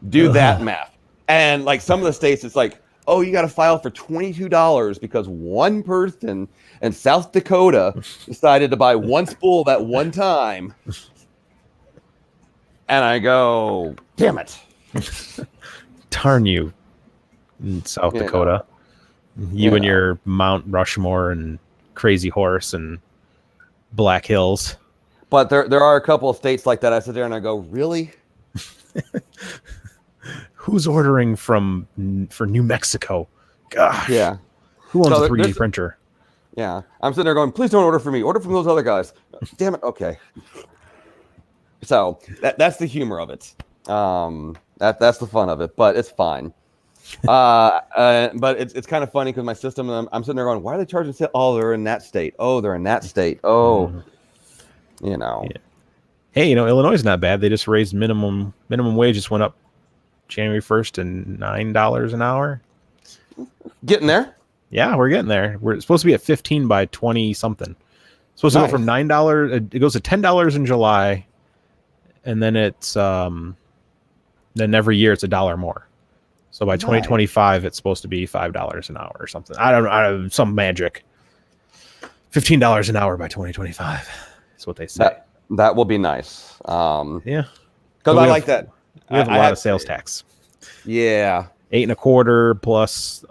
Do that math. And like some of the states, it's like, oh, you got to file for $22 because one person in South Dakota decided to buy one spool that one time. And I go, damn it. Darn you, in South Dakota. You and your Mount Rushmore and Crazy Horse and Black Hills. But there are a couple of states like that. I sit there and I go, really? Who's ordering for New Mexico? Gosh. Yeah. Who owns a 3D printer? Yeah. I'm sitting there going, please don't order from me. Order from those other guys. Damn it. Okay. So that's the humor of it. That's the fun of it, but it's fine. But it's kind of funny because my system, I'm sitting there going, why are they charging? Oh, they're in that state. Oh, they're in that state. Oh, Yeah. Hey, Illinois is not bad. They just raised minimum wage. Just went up January 1st to $9 an hour. Getting there. Yeah, we're getting there. We're supposed to be at 15 by 20 something. Supposed to go from $9. It goes to $10 in July, and then it's then every year it's $1 more. So by 2025, it's supposed to be $5 an hour or something. I don't know, some magic. $15 an hour by 2025 is what they say. That will be nice. Yeah, because I like that. We have a lot of sales tax. Yeah, 8.25 plus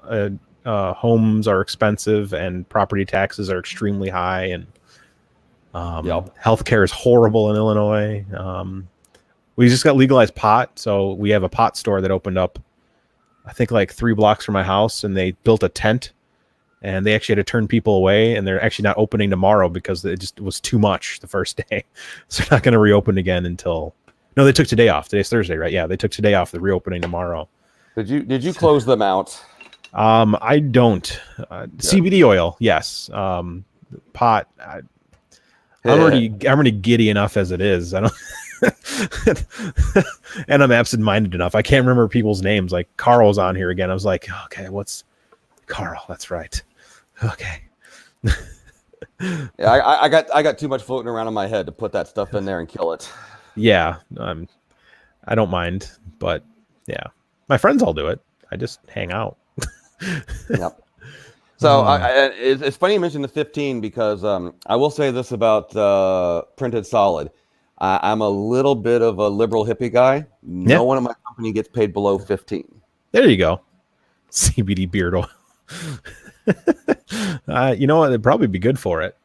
homes are expensive and property taxes are extremely high, and healthcare is horrible in Illinois. We just got legalized pot, so we have a pot store that opened up, I think, like 3 blocks from my house, and they built a tent, and they actually had to turn people away, and they're actually not opening tomorrow because it just was too much the first day. So they're not going to reopen again until... No, they took today off. Today's Thursday, right? Yeah, they took today off. They're reopening tomorrow. Did you close them out? I don't. CBD oil, yes. Pot, I'm already giddy enough as it is. I don't... And I'm absent-minded enough. I can't remember people's names. Like Carl's on here again. I was like, okay, what's Carl? That's right. Okay. Yeah, I got too much floating around in my head to put that stuff in there and kill it. Yeah, I don't mind, but yeah, my friends all do it. I just hang out. Yep. So it's funny you mentioned the 15 because I will say this about printed solid. I'm a little bit of a liberal hippie guy. No one in my company gets paid below 15. There you go. CBD beard oil. You know what? It'd probably be good for it.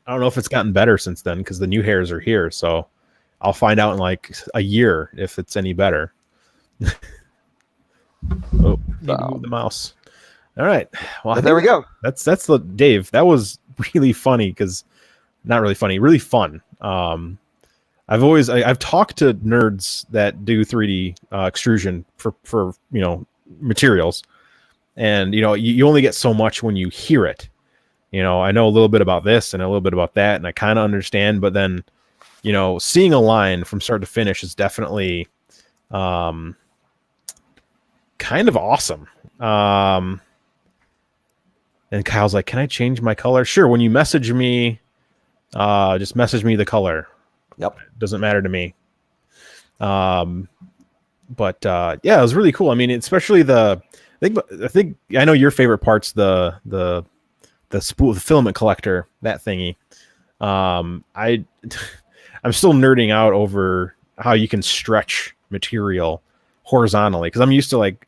I don't know if it's gotten better since then because the new hairs are here. So I'll find out in like a year if it's any better. Oh, need to move the mouse. All right. Well, there we go. That's the Dave. That was really funny because not really funny, really fun. I've talked to nerds that do 3D extrusion for materials, and you only get so much when you hear it. I know a little bit about this and a little bit about that, and I kind of understand, but then seeing a line from start to finish is definitely kind of awesome. And Kyle's like, can I change my color? Sure. When you message me, just message me the color. Yep. Doesn't matter to me. But yeah, it was really cool. I mean, especially I think I know your favorite part's the spool, the filament collector, that thingy. I'm still nerding out over how you can stretch material horizontally, because I'm used to, like,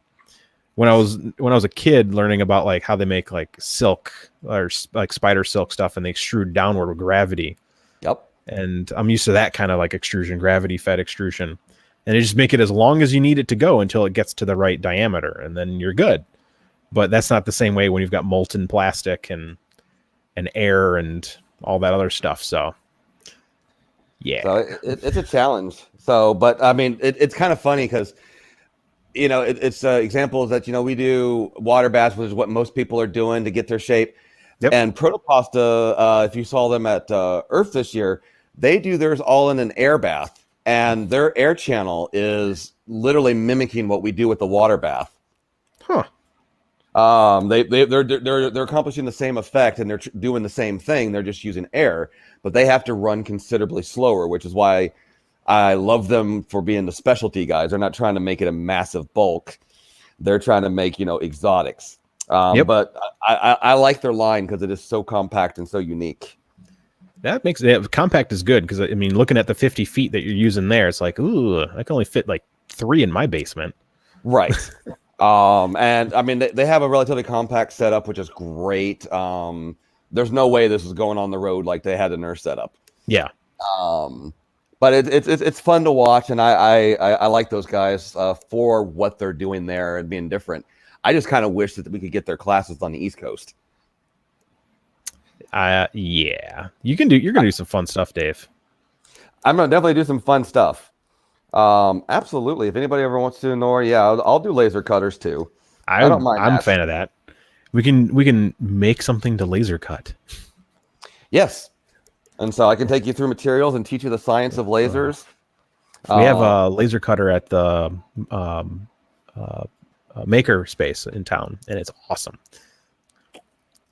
when I was a kid, learning about like how they make like silk or like spider silk stuff, and they extrude downward with gravity. Yep. And I'm used to that kind of like extrusion, gravity fed extrusion, and they just make it as long as you need it to go until it gets to the right diameter, and then you're good. But that's not the same way when you've got molten plastic and air and all that other stuff. So yeah, so it's a challenge. So, but I mean, it's kind of funny because it's examples that we do water baths, which is what most people are doing to get their shape. Yep. And Protopasta, if you saw them at Earth this year, they do theirs all in an air bath, and their air channel is literally mimicking what we do with the water bath. Huh. They're accomplishing the same effect, and they're doing the same thing. They're just using air, but they have to run considerably slower, which is why I love them for being the specialty guys. They're not trying to make it a massive bulk. They're trying to make, exotics. But I like their line because it is so compact and so unique. That makes it compact is good because looking at the 50 feet that you're using there, it's like, ooh, I can only fit like 3 in my basement. Right. And they have a relatively compact setup, which is great. There's no way this is going on the road like they had an Earth setup. Yeah. But it's fun to watch, and I like those guys for what they're doing there and being different. I just kind of wish that we could get their classes on the East Coast. Yeah, you're gonna do some fun stuff, Dave. I'm gonna definitely do some fun stuff. Absolutely. If anybody ever wants to know, I'll do laser cutters too. I don't mind. I'm a fan of that. We can make something to laser cut. Yes. And so I can take you through materials and teach you the science of lasers. We have a laser cutter at the maker space in town, and it's awesome.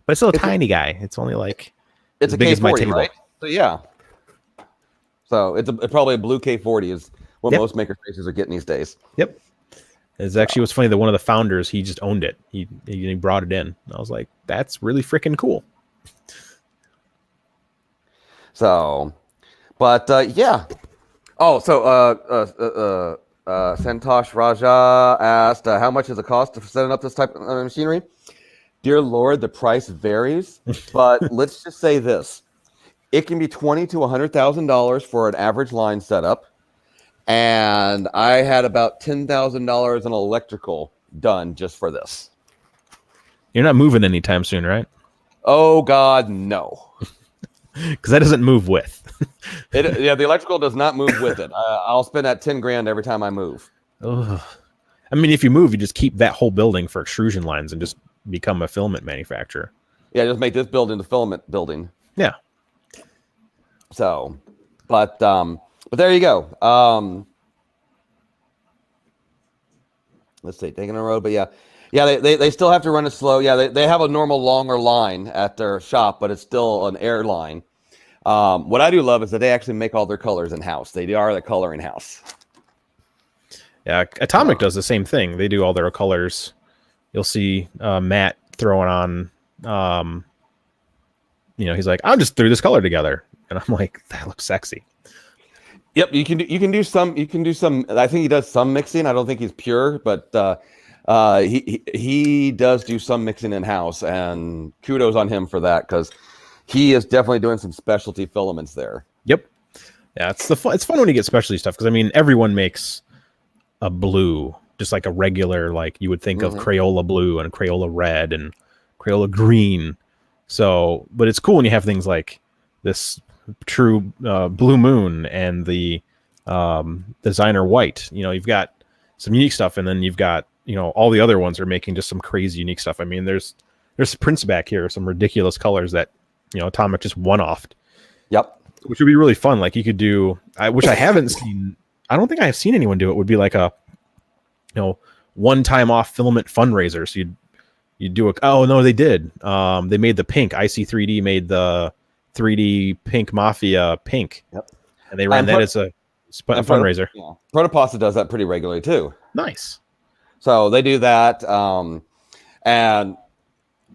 But it's still a tiny guy. It's only like it's as big K40, as my table. Right? So yeah. So it's probably a blue K40 is what most maker spaces are getting these days. Yep. It's actually what's funny that one of the founders, he just owned it. He brought it in. I was like, that's really freaking cool. So, but yeah. Oh, so Santosh Raja asked, how much is the cost of setting up this type of machinery? Dear Lord, the price varies, but let's just say this: it can be $20,000 to $100,000 for an average line setup, and I had about $10,000 in electrical done just for this. You're not moving anytime soon, right? Oh God, no. Because that doesn't move with. The electrical does not move with it. I'll spend that $10,000 every time I move. Ugh. If you move, you just keep that whole building for extrusion lines and just become a filament manufacturer. Yeah, just make this building the filament building. Yeah. So, but there you go. Let's see, taking a road, but yeah, they still have to run it slow. Yeah, they have a normal longer line at their shop, but it's still an air line. What I do love is that they actually make all their colors in house. They are the color in house. Yeah, Atomic does the same thing. They do all their colors. You'll see Matt throwing on, he's like, I just threw this color together, and I'm like, that looks sexy. Yep, you can do some. I think he does some mixing. I don't think he's pure, but he does do some mixing in house, and kudos on him for that because he is definitely doing some specialty filaments there. Yep. Yeah, it's fun when you get specialty stuff because everyone makes a blue, just like a regular, like you would think of Crayola blue and Crayola red and Crayola green. So, but it's cool when you have things like this true blue moon and the designer white. You've got some unique stuff, and then you've got all the other ones are making just some crazy unique stuff. There's prints back here, some ridiculous colors that Atomic just one-offed. Yep, which would be really fun. Like you could do, which I haven't seen. I don't think I have seen anyone do it. Would be like a one-time off filament fundraiser. So you'd do oh no, they did. They made the pink. IC3D made the 3D Pink Mafia pink. Yep. And they ran that as a fundraiser. Yeah. Protopasta does that pretty regularly too. Nice. So they do that. And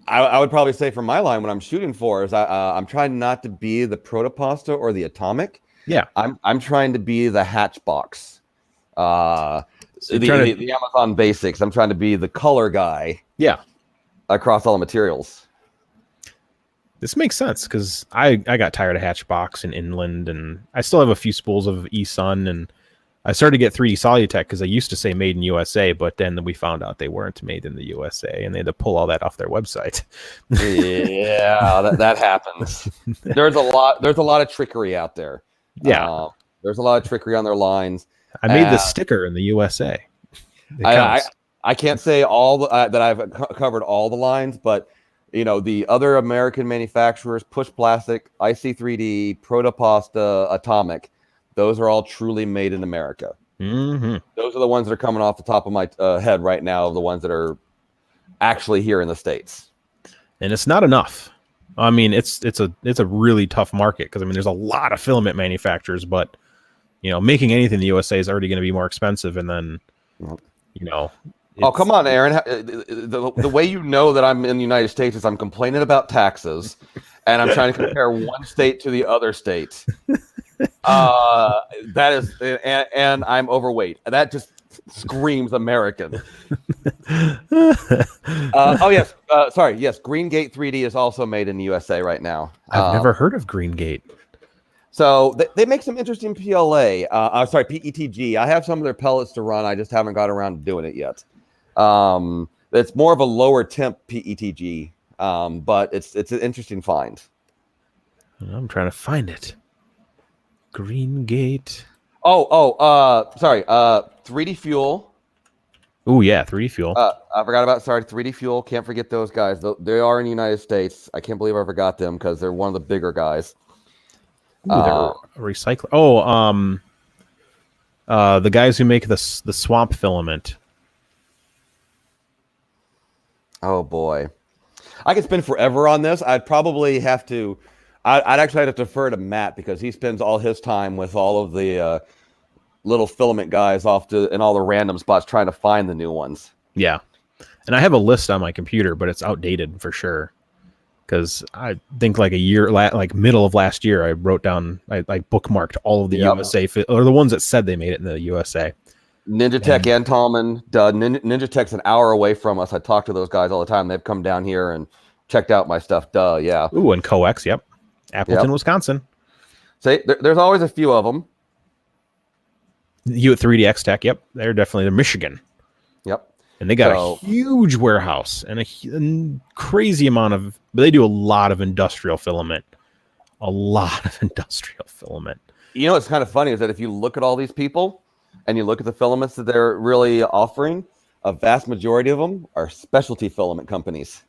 I would probably say for my line, what I'm shooting for is I'm trying not to be the Protopasta or the Atomic. Yeah. I'm trying to be the Hatchbox. The Amazon Basics. I'm trying to be the color guy. Yeah. Across all the materials. This makes sense because I got tired of Hatchbox and Inland, and I still have a few spools of eSun, and I started to get 3D Solutech because I used to say made in USA, but then we found out they weren't made in the USA, and they had to pull all that off their website. Yeah, that happens. There's a lot of trickery out there. Yeah, there's a lot of trickery on their lines. I made the sticker in the USA. It I, I counts. I can't say all that I've covered all the lines, but the other American manufacturers, Push Plastic, IC3D, Protopasta, Atomic, those are all truly made in America. Mm-hmm. Those are the ones that are coming off the top of my head right now, the ones that are actually here in the States. And it's not enough. I mean, it's a really tough market because I mean, there's a lot of filament manufacturers, but making anything in the USA is already going to be more expensive, and then Oh, come on, Aaron. The way you know that I'm in the United States is I'm complaining about taxes, and I'm trying to compare one state to the other state. That is, and I'm overweight. That just screams American. Oh yes, sorry. Yes, Green Gate 3D is also made in the USA right now. I've never heard of Green Gate. So they make some interesting PLA. Sorry, PETG. I have some of their pellets to run. I just haven't got around to doing it yet. It's more of a lower temp PETG, but it's an interesting find. I'm trying to find it. Green Gate. Sorry. 3D Fuel. Oh yeah, 3D Fuel. I forgot about 3D Fuel. Can't forget those guys. They are in the United States. I can't believe I forgot them because they're one of the bigger guys. Ooh, they're recycler. Oh, the guys who make the swamp filament. Oh boy, I could spend forever on this. I'd probably have to. I'd actually have to defer to Matt because he spends all his time with all of the little filament guys in all the random spots trying to find the new ones. Yeah, and I have a list on my computer, but it's outdated for sure. Because I think like middle of last year, I wrote down, I bookmarked all of the USA, or the ones that said they made it in the USA. Ninja Tech and Tallman. Ninja Tech's an hour away from us. I talk to those guys all the time. They've come down here and checked out my stuff. Yeah. Ooh, and Coex, yep. Appleton, Wisconsin. See, there's always a few of them. You at 3DX Tech, yep. They're definitely Michigan. Yep. And they got a huge warehouse and a crazy amount of, but they do a lot of industrial filament. A lot of industrial filament. What's kind of funny is that if you look at all these people and you look at the filaments that they're really offering, a vast majority of them are specialty filament companies.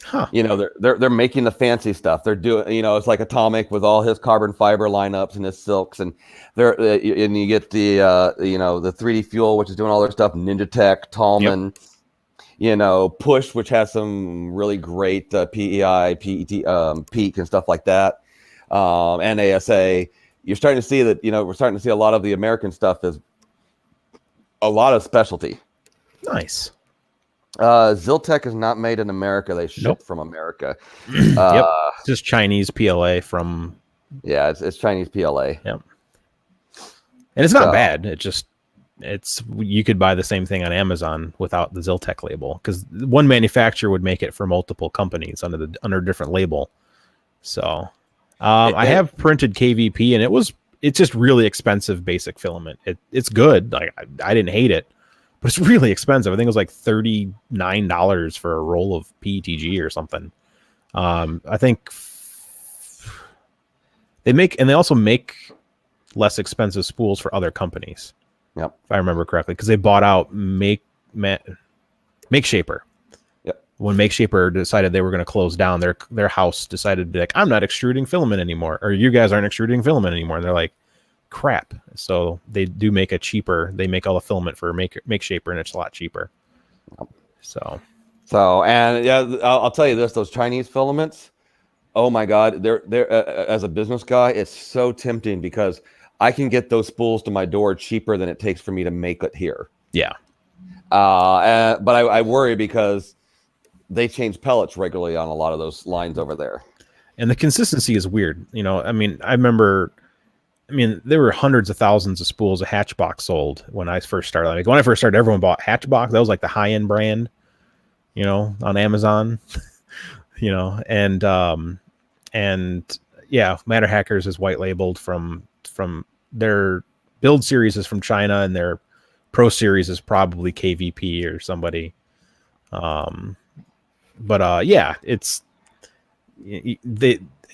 Huh. They're making the fancy stuff. They're doing, it's like Atomic with all his carbon fiber lineups and his silks, and and you get the the 3D Fuel, which is doing all their stuff. Ninja Tech, Tallman, Push, which has some really great PEI, PET, Peak, and stuff like that, and ASA. You're starting to see that. We're starting to see a lot of the American stuff is a lot of specialty. Nice. Ziltech is not made in America. They ship from America. Yep. It's just Chinese PLA from. Yeah, it's Chinese PLA. Yep. And it's not bad. It's you could buy the same thing on Amazon without the Ziltech label because one manufacturer would make it for multiple companies under a different label. So I have printed KVP and it's just really expensive basic filament. It's good. Like I didn't hate it. But it's really expensive. I think it was like $39 for a roll of PETG or something. I think they also make less expensive spools for other companies. Yep. If I remember correctly, because they bought out Make Shaper. Yep. When Make Shaper decided they were going to close down, their house decided to be like, I'm not extruding filament anymore, or you guys aren't extruding filament anymore. And they're like, crap. So they do make they make all the filament for Make Shaper, and it's a lot cheaper. So and yeah, I'll tell you this: those Chinese filaments. Oh my God, they're as a business guy, it's so tempting because I can get those spools to my door cheaper than it takes for me to make it here. Yeah. But I worry because they change pellets regularly on a lot of those lines over there, and the consistency is weird. I mean, there were hundreds of thousands of spools of Hatchbox sold when I first started. Like when I first started, everyone bought Hatchbox. That was like the high-end brand, on Amazon, and yeah, Matter Hackers is white labeled from their build series is from China, and their pro series is probably KVP or somebody. Yeah, it's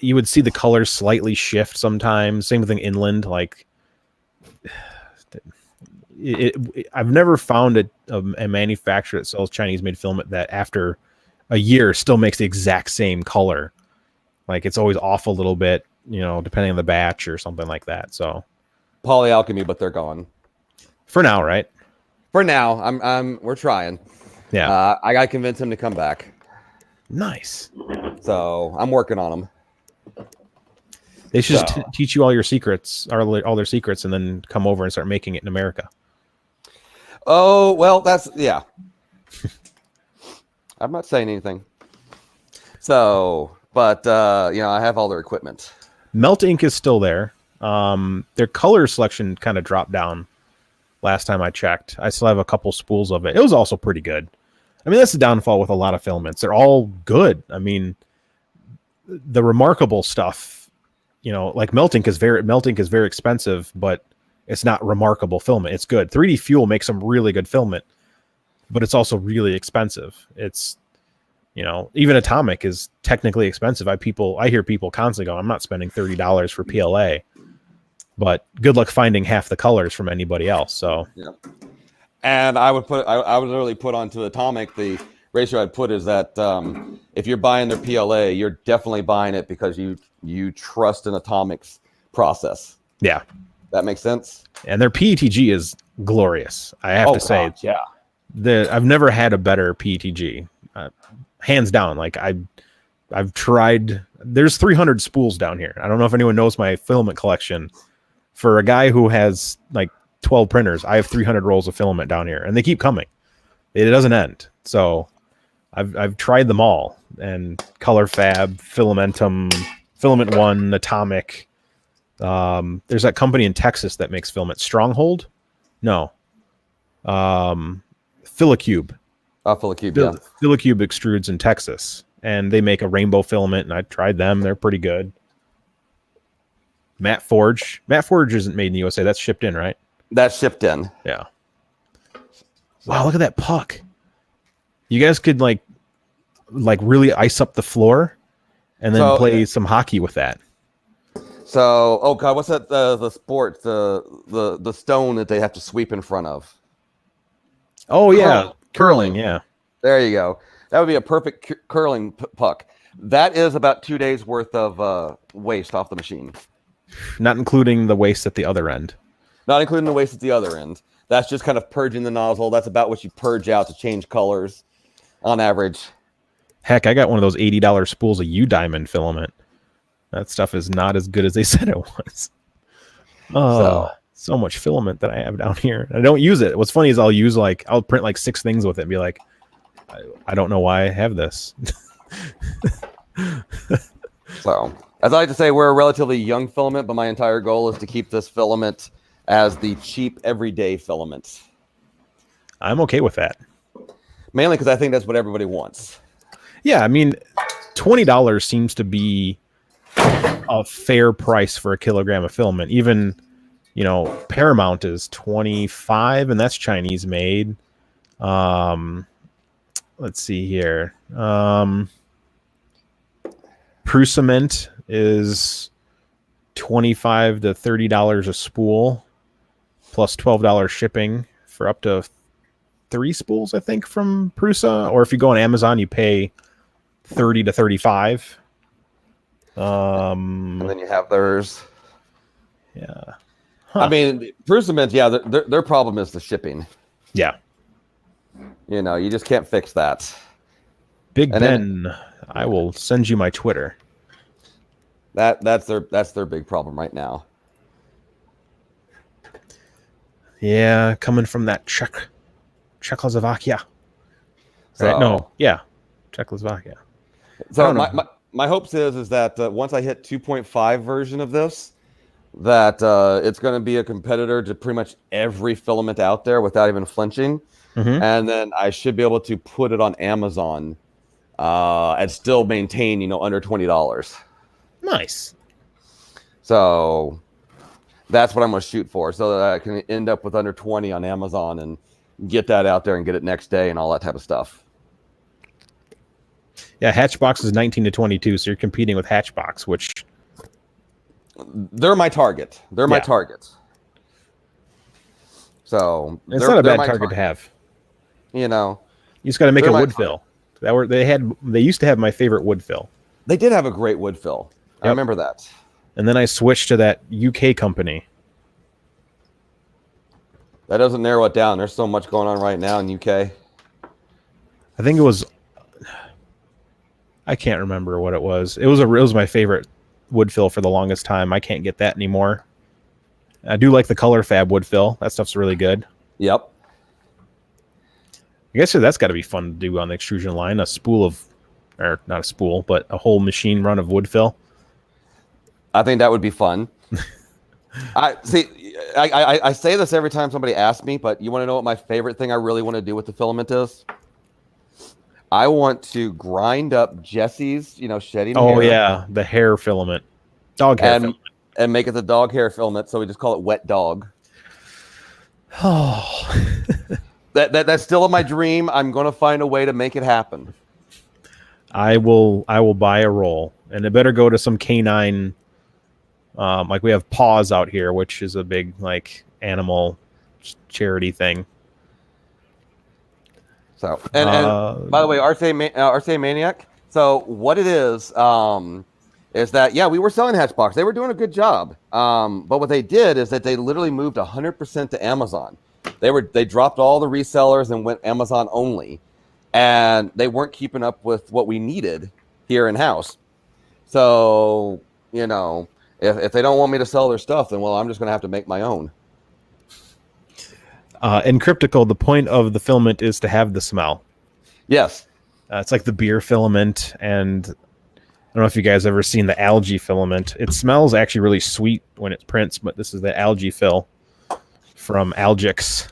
you would see the colors slightly shift sometimes. Same thing inland, like I've never found a manufacturer that sells Chinese-made filament that after a year still makes the exact same color. Like it's always off a little bit, depending on the batch or something like that. So Polyalchemy, but they're gone for now, right? For now, we're trying. Yeah, I gotta convince him to come back. Nice. So I'm working on them. They should just teach you all your secrets, all their secrets, and then come over and start making it in America. Oh, well, yeah. I'm not saying anything. So, but, I have all their equipment. Melt ink is still there. Their color selection kind of dropped down last time I checked. I still have a couple spools of it. It was also pretty good. I mean, that's the downfall with a lot of filaments. They're all good. I mean, the remarkable stuff, like melt ink is very expensive, but it's not remarkable filament. It's good. 3D Fuel makes some really good filament, but it's also really expensive. It's, even Atomic is technically expensive. I hear people constantly go, I'm not spending $30 for PLA, but good luck finding half the colors from anybody else. So, yeah. And I would literally put onto Atomic, the ratio I'd put is that if you're buying their PLA, you're definitely buying it because you trust an Atomic's process. Yeah. That makes sense. And their PETG is glorious. I have to say, yeah. I've never had a better PETG, hands down. Like I've tried. There's 300 spools down here. I don't know if anyone knows my filament collection. For a guy who has like 12 printers, I have 300 rolls of filament down here, and they keep coming. It doesn't end. So I've tried them all, and Color Fab, Filamentum, Filament One, Atomic. There's that company in Texas that makes filament. Stronghold? No. Filicube. Filicube, yeah. Filicube extrudes in Texas, and they make a rainbow filament, and I tried them. They're pretty good. Matte Forge. Matte Forge isn't made in the USA. That's shipped in, right? That's shipped in. Yeah. Wow, look at that puck. You guys could like really ice up the floor and then play some hockey with that. So, oh god, what's that? The sport, the stone that they have to sweep in front of. Oh yeah, curling. Yeah, there you go. That would be a perfect curling puck. That is about 2 days worth of waste off the machine. Not including the waste at the other end. Not including the waste at the other end. That's just kind of purging the nozzle. That's about what you purge out to change colors on average. Heck, I got one of those $80 spools of U-diamond filament. That stuff is not as good as they said it was. Oh, so much filament that I have down here. I don't use it. What's funny is I'll print like 6 things with it and be like, I don't know why I have this. So, as I like to say, we're a relatively young filament, but my entire goal is to keep this filament as the cheap everyday filament. I'm okay with that. Mainly because I think that's what everybody wants. Yeah, I mean, $20 seems to be a fair price for a kilogram of filament. Even, Paramount is 25, and that's Chinese made. Let's see here. Prusament is $25 to $30 a spool, plus $12 shipping for up to 3 spools, I think, from Prusa. Or if you go on Amazon, you pay $30 to $35. And then you have theirs. Yeah. Huh. I mean, Prusament, yeah, their problem is the shipping. Yeah. You just can't fix that. Big Ben, I will send you my Twitter. That's their big problem right now. Yeah, coming from that Czechoslovakia. So, right? No, yeah, Czechoslovakia. So my hopes is that once I hit 2.5 version of this, that it's going to be a competitor to pretty much every filament out there without even flinching. Mm-hmm. And then I should be able to put it on Amazon and still maintain, under $20. Nice. So that's what I'm going to shoot for, so that I can end up with under 20 on Amazon and get that out there and get it next day and all that type of stuff. Yeah, Hatchbox is 19 to 22, so you're competing with Hatchbox, which they're my target. They're my targets. So It's not a bad target to have. You know, you just got to make a wood fill. They used to have my favorite wood fill. They did have a great wood fill. Yep. I remember that. And then I switched to that UK company. That doesn't narrow it down. There's so much going on right now in UK. I think it was. I can't remember what it was. It was my favorite wood fill for the longest time. I can't get that anymore. I do like the Color Fab wood fill. That stuff's really good. Yep. I guess that's got to be fun to do on the extrusion line. A spool of, or not a spool, but a whole machine run of wood fill. I think that would be fun. I say this every time somebody asks me, but you want to know what my favorite thing I really want to do with the filament is? I want to grind up Jessie's, shedding hair. Oh, yeah, the hair filament. Dog hair filament. And make it the dog hair filament, so we just call it wet dog. Oh. That's still my dream. I'm going to find a way to make it happen. I will buy a roll, and it better go to some canine. Like we have Paws out here, which is a big animal charity thing. So, and by the way, RCA Maniac. So what it is that we were selling Hatchbox. They were doing a good job. But what they did is that they literally moved 100% to Amazon. They dropped all the resellers and went Amazon only, and they weren't keeping up with what we needed here in house. So if they don't want me to sell their stuff, then I'm just going to have to make my own. In Cryptical, the point of the filament is to have the smell. Yes. It's like the beer filament, and I don't know if you guys ever seen the algae filament. It smells actually really sweet when it prints, but this is the algae fill from Algix,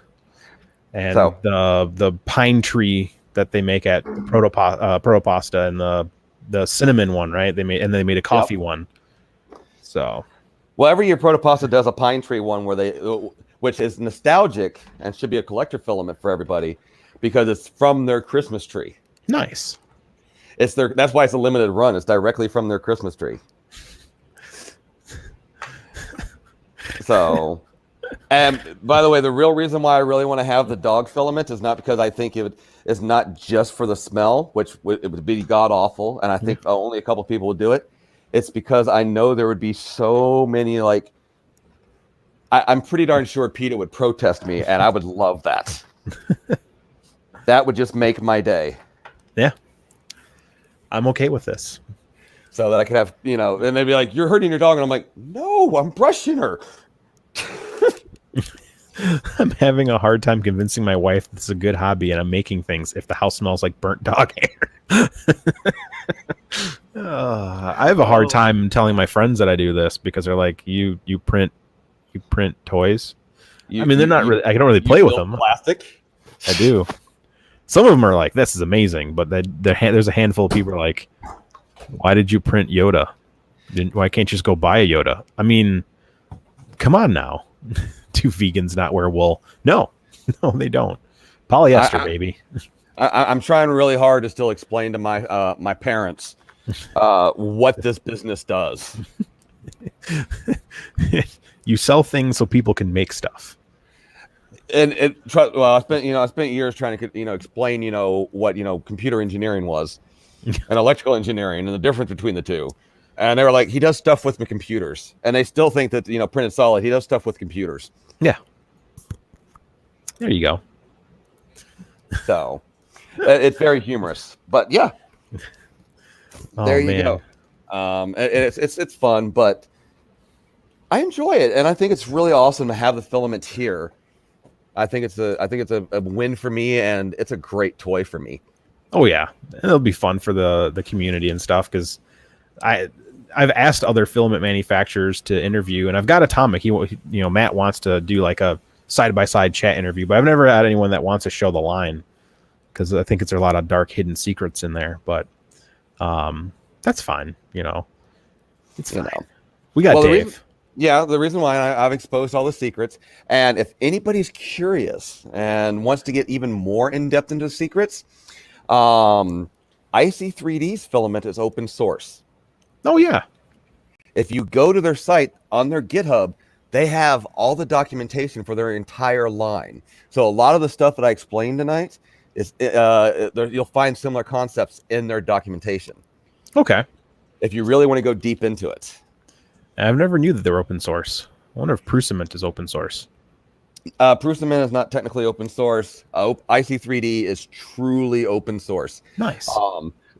and the pine tree that they make at Protopasta, and the cinnamon one, right? They made a coffee one. So, every year Protopasta does a pine tree one which is nostalgic and should be a collector filament for everybody because it's from their Christmas tree. Nice. That's why it's a limited run. It's directly from their Christmas tree. So, and by the way, the real reason why I really want to have the dog filament is not because I think it is not just for the smell, which it would be god awful, and I think only a couple people would do it. It's because I know there would be so many I'm pretty darn sure PETA would protest me, and I would love that. That would just make my day. Yeah. I'm okay with this. So that I could have, and they'd be like, "You're hurting your dog." And I'm like, "No, I'm brushing her." I'm having a hard time convincing my wife this is a good hobby, and I'm making things if the house smells like burnt dog hair. I have a hard time telling my friends that I do this because they're like, you print toys. They're not really, I don't really play with them. Plastic. I do. Some of them are like, this is amazing, but there's a handful of people who are like, why did you print Yoda? Why can't you just go buy a Yoda? I mean, come on now. Do vegans not wear wool? No, they don't. Polyester, baby. I'm trying really hard to still explain to my parents what this business does. You sell things so people can make stuff. And I spent years trying to explain what computer engineering was and electrical engineering and the difference between the two. And they were like, he does stuff with the computers, and they still think that printed solid. He does stuff with computers. Yeah. There you go. So it's very humorous, but yeah. There you go. It's fun, but I enjoy it, and I think it's really awesome to have the filament here. I think it's a win for me, and it's a great toy for me. Oh yeah, and it'll be fun for the community and stuff because I've asked other filament manufacturers to interview, and I've got Atomic. Matt wants to do like a side-by-side chat interview, but I've never had anyone that wants to show the line because I think it's a lot of dark hidden secrets in there. But that's fine, It's fine. We got Dave. The reason why I've exposed all the secrets, and if anybody's curious and wants to get even more in-depth into the secrets, IC3D's filament is open source. Oh, yeah. If you go to their site on their GitHub, they have all the documentation for their entire line. So a lot of the stuff that I explained tonight is you'll find similar concepts in their documentation. Okay. If you really want to go deep into it. I've never knew that they were open source. I wonder if Filament is open source. Filament is not technically open source. IC3D is truly open source. Nice.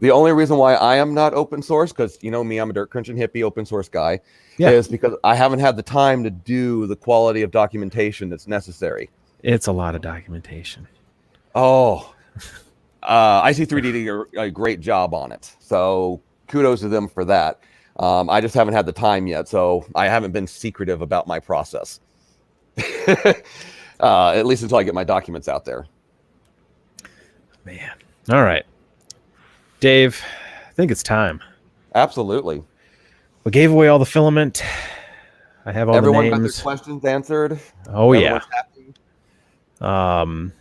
The only reason why I am not open source, because you know me, I'm a dirt crunching hippie open source guy, is because I haven't had the time to do the quality of documentation that's necessary. It's a lot of documentation. Oh, IC3D did a great job on it. So kudos to them for that. I just haven't had the time yet, so I haven't been secretive about my process. At least until I get my documents out there. Man. All right. Dave, I think it's time. Absolutely. We gave away all the filament. I have all Everyone the got names. their questions answered. Oh, Everyone's yeah. happy.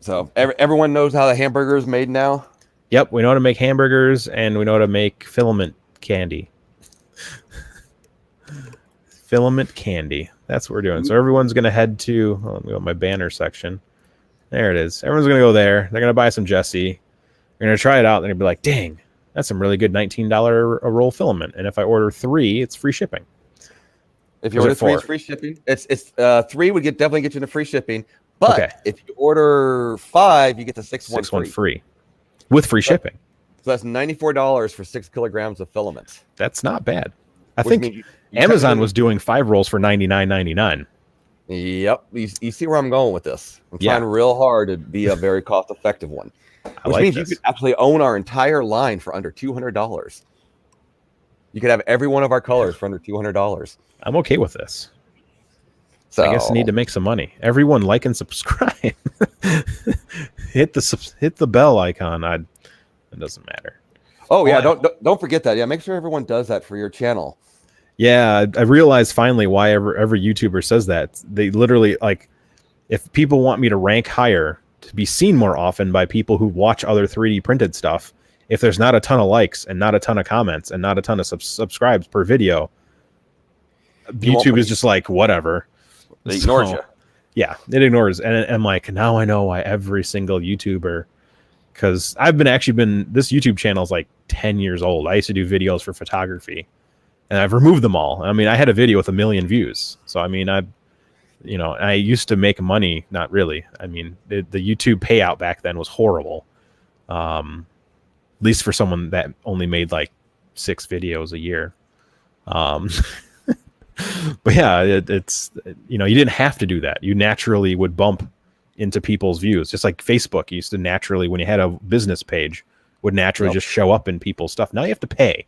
So everyone knows how the hamburger is made now? Yep, we know how to make hamburgers, and we know how to make filament candy. Filament candy. That's what we're doing. So everyone's going to head to, let me go to my banner section. There it is. Everyone's going to go there. They're going to buy some Jessie. They're going to try it out. They're going to be like, dang, that's some really good $19 a roll filament. And if I order 3, it's free shipping. If you order 3, it's free shipping. It's 3 would definitely get you into free shipping. But if you order 5, you get the 6th one free. With free shipping. So that's $94 for 6 kilograms of filament. That's not bad. I think Amazon was doing 5 rolls for $99.99. Yep. You see where I'm going with this. I'm trying real hard to be a very cost-effective one. Which means you could actually own our entire line for under $200. You could have every one of our colors for under $200. I'm okay with this. So I guess I need to make some money. Everyone like and subscribe. hit the bell icon. It doesn't matter. Oh yeah, don't forget that. Yeah, make sure everyone does that for your channel. Yeah, I realized finally why every YouTuber says that. They literally, like, if people want me to rank higher, to be seen more often by people who watch other 3D printed stuff, if there's not a ton of likes and not a ton of comments and not a ton of subscribes per video, YouTube is just like, whatever. It ignores you. Yeah, it ignores. And I'm like, now I know why every single YouTuber, because I've been this YouTube channel is like 10 years old. I used to do videos for photography, and I've removed them all. I mean, I had a video with 1 million views. So, I mean, I used to make money. Not really. I mean, the YouTube payout back then was horrible. At least for someone that only made like 6 videos a year. But yeah, it's, you didn't have to do that. You naturally would bump into people's views. Just like Facebook used to naturally, when you had a business page, would naturally just show up in people's stuff. Now you have to pay.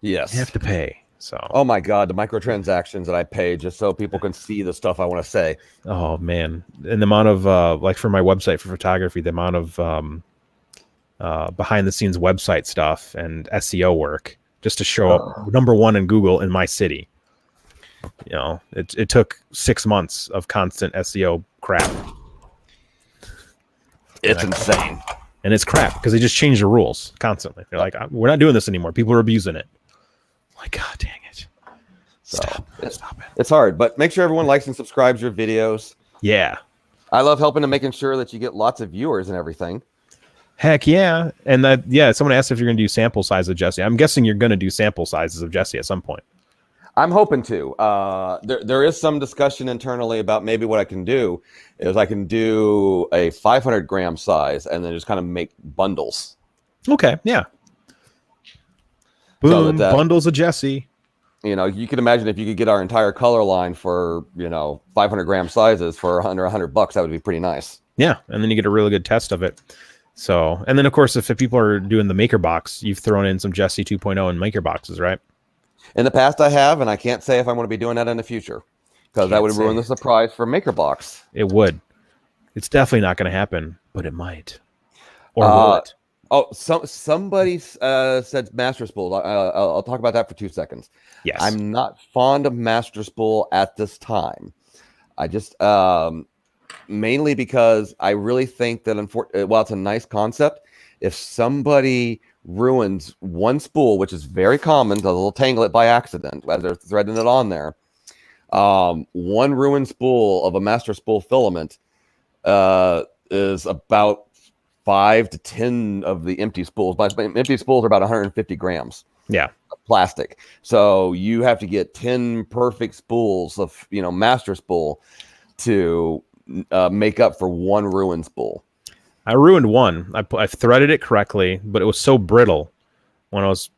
Yes. You have to pay. So. Oh my God, the microtransactions that I pay just so people can see the stuff I want to say. Oh man. And the amount of, like for my website for photography, the amount of behind the scenes website stuff and SEO work just to show up #1 in Google in my city. It took 6 months of constant SEO crap. It's insane. And it's crap because they just change the rules constantly. They're like, we're not doing this anymore. People are abusing it. I'm like, God dang it. Stop it. It's hard, but make sure everyone likes and subscribes your videos. Yeah. I love helping and making sure that you get lots of viewers and everything. Heck yeah. And someone asked if you're going to do sample size of Jessie. I'm guessing you're going to do sample sizes of Jessie at some point. I'm hoping to. There is some discussion internally about maybe what I can do is I can do a 500 gram size and then just kind of make bundles. Okay, yeah. Boom, so bundles of Jessie. You can imagine if you could get our entire color line for 500 gram sizes for under $100, that would be pretty nice. Yeah, and then you get a really good test of it. So, and then of course, if people are doing the maker box, you've thrown in some Jessie 2.0 in maker boxes, right? In the past, I have, and I can't say if I'm going to be doing that in the future because that would ruin the surprise for MakerBox. It would. It's definitely not going to happen, but it might. Or will it? Oh, somebody said Master Spool. I'll talk about that for 2 seconds. Yes. I'm not fond of Master Spool at this time. I just mainly because I really think that while it's a nice concept, if somebody ruins one spool, which is very common, they'll tangle it by accident as they're threading it on there. One ruined spool of a master spool filament is about 5 to 10 of the empty spools. But empty spools are about 150 grams. Yeah. Of plastic. So you have to get 10 perfect spools of, master spool to make up for one ruined spool. I ruined one. I threaded it correctly, but it was so brittle when I was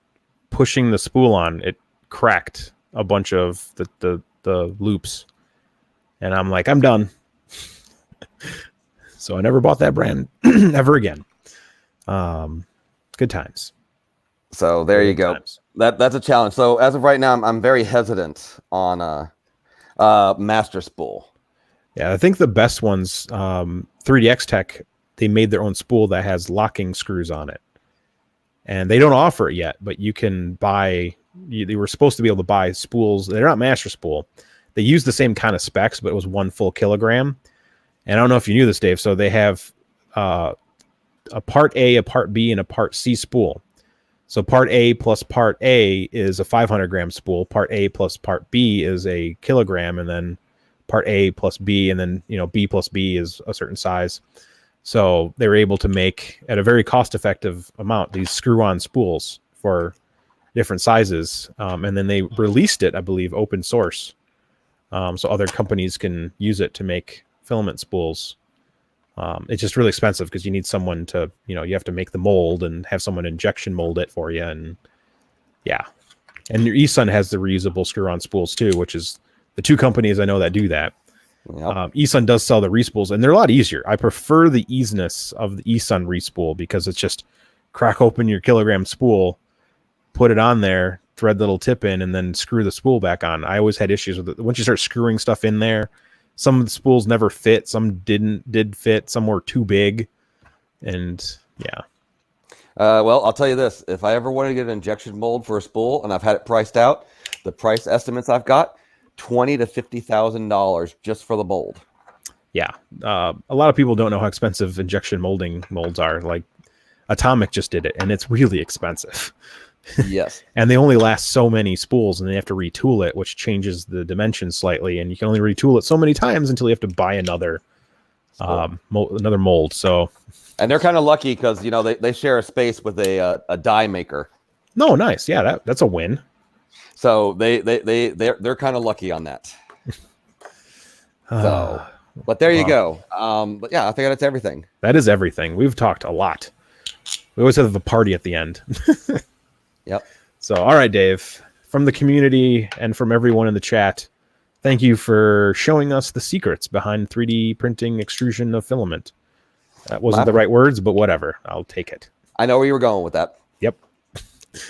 pushing the spool on, it cracked a bunch of the loops. And I'm like, I'm done. So I never bought that brand ever again. Good times. So there you go. That's a challenge. So as of right now, I'm very hesitant on master spool. Yeah, I think the best ones, 3DX Tech, they made their own spool that has locking screws on it. And they don't offer it yet, but you can buy, they were supposed to be able to buy spools. They're not master spool. They use the same kind of specs, but it was 1 full kilogram. And I don't know if you knew this, Dave. So they have a part A, a part B, and a part C spool. So part A plus part A is a 500 gram spool. Part A plus part B is a kilogram, and then part A plus B, and then B plus B is a certain size. So they were able to make, at a very cost-effective amount, these screw-on spools for different sizes, and then they released it, I believe, open source, so other companies can use it to make filament spools. It's just really expensive because you need someone to, you have to make the mold and have someone injection mold it for you, and yeah. And your eSun has the reusable screw-on spools too, which is the 2 companies I know that do that. Yep. eSun does sell the respools, and they're a lot easier. I prefer the easiness of the eSun respool because it's just crack open your kilogram spool, put it on there, thread the little tip in, and then screw the spool back on. I always had issues with it. Once you start screwing stuff in there, some of the spools never fit, some did fit, some were too big, and yeah. Well, I'll tell you this. If I ever wanted to get an injection mold for a spool, and I've had it priced out, the price estimates I've got, $20,000 to $50,000 just for the mold. Yeah, a lot of people don't know how expensive injection molding molds are. Like Atomic just did it, and it's really expensive. Yes. And they only last so many spools, and they have to retool it, which changes the dimensions slightly. And you can only retool it so many times until you have to buy another another mold. So, and they're kind of lucky because they share a space with a die maker. No, nice. Yeah, that's a win. So they're kind of lucky on that. So, but there you go. But yeah, I think that's everything. That is everything. We've talked a lot. We always have a party at the end. Yep. So, all right, Dave, from the community and from everyone in the chat, thank you for showing us the secrets behind 3D printing extrusion of filament. That wasn't the right words, but whatever. I'll take it. I know where you were going with that. Yep.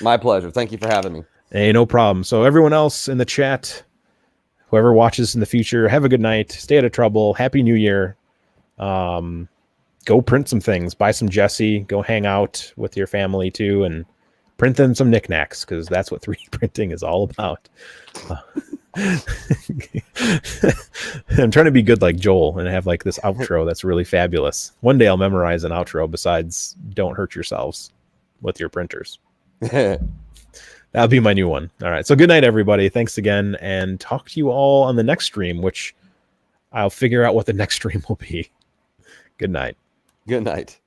My pleasure. Thank you for having me. Hey, no problem. So everyone else in the chat, whoever watches in the future, have a good night. Stay out of trouble. Happy New Year. Go print some things. Buy some Jessie. Go hang out with your family too, and print them some knickknacks, because that's what 3D printing is all about. I'm trying to be good like Joel and have like this outro that's really fabulous. One day I'll memorize an outro besides "Don't hurt yourselves with your printers." That'll be my new one. All right. So good night, everybody. Thanks again, and talk to you all on the next stream, which I'll figure out what the next stream will be. Good night. Good night.